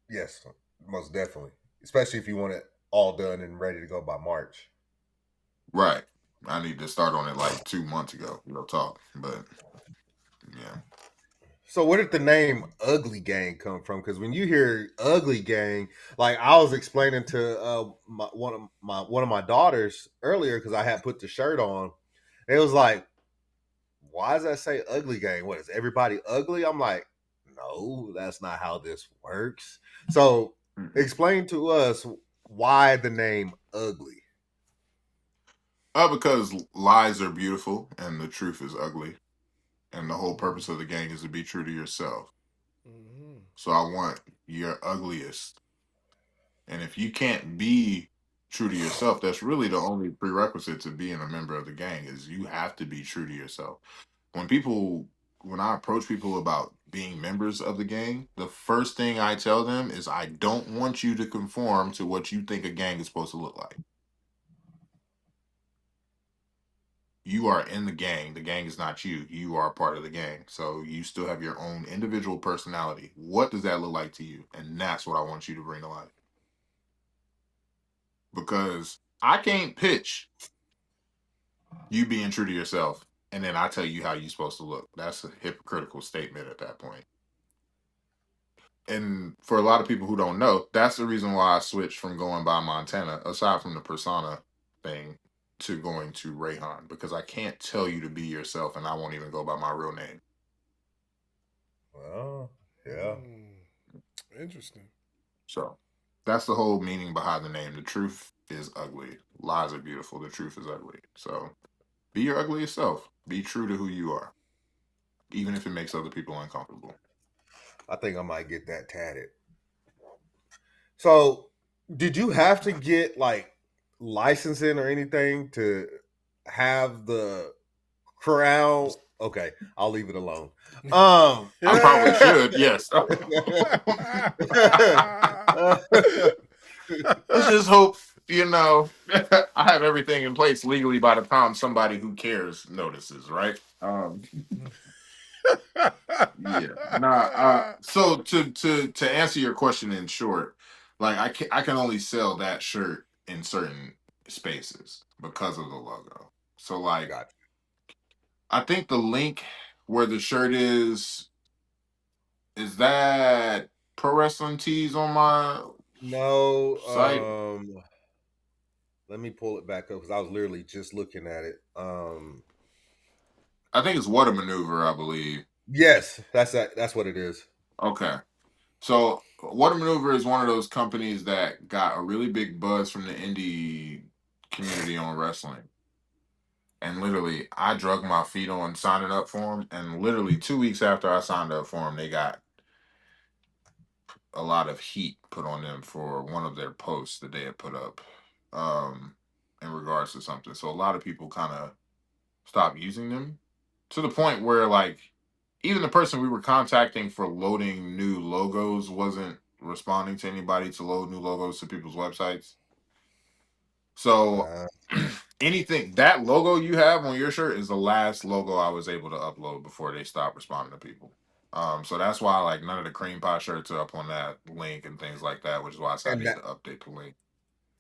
[SPEAKER 4] Yes, most definitely. Especially if you want it all done and ready to go by March.
[SPEAKER 2] Right. I need to start on it like 2 months ago. Real talk. But yeah.
[SPEAKER 4] So where did the name Ugly Gang come from? Because when you hear Ugly Gang, like I was explaining to one of my daughters earlier, because I had put the shirt on, it was like, why does that say Ugly Gang? What, is everybody ugly? I'm like, no, that's not how this works. So explain to us why the name Ugly.
[SPEAKER 2] Because lies are beautiful and the truth is ugly. And the whole purpose of the gang is to be true to yourself.
[SPEAKER 1] Mm-hmm.
[SPEAKER 2] So I want your ugliest. And if you can't be true to yourself, that's really the only prerequisite to being a member of the gang is you have to be true to yourself. When I approach people about being members of the gang, the first thing I tell them is I don't want you to conform to what you think a gang is supposed to look like. You are in the gang. The gang is not you. You are a part of the gang. So you still have your own individual personality. What does that look like to you? And that's what I want you to bring to life. Because I can't pitch you being true to yourself and then I tell you how you're supposed to look. That's a hypocritical statement at that point. And for a lot of people who don't know, that's the reason why I switched from going by Montana, aside from the persona thing, to going to Reyhan, because I can't tell you to be yourself and I won't even go by my real name.
[SPEAKER 4] Oh, yeah.
[SPEAKER 1] Interesting.
[SPEAKER 2] So that's the whole meaning behind the name. The truth is ugly. Lies are beautiful. The truth is ugly. So be your ugliest self. Be true to who you are, even if it makes other people uncomfortable.
[SPEAKER 4] I think I might get that tatted. So, did you have to get like licensing or anything to have the crown? Okay, I'll leave it alone.
[SPEAKER 2] I probably should. Yes. Let's just hope, I have everything in place legally by the time somebody who cares notices, right? Yeah. Nah. So to answer your question in short, like I can only sell that shirt in certain spaces because of the logo. So like,
[SPEAKER 4] Gotcha.
[SPEAKER 2] I think the link where the shirt is that Pro Wrestling Tees on my site.
[SPEAKER 4] No, let me pull it back up because I was literally just looking at it.
[SPEAKER 2] I think it's What a Maneuver, I believe.
[SPEAKER 4] Yes, that's what it is.
[SPEAKER 2] Okay. So What a Maneuver is one of those companies that got a really big buzz from the indie community on wrestling. And literally, I drug my feet on signing up for them. And literally 2 weeks after I signed up for them, they got a lot of heat put on them for one of their posts that they had put up in regards to something. So a lot of people kind of stopped using them to the point where, like, even the person we were contacting for loading new logos wasn't responding to anybody to load new logos to people's websites. So anything, that logo you have on your shirt is the last logo I was able to upload before they stopped responding to people. So that's why like none of the cream pie shirts are up on that link and things like that, which is why I said I need to update the link.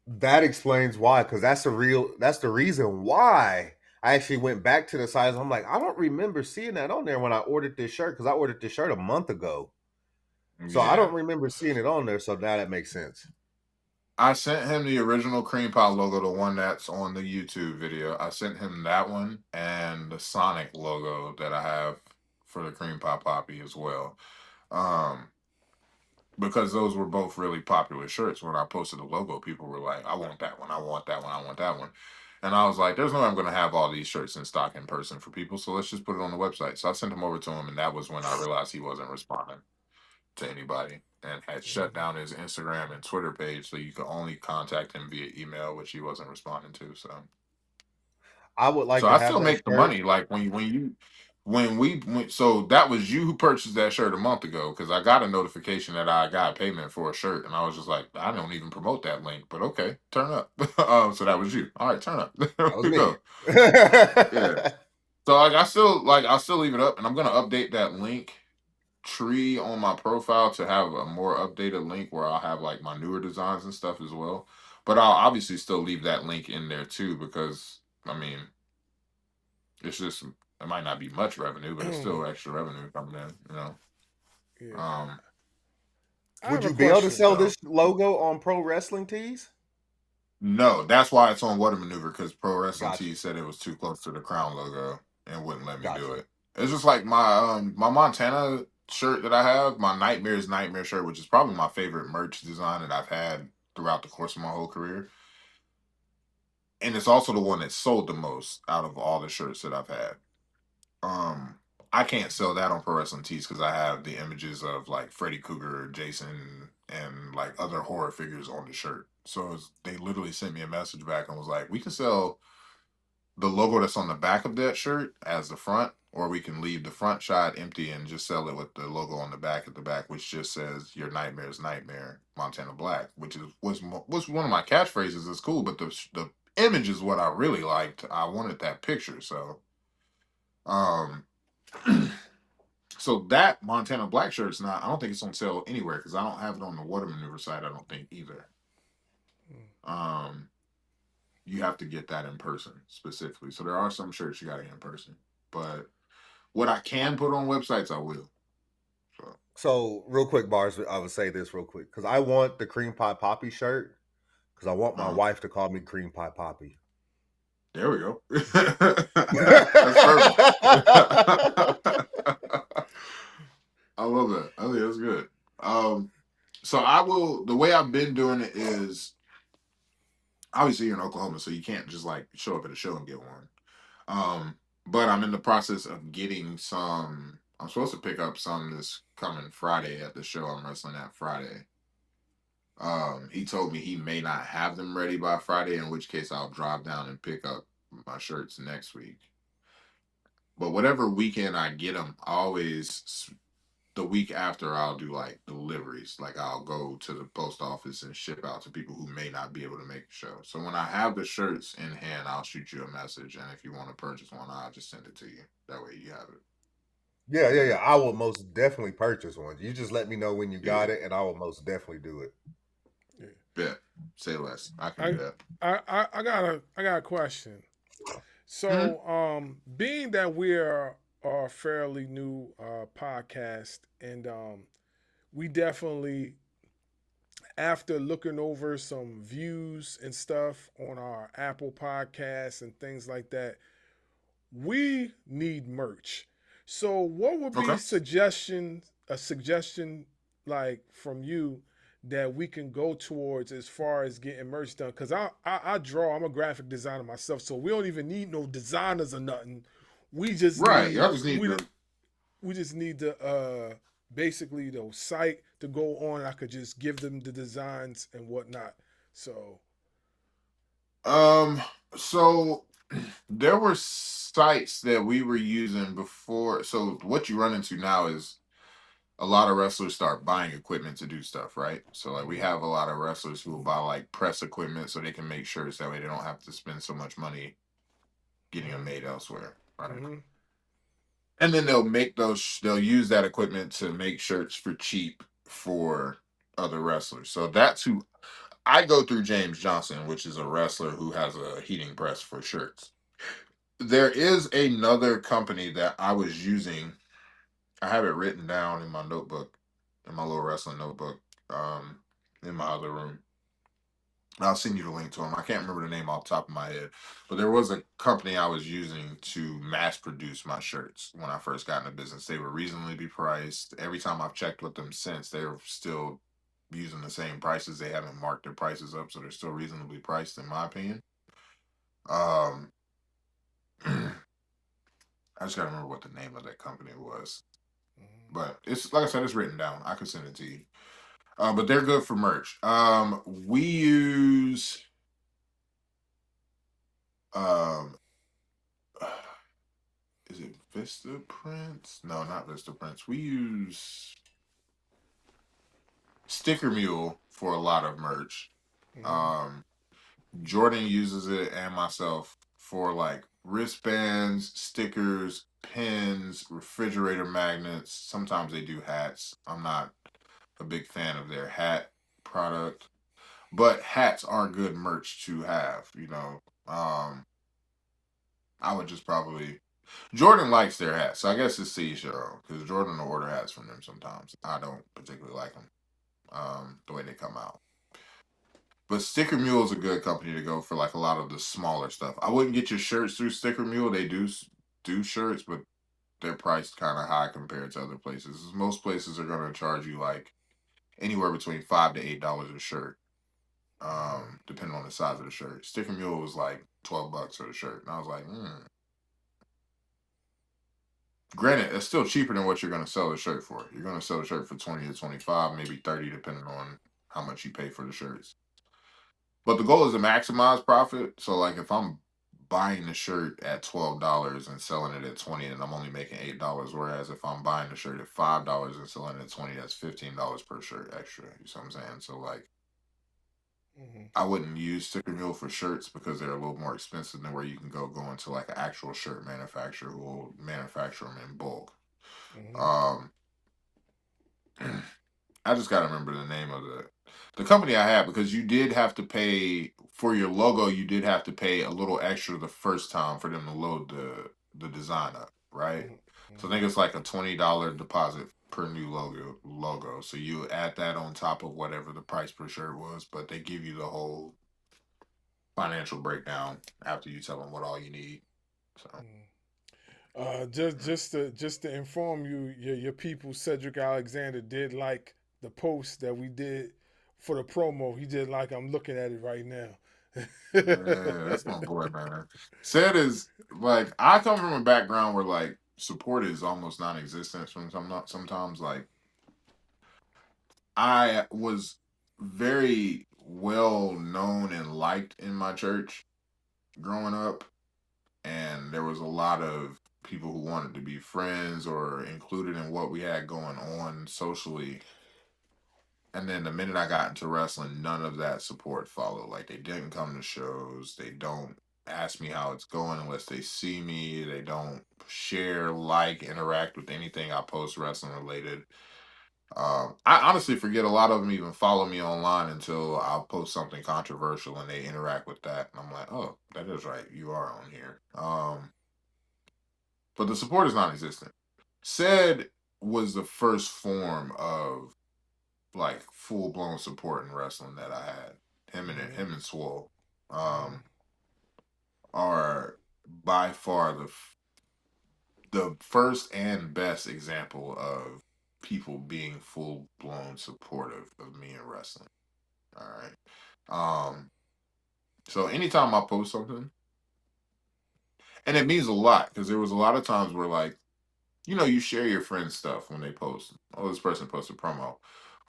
[SPEAKER 4] That explains why, because that's the reason why I actually went back to the site. I'm like, I don't remember seeing that on there when I ordered this shirt, because I ordered this shirt a month ago. So I don't remember seeing it on there. So now that makes sense.
[SPEAKER 2] I sent him the original cream pie logo, the one that's on the YouTube video. I sent him that one and the Sonic logo that I have for the cream pie poppy as well. Because those were both really popular shirts. When I posted the logo, people were like, I want that one, I want that one, I want that one. And I was like, there's no way I'm going to have all these shirts in stock in person for people, so let's just put it on the website. So I sent them over to him, and that was when I realized he wasn't responding to anybody and had shut down his Instagram and Twitter page, so you could only contact him via email, which he wasn't responding to. So
[SPEAKER 4] I would like
[SPEAKER 2] so
[SPEAKER 4] to
[SPEAKER 2] I
[SPEAKER 4] have
[SPEAKER 2] still
[SPEAKER 4] that
[SPEAKER 2] make the
[SPEAKER 4] shirt.
[SPEAKER 2] money. Like so that was you who purchased that shirt a month ago, because I got a notification that I got payment for a shirt, and I was just like, I don't even promote that link, but okay, turn up. So that was you. All right, turn up. There
[SPEAKER 4] That was
[SPEAKER 2] we
[SPEAKER 4] me.
[SPEAKER 2] go. Yeah. So I still leave it up, and I'm gonna update that link tree on my profile to have a more updated link where I'll have like my newer designs and stuff as well. But I'll obviously still leave that link in there too, because I mean, it's just it might not be much revenue, but it's still extra revenue coming in, you know.
[SPEAKER 1] Yeah. I
[SPEAKER 4] Would
[SPEAKER 1] have a
[SPEAKER 4] you be able to
[SPEAKER 1] question.
[SPEAKER 4] sell
[SPEAKER 2] So
[SPEAKER 4] this logo on Pro Wrestling Tees?
[SPEAKER 2] no, that's why it's on What a Maneuver, because Pro Wrestling
[SPEAKER 4] Got
[SPEAKER 2] Tees
[SPEAKER 4] you.
[SPEAKER 2] said it was too close to the crown logo and wouldn't let me
[SPEAKER 4] Got
[SPEAKER 2] do
[SPEAKER 4] you.
[SPEAKER 2] it. It's just like my Montana shirt that I have, my Nightmare shirt, which is probably my favorite merch design that I've had throughout the course of my whole career. And it's also the one that sold the most out of all the shirts that I've had. Um, I can't sell that on Pro Wrestling Tees because I have the images of like Freddy Krueger, Jason, and like other horror figures on the shirt. So they literally sent me a message back and was like, "We can sell the logo that's on the back of that shirt as the front, or we can leave the front shot empty and just sell it with the logo on the back at the back, which just says Your Nightmare's Nightmare, Montana Black," which was one of my catchphrases. It's cool, but the image is what I really liked. I wanted that picture, so um. So that Montana Black shirt's not. I don't think it's on sale anywhere because I don't have it on the Water Maneuver site. I don't think either. Um, you have to get that in person specifically. So there are some shirts you got to get in person. But what I can put on websites, I will.
[SPEAKER 4] So real quick, bars. I would say this real quick because I want the cream pie poppy shirt because I want my wife to call me cream pie poppy.
[SPEAKER 2] There we go. That's perfect. I love that. I think that's good. So I will. The way I've been doing it is obviously you're in Oklahoma, so you can't just like show up at a show and get one. But I'm in the process of getting some. I'm supposed to pick up some this coming Friday at the show I'm wrestling at Friday. He told me he may not have them ready by Friday, in which case I'll drive down and pick up my shirts next week. But whatever weekend I get them, I always the week after I'll do like deliveries. Like I'll go to the post office and ship out to people who may not be able to make the show. So when I have the shirts in hand, I'll shoot you a message, and if you want to purchase one, I'll just send it to you. That way you have it.
[SPEAKER 4] Yeah. I will most definitely purchase one. You just let me know when you got
[SPEAKER 2] Yeah.
[SPEAKER 4] it, and I will most definitely do it.
[SPEAKER 2] Yeah. Say less. I can do that.
[SPEAKER 1] I got a question. So, being that we're a fairly new podcast, and we definitely, after looking over some views and stuff on our Apple podcasts and things like that, we need merch. So, what would be
[SPEAKER 2] Okay.
[SPEAKER 1] a suggestion like from you that we can go towards as far as getting merch done? Because I draw. I'm a graphic designer myself, so we don't even need no designers or nothing. We just
[SPEAKER 2] Right.
[SPEAKER 1] need
[SPEAKER 2] Y'all just need to.
[SPEAKER 1] we just need the basically the site to go on. I could just give them the designs and whatnot. So
[SPEAKER 2] So there were sites that we were using before. So what you run into now is a lot of wrestlers start buying equipment to do stuff, right? So like we have a lot of wrestlers who will buy like press equipment so they can make shirts that way they don't have to spend so much money getting them made elsewhere, right? And then they'll use that equipment to make shirts for cheap for other wrestlers. So that's who I go through. James Johnson, which is a wrestler who has a heating press for shirts. There is another company that I was using. I have it written down in my notebook. in my little wrestling notebook, in my other room. I'll send you the link to them. I can't remember the name off the top of my head, but there was a company I was using to mass produce my shirts when I first got into business. They were reasonably priced. Every time I've checked with them since, they're still using the same prices. They haven't marked their prices up, so they're still reasonably priced, in my opinion. Um, I just gotta remember what the name of that company was. But it's like I said, it's written down. I could send it to you. But they're good for merch. We use um is it Vista Prints? No, not Vista Prints. We use Sticker Mule for a lot of merch. Um Jordan uses it and myself for like wristbands, stickers, pins, refrigerator magnets. Sometimes they do hats. I'm not a big fan of their hat product, but hats are good merch to have, you know. I would just probably Jordan likes their hats, so I guess it's to each their own. Because Jordan will order hats from them sometimes. I don't particularly like them, the way they come out. But Sticker Mule is a good company to go for like a lot of the smaller stuff. I wouldn't get your shirts through Sticker Mule. They do shirts, but they're priced kind of high compared to other places. Most places are going to charge you like anywhere between $5 to $8 a shirt, depending on the size of the shirt. Sticker Mule was like $12 for the shirt, and I was like, Granted, it's still cheaper than what you're going to sell the shirt for. You're going to sell the shirt for 20 to 25, maybe 30, depending on how much you pay for the shirts. But the goal is to maximize profit. So, like, if I'm buying the shirt at $12 and selling it at 20, and I'm only making $8, whereas if I'm buying the shirt at $5 and selling it at 20, that's $15 per shirt extra. You see what I'm saying? So, like, I wouldn't use Sticker Mule for shirts because they're a little more expensive than where you can go into like an actual shirt manufacturer who will manufacture them in bulk. Um, I just gotta remember the name of the company I had, because you did have to pay for your logo. You did have to pay a little extra the first time for them to load the design up, right? So I think it's like a $20 deposit per new logo. So you add that on top of whatever the price per shirt was, but they give you the whole financial breakdown after you tell them what all you need. So
[SPEAKER 1] Just to inform you, your people, Cedric Alexander did like the post that we did for the promo. He did like, I'm looking at it right now.
[SPEAKER 2] yeah, that's my boy, man. Said is like, I come from a background where like support is almost non-existent. Sometimes like I was very well known and liked in my church growing up, and there was a lot of people who wanted to be friends or included in what we had going on socially. And then the minute I got into wrestling, none of that support followed. Like, they didn't come to shows. They don't ask me how it's going unless they see me. They don't share, like, interact with anything I post wrestling related. I honestly forget a lot of them even follow me online until I'll post something controversial and they interact with that. And I'm like, oh, that is right. You are on here. But the support is non-existent. Said was the first form of like full blown support in wrestling that I had. Him and Swole are by far the first and best example of people being full blown supportive of me in wrestling. All right. So anytime I post something, and it means a lot, because there was a lot of times where like, you know, you share your friends' stuff when they post. Oh, this person posted a promo,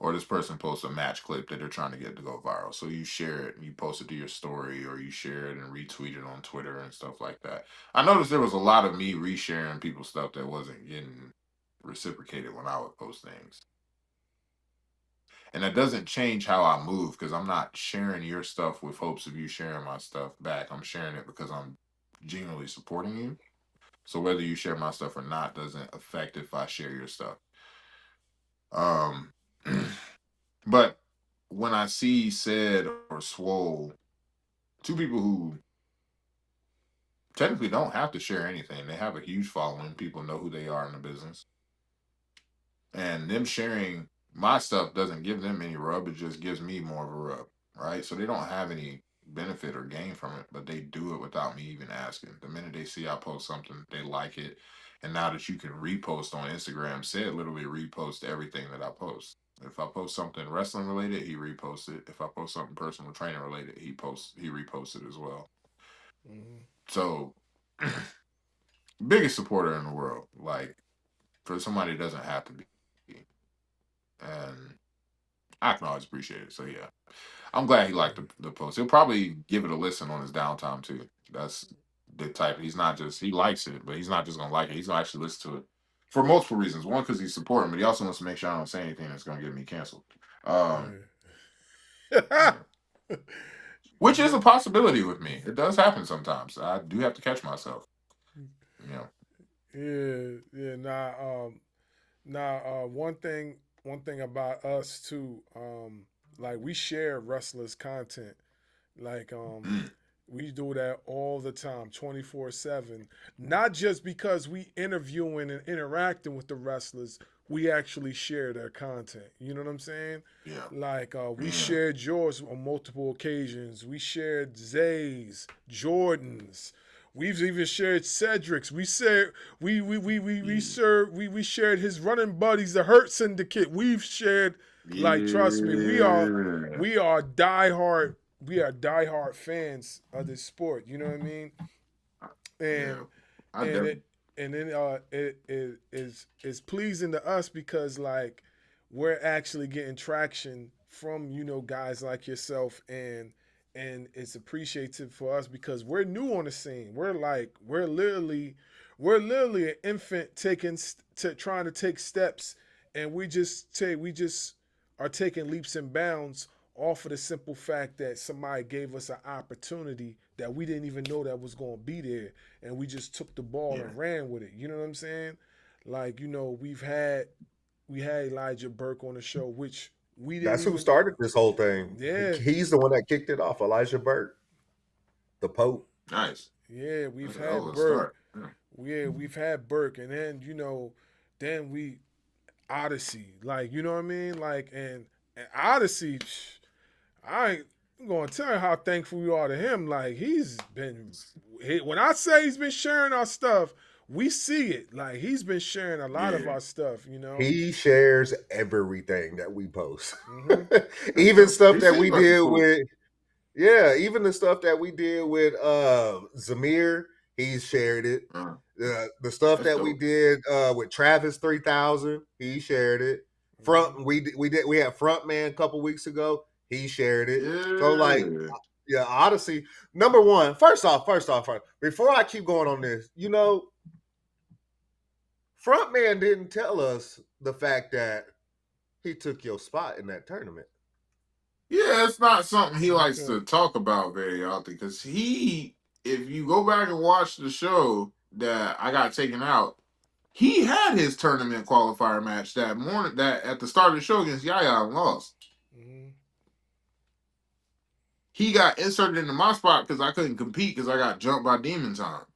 [SPEAKER 2] or this person posts a match clip that they're trying to get to go viral. So you share it and you post it to your story, or you share it and retweet it on Twitter and stuff like that. I noticed there was a lot of me resharing people's stuff that wasn't getting reciprocated when I would post things. And that doesn't change how I move, because I'm not sharing your stuff with hopes of you sharing my stuff back. I'm sharing it because I'm genuinely supporting you. So whether you share my stuff or not doesn't affect if I share your stuff. Um, but when I see Said or Swole, two people who technically don't have to share anything, they have a huge following. People know who they are in the business, and them sharing my stuff doesn't give them any rub. It just gives me more of a rub, right? So they don't have any benefit or gain from it, but they do it without me even asking. The minute they see I post something, they like it. And now that you can repost on Instagram, said literally repost everything that I post. If I post something wrestling related, he reposts it. If I post something personal training related, he reposts it as well.
[SPEAKER 1] Mm-hmm.
[SPEAKER 2] So biggest supporter in the world, like for somebody that doesn't have to be. And I can always appreciate it. So yeah. I'm glad he liked the post. He'll probably give it a listen on his downtime too. That's the type. He's not just he likes it, but he's not just gonna like it. He's gonna actually listen to it for multiple reasons. One, because he's supporting, but he also wants to make sure I don't say anything that's gonna get me canceled. Yeah. Which is a possibility with me. It does happen sometimes. I do have to catch myself. Yeah.
[SPEAKER 1] Yeah. One thing about us too, like we share wrestlers' content. Like we do that all the time, 24/7. Not just because we interviewing and interacting with the wrestlers, we actually share their content. You know what I'm saying?
[SPEAKER 2] Yeah.
[SPEAKER 1] Like we shared yours on multiple occasions. We shared Zay's, Jordan's. We've even shared Cedric's. We shared we shared his running buddies, the Hurt Syndicate. We've shared, like, trust me, we are diehard fans of this sport. You know what I mean? And it is pleasing to us because, like, we're actually getting traction from, you know, guys like yourself, and it's appreciated for us because we're new on the scene. We're literally an infant trying to take steps, and we just are taking leaps and bounds off of the simple fact that somebody gave us an opportunity that we didn't even know that was going to be there, and we just took the ball and ran with it. You know what I'm saying? Like, you know, we had Elijah Burke on the show, which we didn't.
[SPEAKER 4] That's who started this whole thing.
[SPEAKER 1] Yeah,
[SPEAKER 4] he's the one that kicked it off. Elijah Burke, the Pope.
[SPEAKER 2] Nice.
[SPEAKER 1] Yeah, we've had Burke. Yeah, we've had Burke, and then, you know, then we Odyssey, like, you know what I mean, like, and Odyssey. I ain't gonna tell you how thankful we are to him. Like, when I say he's been sharing our stuff, we see it. Like, he's been sharing a lot of our stuff, you know.
[SPEAKER 4] He shares everything that we post. Mm-hmm. Even stuff that we did with even the stuff that we did with Zamir, he's shared it. The stuff that we did with Travis 3000, he shared it. We had Frontman a couple weeks ago. He shared it. So, like, Odyssey. Number one, first off, before I keep going on this, you know, Frontman didn't tell us the fact that he took your spot in that tournament.
[SPEAKER 2] Yeah, it's not something he likes to talk about very often because if you go back and watch the show that I got taken out, he had his tournament qualifier match that morning, that at the start of the show against Yaya, and lost. Mm-hmm. He got inserted into my spot because I couldn't compete because I got jumped by Demon Time.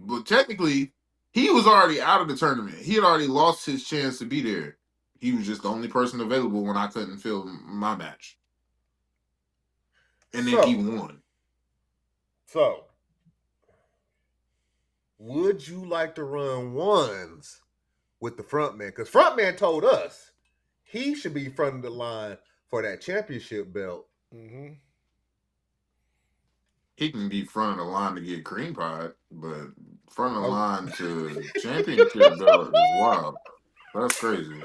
[SPEAKER 2] But technically, he was already out of the tournament. He had already lost his chance to be there. He was just the only person available when I couldn't fill my match. And then he won.
[SPEAKER 4] So, would you like to run ones with the Frontman? Because Frontman told us he should be front of the line for that championship belt.
[SPEAKER 1] Mm-hmm.
[SPEAKER 2] He can be front of the line to get cream pie, but front of the line to championship belt is wild. That's crazy.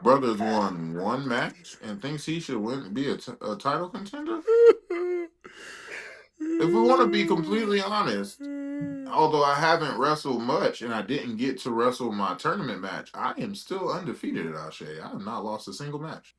[SPEAKER 2] Brothers won one match and thinks he should be a title contender? If we want to be completely honest, although I haven't wrestled much and I didn't get to wrestle my tournament match, I am still undefeated at Ashe. I have not lost a single match.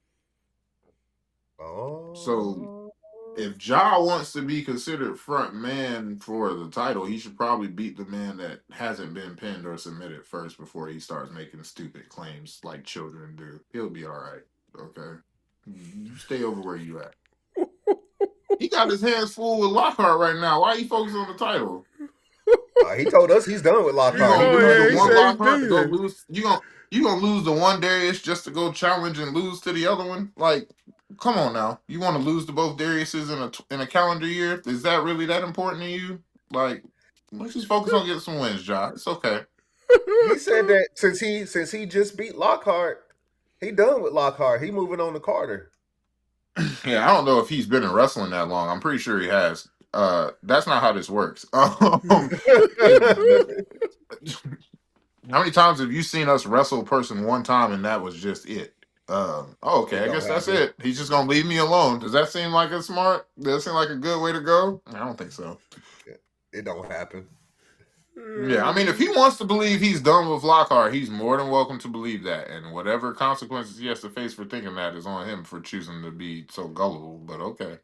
[SPEAKER 4] Oh.
[SPEAKER 2] So if Ja wants to be considered front man for the title, he should probably beat the man that hasn't been pinned or submitted first before he starts making stupid claims like children do. He'll be all right. Okay? You stay over where you at. He got his hands full with Lockhart right now. Why are you focusing on the title?
[SPEAKER 4] He told us he's done with
[SPEAKER 2] You
[SPEAKER 4] Lockhart.
[SPEAKER 2] gonna lose
[SPEAKER 1] Yeah,
[SPEAKER 2] the
[SPEAKER 1] he
[SPEAKER 2] one
[SPEAKER 1] said he's
[SPEAKER 2] Lockhart to go
[SPEAKER 1] beating.
[SPEAKER 2] lose. You gonna lose the one Darius just to go challenge and lose to the other one? Like, come on now. You want to lose to both Dariuses in a calendar year? Is that really that important to you? Like, let's just focus on getting some wins, John. It's okay.
[SPEAKER 4] He said that since he just beat Lockhart, he done with Lockhart. He moving on to Carter.
[SPEAKER 2] Yeah, I don't know if he's been in wrestling that long. I'm pretty sure he has. That's not how this works. How many times have you seen us wrestle a person one time and that was just it? Okay,
[SPEAKER 4] It
[SPEAKER 2] I
[SPEAKER 4] don't
[SPEAKER 2] guess that's
[SPEAKER 4] happen.
[SPEAKER 2] it. He's just gonna leave me alone. Does that seem like a smart? Does that seem like a good way to go? I don't think so.
[SPEAKER 4] It don't happen.
[SPEAKER 2] Yeah, I mean, if he wants to believe he's done with Lockhart, he's more than welcome to believe that, and whatever consequences he has to face for thinking that is on him for choosing to be so gullible. But okay.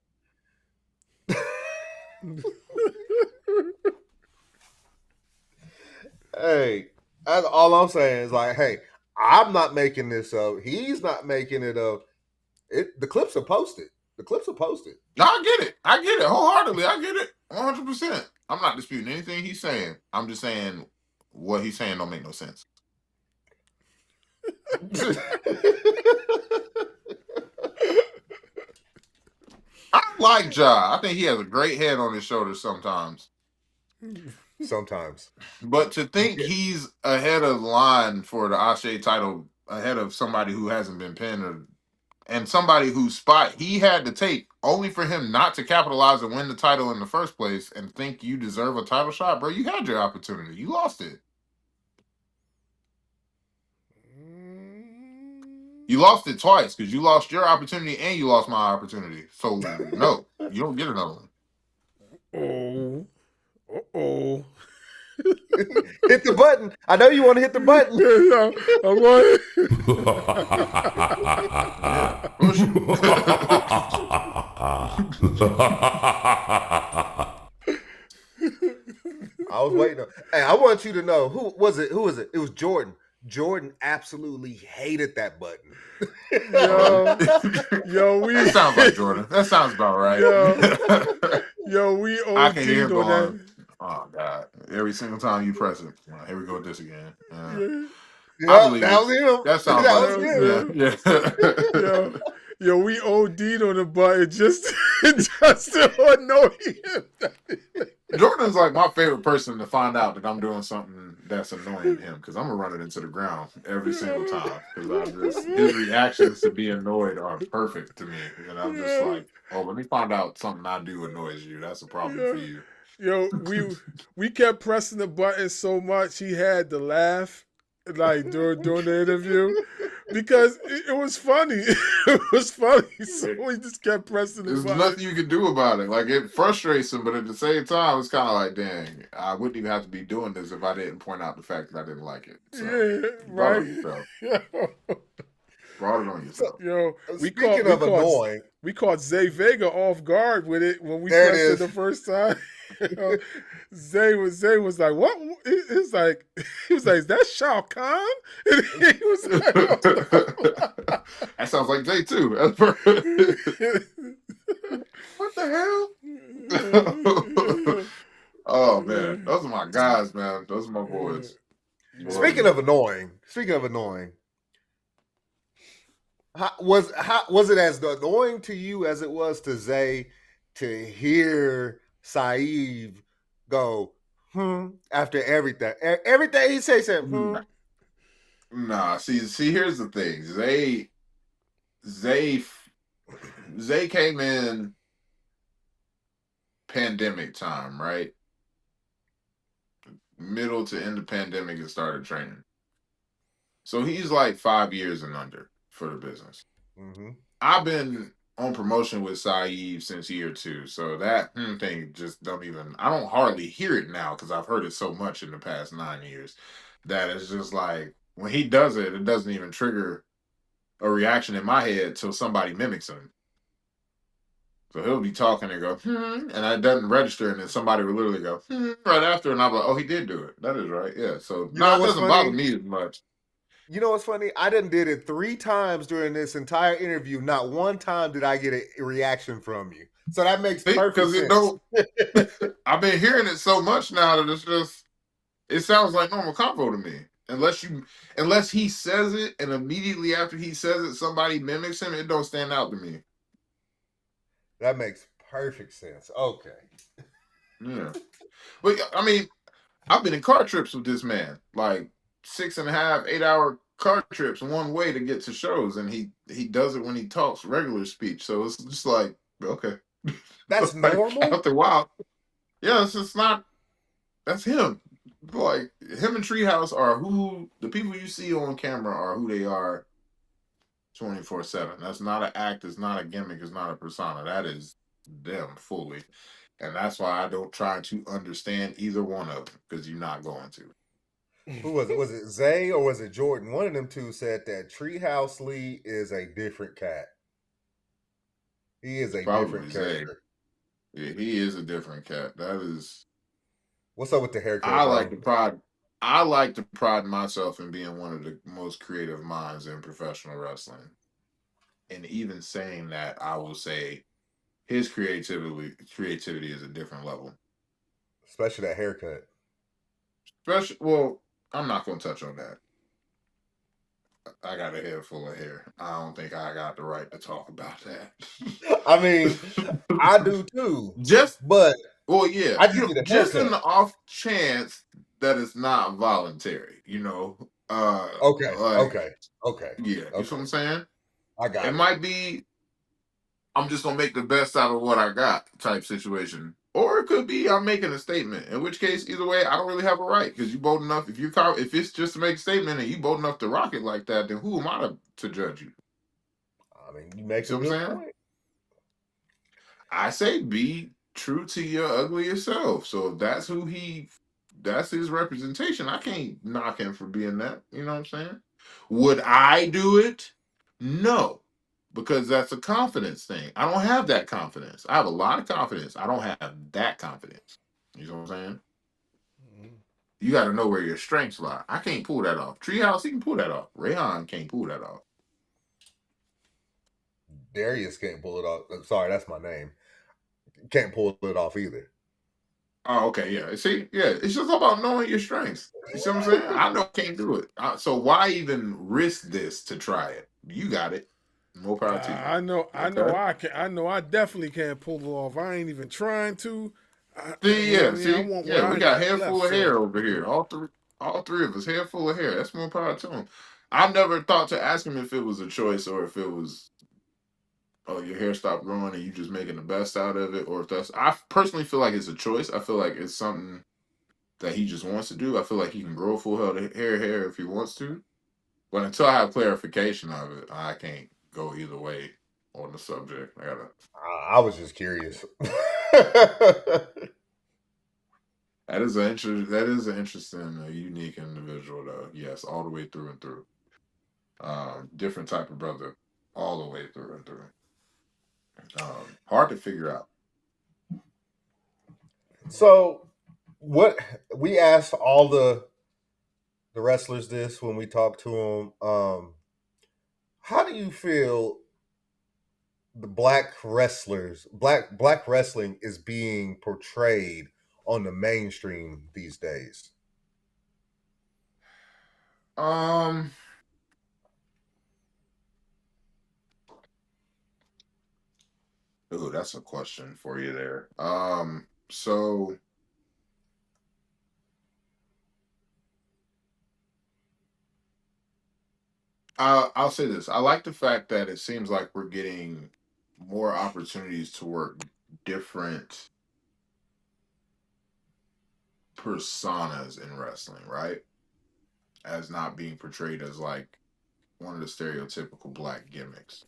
[SPEAKER 4] Hey, all I'm saying is like, hey, I'm not making this up. He's not making it up. The clips are posted. The clips are posted.
[SPEAKER 2] No, I get it. I get it wholeheartedly. I get it 100%. I'm not disputing anything he's saying. I'm just saying what he's saying don't make no sense. I like Ja. I think he has a great head on his shoulders sometimes.
[SPEAKER 4] Sometimes.
[SPEAKER 2] But to think he's ahead of line for the Ashe title, ahead of somebody who hasn't been pinned, and somebody whose spot he had to take only for him not to capitalize and win the title in the first place, and think you deserve a title shot, bro, you had your opportunity. You lost it. You lost it twice because you lost your opportunity and you lost my opportunity. So, no, you don't get another one.
[SPEAKER 1] Oh.
[SPEAKER 4] Hit the button. I know you want to hit the button.
[SPEAKER 1] Yeah, I'm going.
[SPEAKER 4] I was waiting. Hey, I want you to know who was it? Who was it? It was Jordan. Jordan absolutely hated that button.
[SPEAKER 1] Yo, we.
[SPEAKER 2] That sounds like Jordan. That sounds about right.
[SPEAKER 1] Yo, we
[SPEAKER 2] I can hear
[SPEAKER 1] OD'd
[SPEAKER 2] him
[SPEAKER 1] on
[SPEAKER 2] going,
[SPEAKER 1] that.
[SPEAKER 2] oh, God. Every single time you press it. Here we go with this again.
[SPEAKER 4] Yeah,
[SPEAKER 2] I believe
[SPEAKER 4] that
[SPEAKER 2] it.
[SPEAKER 4] was him.
[SPEAKER 2] That sounds
[SPEAKER 4] That
[SPEAKER 2] like
[SPEAKER 4] was him.
[SPEAKER 2] Yeah.
[SPEAKER 1] Yo, we OD'd on the button just to annoy him.
[SPEAKER 2] Jordan's like my favorite person to find out that I'm doing something that's annoying him, because I'm gonna run it into the ground every single time. Because his reactions to be annoyed are perfect to me, and I'm just like, oh, let me find out something I do annoys you. That's a problem for you.
[SPEAKER 1] Yo, we kept pressing the button so much he had to laugh, like during the interview, because it was funny. It was funny, so we just kept pressing the
[SPEAKER 2] There's
[SPEAKER 1] button.
[SPEAKER 2] nothing you can do about it. Like, it frustrates him, but at the same time, it's kind of like, dang, I wouldn't even have to be doing this if I didn't point out the fact that I didn't like it. So,
[SPEAKER 1] Yeah, right.
[SPEAKER 2] Brought it on yourself.
[SPEAKER 1] Yo,
[SPEAKER 4] Speaking of annoying,
[SPEAKER 1] we caught Zay Vega off guard with it when we pressed it the first time. Zay was like, "What?" He was like, "Is that Shao Kahn?" And he was like,
[SPEAKER 2] that sounds like Zay too. What the hell? Oh man, those are my guys, man. Those are my boys.
[SPEAKER 4] Speaking of annoying, was it as annoying to you as it was to Zay to hear Saeed go after everything he said
[SPEAKER 2] Nah, see, here's the thing. Zay came in pandemic time, right? Middle to end of pandemic and started training. So he's like 5 years and under for the business.
[SPEAKER 4] Mm-hmm.
[SPEAKER 2] I've been on promotion with Saeed since year 2, so that thing just I don't hardly hear it now because I've heard it so much in the past 9 years that it's just like when he does it, it doesn't even trigger a reaction in my head till somebody mimics him. So he'll be talking and go, and that doesn't register, and then somebody will literally go, right after, and I'm like, oh, he did do it. That is right. Yeah. So it doesn't bother me as much.
[SPEAKER 4] You know what's funny? I done did it 3 times during this entire interview. Not one time did I get a reaction from you. So that makes perfect sense.
[SPEAKER 2] I've been hearing it so much now that it's just, It sounds like normal convo to me. Unless he says it and immediately after he says it, somebody mimics him, it don't stand out to me.
[SPEAKER 4] That makes perfect sense. Okay.
[SPEAKER 2] Yeah. But I mean, I've been in car trips with this man, like 6.5, 8 hour car trips one way to get to shows, and he does it when he talks regular speech. So it's just like, okay.
[SPEAKER 4] That's
[SPEAKER 2] Like
[SPEAKER 4] normal?
[SPEAKER 2] after a while. Yeah, it's just not that's him. Like him and Treehouse are who the people you see on camera are who they are 24/7. That's not an act, it's not a gimmick, it's not a persona. That is them fully. And that's why I don't try to understand either one of them, because you're not going to.
[SPEAKER 4] Who was it? Was it Zay or was it Jordan? One of them two said that Treehouse Lee is a different cat. He is a
[SPEAKER 2] Probably
[SPEAKER 4] different
[SPEAKER 2] Zay.
[SPEAKER 4] character.
[SPEAKER 2] Yeah, he is a different cat. That is
[SPEAKER 4] What's up with the haircut,
[SPEAKER 2] I like
[SPEAKER 4] bro?
[SPEAKER 2] to pride I like to pride myself in being one of the most creative minds in professional wrestling. And even saying that, I will say his creativity is a different level.
[SPEAKER 4] Especially that haircut.
[SPEAKER 2] Especially, well, I'm not going to touch on that. I got a head full of hair. I don't think I got the right to talk about that.
[SPEAKER 4] I mean, I do too.
[SPEAKER 2] Just,
[SPEAKER 4] But
[SPEAKER 2] well, yeah,
[SPEAKER 4] I just get a
[SPEAKER 2] just in
[SPEAKER 4] haircut.
[SPEAKER 2] the off chance that it's not voluntary,
[SPEAKER 4] Okay,
[SPEAKER 2] like,
[SPEAKER 4] okay, okay,
[SPEAKER 2] yeah, you see
[SPEAKER 4] okay.
[SPEAKER 2] what I'm saying?
[SPEAKER 4] I
[SPEAKER 2] It
[SPEAKER 4] got it.
[SPEAKER 2] might be I'm just gonna make the best out of what I got type situation. Or it could be I'm making a statement. In which case, either way, I don't really have a right because you bold enough. If it's just to make a statement and you bold enough to rock it like that, then who am I to judge you?
[SPEAKER 4] I mean, you make
[SPEAKER 2] See
[SPEAKER 4] a
[SPEAKER 2] what I'm
[SPEAKER 4] good
[SPEAKER 2] saying?
[SPEAKER 4] point.
[SPEAKER 2] I say be true to your ugliest self. So if that's his representation. I can't knock him for being that. You know what I'm saying? Would I do it? No, because that's a confidence thing. I don't have that confidence. I have a lot of confidence. I don't have that confidence. You know what I'm saying? You got to know where your strengths lie. I can't pull that off. Treehouse, he can pull that off. Reyhan can't pull that off.
[SPEAKER 4] Darius can't pull it off. Sorry, that's my name. Can't pull it off either.
[SPEAKER 2] Oh, okay, yeah. See, yeah, it's just about knowing your strengths. You see what I'm saying? I know I can't do it. So why even risk this to try it? You got it. More power to you.
[SPEAKER 1] I know,
[SPEAKER 2] Okay.
[SPEAKER 1] I can, I know, I definitely can't pull it off. I ain't even trying to.
[SPEAKER 2] See,
[SPEAKER 1] You know what
[SPEAKER 2] yeah,
[SPEAKER 1] I mean? I
[SPEAKER 2] see,
[SPEAKER 1] want what
[SPEAKER 2] yeah, we
[SPEAKER 1] I
[SPEAKER 2] got
[SPEAKER 1] got
[SPEAKER 2] hair
[SPEAKER 1] left.
[SPEAKER 2] full of hair
[SPEAKER 1] So
[SPEAKER 2] over here. All three of us, hair full of hair. That's more power to him. I never thought to ask him if it was a choice or if it was, oh, your hair stopped growing and you just making the best out of it, or if that's. I personally feel like it's a choice. I feel like it's something that he just wants to do. I feel like he can grow full head of hair if he wants to. But until I have clarification of it, I can't go either way on the subject. I gotta.
[SPEAKER 4] I was just curious.
[SPEAKER 2] That is an interesting, unique individual, though. Yes, all the way through and through. Different type of brother, all the way through and through. Hard to figure out.
[SPEAKER 4] So, what we asked all the wrestlers this when we talked to them. How do you feel the black wrestling is being portrayed on the mainstream these days?
[SPEAKER 2] Um, Ooh, that's a question for you there. So I'll say this. I like the fact that it seems like we're getting more opportunities to work different personas in wrestling, right? As not being portrayed as like one of the stereotypical black gimmicks.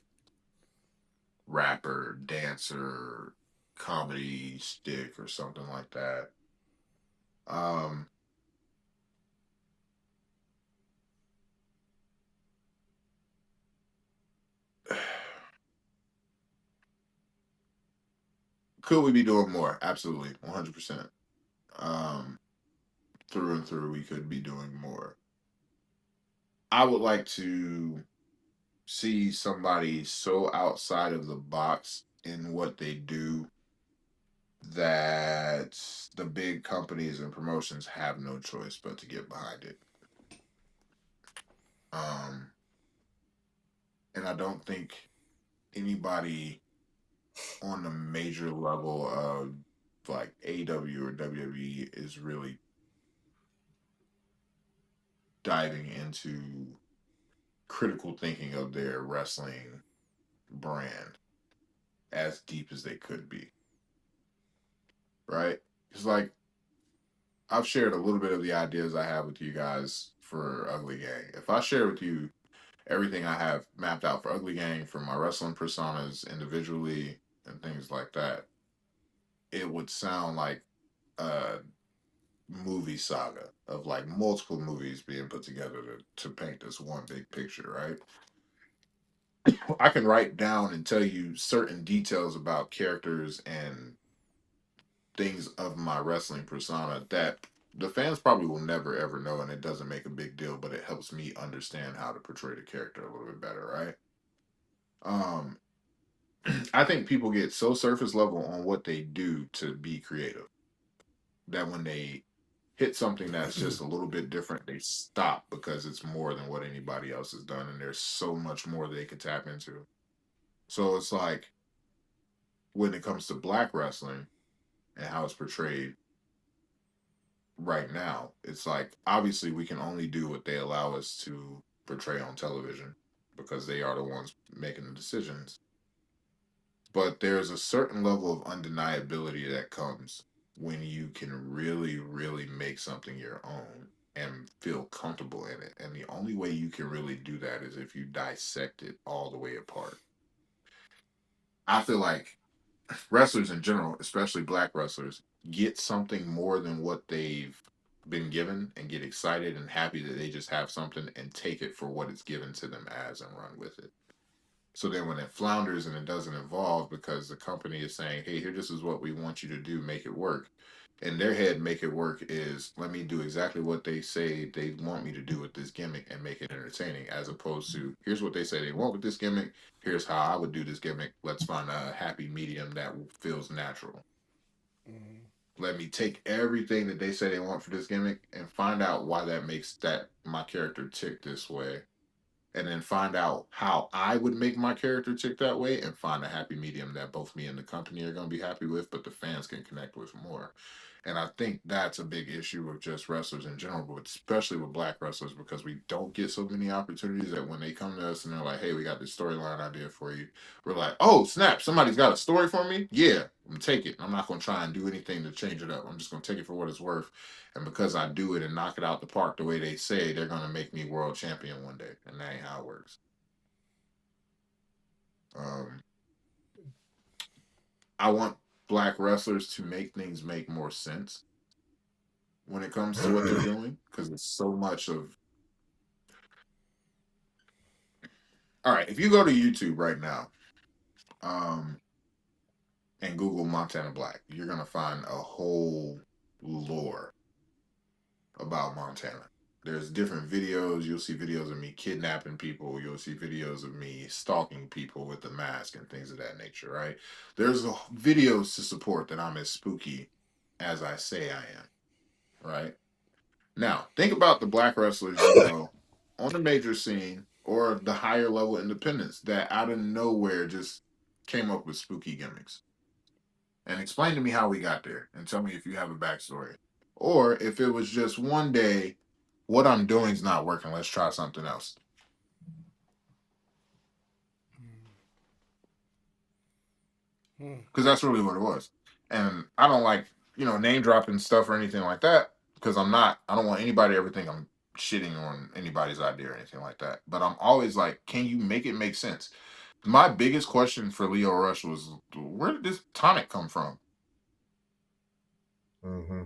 [SPEAKER 2] Rapper, dancer, comedy stick or something like that. Um could we be doing more? Absolutely. 100%. Um Through and through we could be doing more. I would like to see somebody so outside of the box in what they do that the big companies and promotions have no choice but to get behind it. And I don't think anybody on the major level of like AEW or WWE is really diving into critical thinking of their wrestling brand as deep as they could be. Right? It's like I've shared a little bit of the ideas I have with you guys for Ugly Gang. If I share with you everything I have mapped out for Ugly Gang, for my wrestling personas individually and things like that, it would sound like a movie saga of like multiple movies being put together to paint this one big picture, right? I can write down and tell you certain details about characters and things of my wrestling persona that the fans probably will never ever know, and it doesn't make a big deal, but it helps me understand how to portray the character a little bit better, right? Um, I think people get so surface level on what they do to be creative that when they hit something that's just a little bit different, they stop because it's more than what anybody else has done, and there's so much more they could tap into. So it's like when it comes to black wrestling and how it's portrayed right now, it's like obviously we can only do what they allow us to portray on television because they are the ones making the decisions. But there's a certain level of undeniability that comes when you can really, really make something your own and feel comfortable in it. And the only way you can really do that is if you dissect it all the way apart. I feel like wrestlers in general, especially black wrestlers, get something more than what they've been given and get excited and happy that they just have something and take it for what it's given to them as and run with it. So then when it flounders and it doesn't evolve because the company is saying, hey, here, this is what we want you to do, make it work. In their head, make it work is let me do exactly what they say they want me to do with this gimmick and make it entertaining, as opposed to here's what they say they want with this gimmick. Here's how I would do this gimmick. Let's find a happy medium that feels natural.
[SPEAKER 1] Mm-hmm.
[SPEAKER 2] Let me take everything that they say they want for this gimmick and find out why that makes that my character tick this way, and then find out how I would make my character tick that way and find a happy medium that both me and the company are going to be happy with, but the fans can connect with more. And I think that's a big issue with just wrestlers in general, but especially with black wrestlers, because we don't get so many opportunities that when they come to us and they're like, hey, we got this storyline idea for you, we're like, oh, snap, somebody's got a story for me? Yeah, I'm going to take it. I'm not going to try and do anything to change it up. I'm just going to take it for what it's worth. And because I do it and knock it out the park the way they say, they're going to make me world champion one day. And that ain't how it works. Um, I want black wrestlers to make things make more sense when it comes to what they're doing, because it's so much of. All right, if you go to YouTube right now, and Google Montana Black, you're gonna find a whole lore about Montana. There's different videos. You'll see videos of me kidnapping people. You'll see videos of me stalking people with the mask and things of that nature, right? There's videos to support that I'm as spooky as I say I am, right? Now, think about the black wrestlers you know on the major scene or the higher level independents that out of nowhere just came up with spooky gimmicks. And explain to me how we got there and tell me if you have a backstory. Or if it was just one day, what I'm doing is not working, let's try something else. Because that's really what it was. And I don't like, name dropping stuff or anything like that because I don't want anybody to ever think I'm shitting on anybody's idea or anything like that. But I'm always like, can you make it make sense? My biggest question for Leo Rush was, where did this tonic come from?
[SPEAKER 4] Mm-hmm.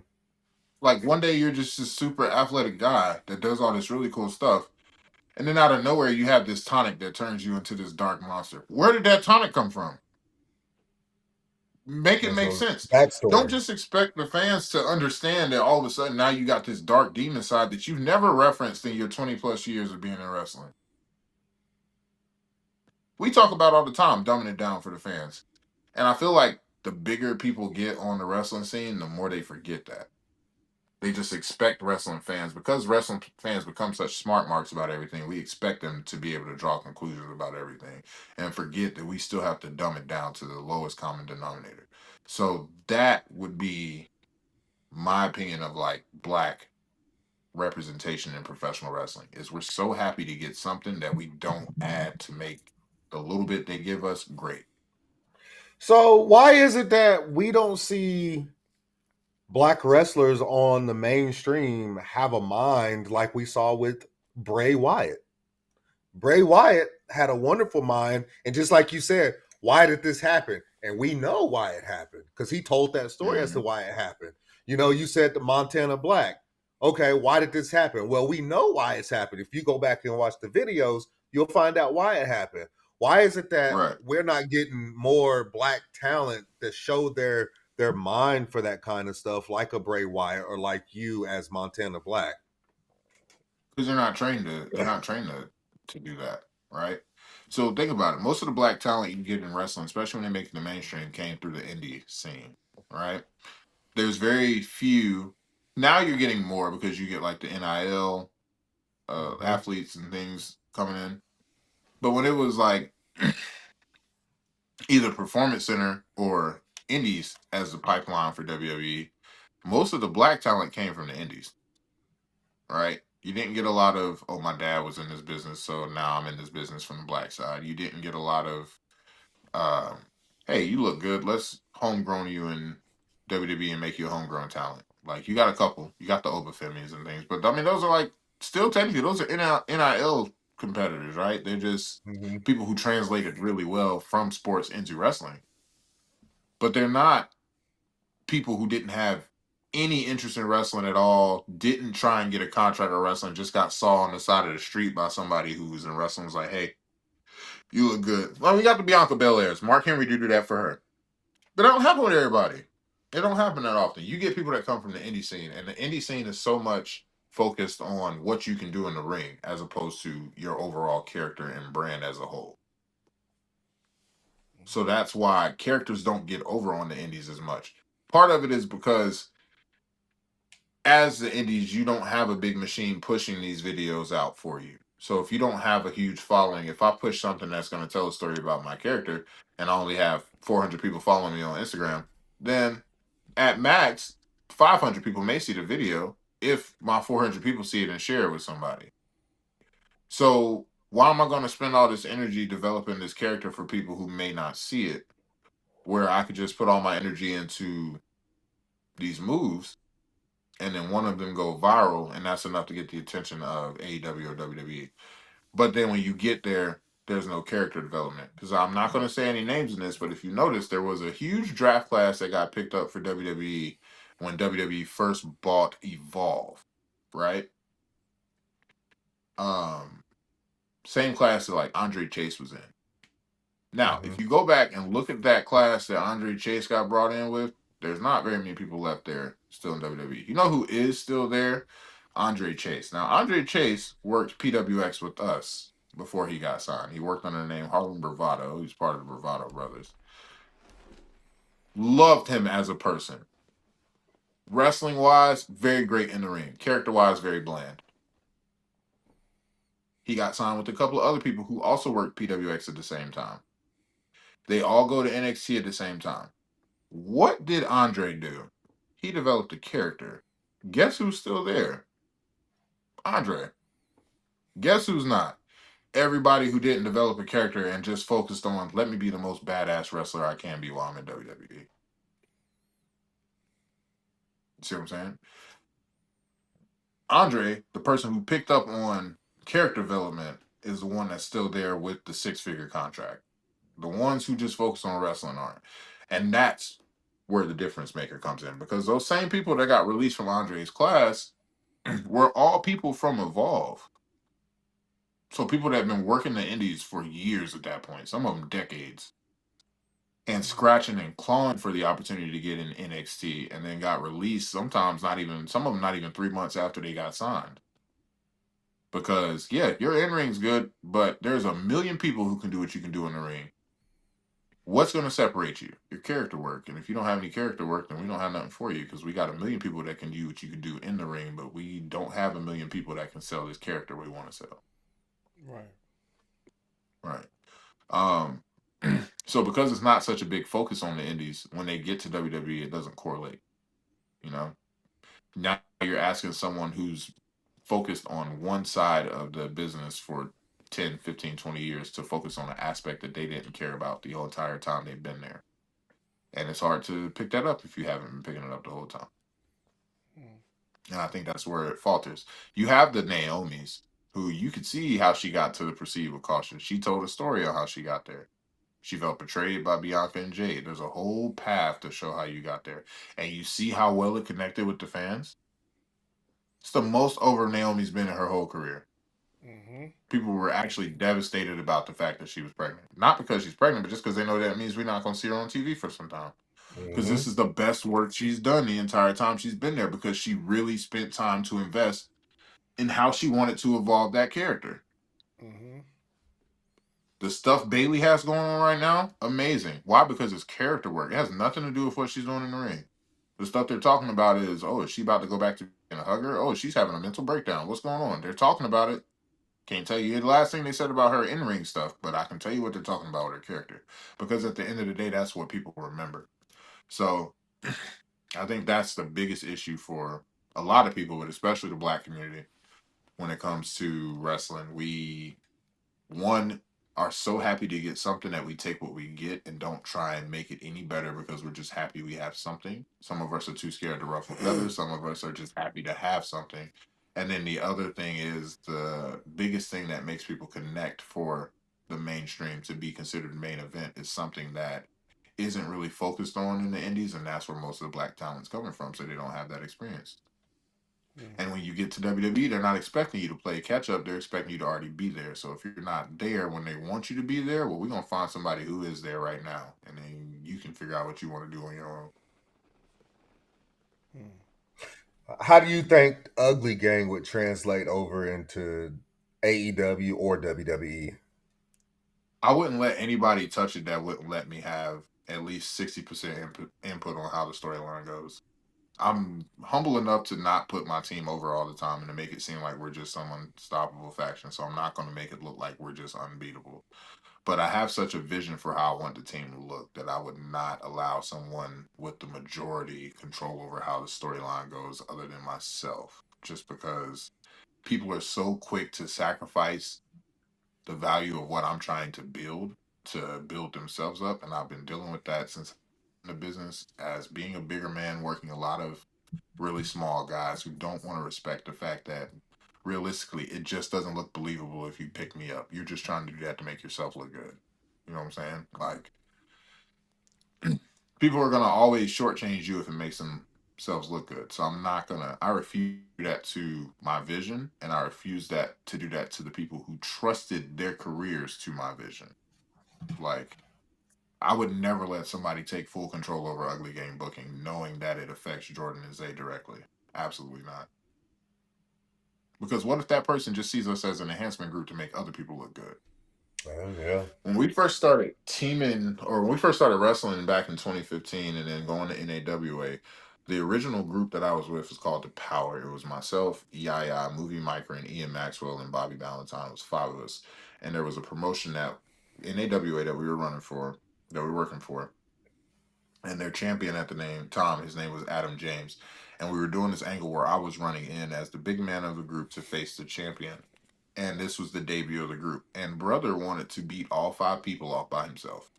[SPEAKER 2] Like one day you're just a super athletic guy that does all this really cool stuff, and then out of nowhere you have this tonic that turns you into this dark monster. Where did that tonic come from? Make it
[SPEAKER 4] There's
[SPEAKER 2] make
[SPEAKER 4] a
[SPEAKER 2] sense. Don't
[SPEAKER 4] backstory.
[SPEAKER 2] just expect the fans to understand that all of a sudden now you got this dark demon side that you've never referenced in your 20 plus years of being in wrestling. We talk about all the time, dumbing it down for the fans. And I feel like the bigger people get on the wrestling scene, the more they forget that. They just expect wrestling fans, because wrestling fans become such smart marks about everything, we expect them to be able to draw conclusions about everything and forget that we still have to dumb it down to the lowest common denominator. So that would be my opinion of like black representation in professional wrestling, is we're so happy to get something that we don't add to make the little bit they give us great.
[SPEAKER 4] So why is it that we don't see black wrestlers on the mainstream have a mind like we saw with Bray Wyatt? Bray Wyatt had a wonderful mind, and just like you said, why did this happen? And we know why it happened because he told that story as to why it happened. You know, you said the Montana Black. Okay, why did this happen? Well, we know why it's happened. If you go back and watch the videos, you'll find out why it happened. Why is it that
[SPEAKER 2] Right.
[SPEAKER 4] we're not getting more black talent that show their mind for that kind of stuff, like a Bray Wyatt or like you as Montana Black?
[SPEAKER 2] Because they're not trained to do that, right? So think about it. Most of the black talent you get in wrestling, especially when they make it the mainstream, came through the indie scene, right? There's very few. Now you're getting more because you get like the NIL athletes and things coming in. But when it was like either Performance Center or Indies as the pipeline for WWE, most of the black talent came from the Indies, right? You didn't get a lot of, oh, my dad was in this business, so now I'm in this business from the black side. You didn't get a lot of, um, hey, you look good. Let's homegrown you in WWE and make you a homegrown talent. Like, you got a couple. You got the Obafemis and things. But, I mean, those are like, still technically, those are NIL competitors, right? They're just people who translated really well from sports into wrestling. But they're not people who didn't have any interest in wrestling at all, didn't try and get a contract of wrestling, just got saw on the side of the street by somebody who was in wrestling, was like, hey, you look good. Well, we got the Bianca Belairs. Mark Henry did do that for her. But it don't happen with everybody. It don't happen that often. You get people that come from the indie scene, and the indie scene is so much focused on what you can do in the ring as opposed to your overall character and brand as a whole. So that's why characters don't get over on the indies as much. Part of it is because as the indies, you don't have a big machine pushing these videos out for you. So if you don't have a huge following, if I push something that's going to tell a story about my character and I only have 400 people following me on Instagram, then at max, 500 people may see the video if my 400 people see it and share it with somebody. So why am I going to spend all this energy developing this character for people who may not see it, where I could just put all my energy into these moves and then one of them go viral, and that's enough to get the attention of AEW or WWE. But then when you get there, there's no character development. Because I'm not going to say any names in this, but if you notice, there was a huge draft class that got picked up for WWE when WWE first bought Evolve, right? Same class that like Andre Chase was in. Now, if you go back and look at that class that Andre Chase got brought in with, there's not very many people left there still in WWE. You know who is still there? Andre Chase. Now, Andre Chase worked PWX with us before he got signed. He worked under the name Harlem Bravado. He's part of the Bravado Brothers. Loved him as a person. Wrestling-wise, very great in the ring. Character-wise, very bland. He got signed with a couple of other people who also worked PWX at the same time. They all go to NXT at the same time. What did Andre do? He developed a character. Guess who's still there? Andre. Guess who's not? Everybody who didn't develop a character and just focused on, let me be the most badass wrestler I can be while I'm in WWE. See what I'm saying? Andre, the person who picked up on character development, is the one that's still there with the 6-figure contract. The ones who just focus on wrestling aren't. And that's where the difference maker comes in. Because those same people that got released from Andre's class were all people from Evolve. So people that have been working the indies for years at that point, some of them decades, and scratching and clawing for the opportunity to get in NXT, and then got released sometimes not even, some of them not even 3 months after they got signed. Because, yeah, your in-ring's good, but there's a million people who can do what you can do in the ring. what's going to separate you? Your character work. And if you don't have any character work, then we don't have nothing for you, because we got a million people that can do what you can do in the ring, but we don't have a million people that can sell this character we want to sell.
[SPEAKER 1] Right.
[SPEAKER 2] Right. Um, so because it's not such a big focus on the indies, when they get to WWE, it doesn't correlate. You know, now you're asking someone who's focused on one side of the business for 10, 15, 20 years to focus on an aspect that they didn't care about the whole entire time they've been there. And it's hard to pick that up if you haven't been picking it up the whole time. And I think that's where it falters. You have the Naomi's, who you could see how she got to the Proceed with Caution. She told a story on how she got there. She felt betrayed by Bianca and Jade. There's a whole path to show how you got there. And you see how well it connected with the fans. It's the most over Naomi's been in her whole career.
[SPEAKER 1] Mm-hmm.
[SPEAKER 2] People were actually devastated about the fact that she was pregnant. Not because she's pregnant, but just because they know that means we're not going to see her on TV for some time. Because this is the best work she's done the entire time she's been there, because she really spent time to invest in how she wanted to evolve that character.
[SPEAKER 1] Mm-hmm.
[SPEAKER 2] The stuff Bailey has going on right now, amazing. Why? Because it's character work. It has nothing to do with what she's doing in the ring. The stuff they're talking about is, oh, is she about to go back to being a hugger? Oh, she's having a mental breakdown. What's going on? They're talking about it. Can't tell you the last thing they said about her in-ring stuff, but I can tell you what they're talking about with her character. Because at the end of the day, that's what people remember. So I think that's the biggest issue for a lot of people, but especially the Black community when it comes to wrestling. We, one, are so happy to get something that we take what we get and don't try and make it any better, because we're just happy we have something. Some of us are too scared to ruffle feathers. Some of us are just happy to have something. And then the other thing is, the biggest thing that makes people connect for the mainstream to be considered main event is something that isn't really focused on in the indies, and that's where most of the Black talent's coming from, so they don't have that experience. And when you get to WWE, they're not expecting you to play catch up. They're expecting you to already be there. So if you're not there when they want you to be there, well, we're going to find somebody who is there right now. And then you can figure out what you want to do on your own.
[SPEAKER 4] How do you think Ugly Gang would translate over into AEW or WWE?
[SPEAKER 2] I wouldn't let anybody touch it that wouldn't let me have at least 60% input on how the storyline goes. I'm humble enough to not put my team over all the time and to make it seem like we're just some unstoppable faction. So I'm not going to make it look like we're just unbeatable. But I have such a vision for how I want the team to look that I would not allow someone with the majority control over how the storyline goes other than myself. Just because people are so quick to sacrifice the value of what I'm trying to build themselves up. And I've been dealing with that since in the business, as being a bigger man, working a lot of really small guys who don't want to respect the fact that realistically it just doesn't look believable if you pick me up. You're just trying to do that to make yourself look good. You know what I'm saying? Like, people are gonna always shortchange you if it makes themselves look good. So I refuse that to my vision, and I refuse that to do that to the people who trusted their careers to my vision. Like, I would never let somebody take full control over Ugly Game booking, knowing that it affects Jordan and Zay directly. Absolutely not. Because what if that person just sees us as an enhancement group to make other people look good?
[SPEAKER 4] Yeah.
[SPEAKER 2] When we first started teaming, or when we first started wrestling back in 2015 and then going to NAWA, the original group that I was with was called The Power. It was myself, Yaya, Movie Micro, and Ian Maxwell and Bobby Valentine. It was five of us. And there was a promotion that NAWA that we were running for, that we were working for. And their champion at the time, his name was Adam James. And we were doing this angle where I was running in as the big man of the group to face the champion. And this was the debut of the group. And brother wanted to beat all five people off by himself.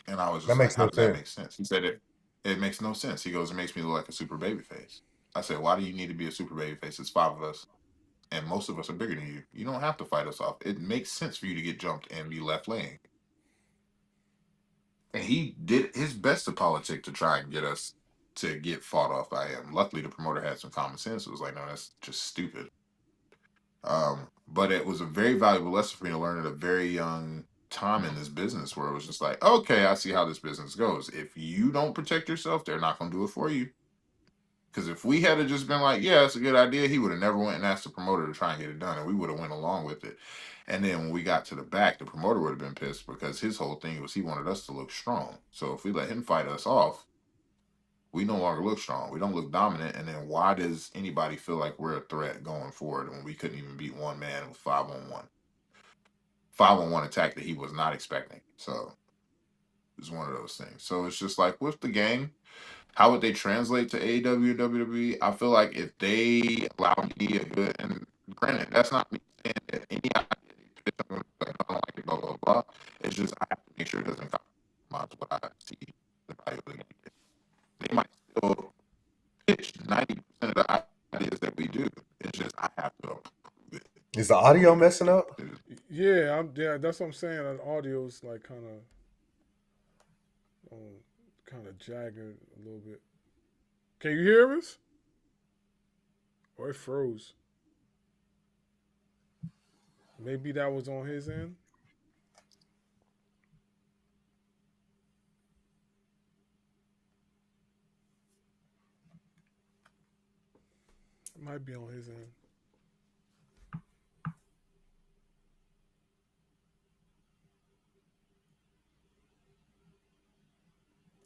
[SPEAKER 2] And I was
[SPEAKER 4] That
[SPEAKER 2] just like,
[SPEAKER 4] makes
[SPEAKER 2] how
[SPEAKER 4] no
[SPEAKER 2] does that
[SPEAKER 4] sense.
[SPEAKER 2] make sense? He said it makes no sense. He goes, it makes me look like a super baby face. I said, why do you need to be a super baby face? It's five of us. And most of us are bigger than you. You don't have to fight us off. It makes sense for you to get jumped and be left laying. And he did his best to politic to try and get us to get fought off by him. Luckily, the promoter had some common sense. It was like, no, that's just stupid. But it was a very valuable lesson for me to learn at a very young time in this business, where it was just like, okay, I see how this business goes. If you don't protect yourself, they're not going to do it for you. Because if we had just been like, yeah, it's a good idea, he would have never went and asked the promoter to try and get it done, and we would have went along with it. And then when we got to the back, the promoter would have been pissed because his whole thing was he wanted us to look strong. So if we let him fight us off, we no longer look strong. We don't look dominant. And then why does anybody feel like we're a threat going forward when we couldn't even beat one man with 5-on-1? 5-on-1 attack that he was not expecting. So it's one of those things. So it's just like with the game, how would they translate to AEW and WWE? I feel like if they allow me a good, and granted, that's not me saying that any idea I don't like it, blah, blah, blah. It's just I have to make sure it doesn't compromise what I see the value of the game. They might still pitch 90% of the ideas that we do. It's just I have to approve it.
[SPEAKER 4] Is the audio messing up?
[SPEAKER 1] Yeah, that's what I'm saying. The audio's like kind of jagged a little bit. Can you hear us? Or it froze. Maybe that was on his end. It might be on his end.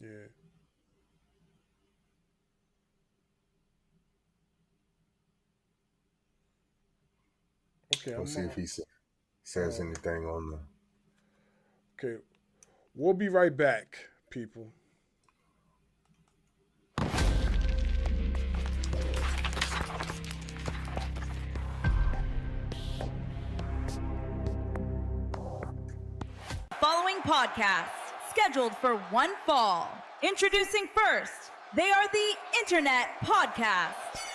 [SPEAKER 1] Yeah. Okay,
[SPEAKER 4] Let's see if he says anything on the.
[SPEAKER 1] Okay, we'll be right back, people.
[SPEAKER 3] Following podcast scheduled for one fall. Introducing first, they are the Internet Podcast.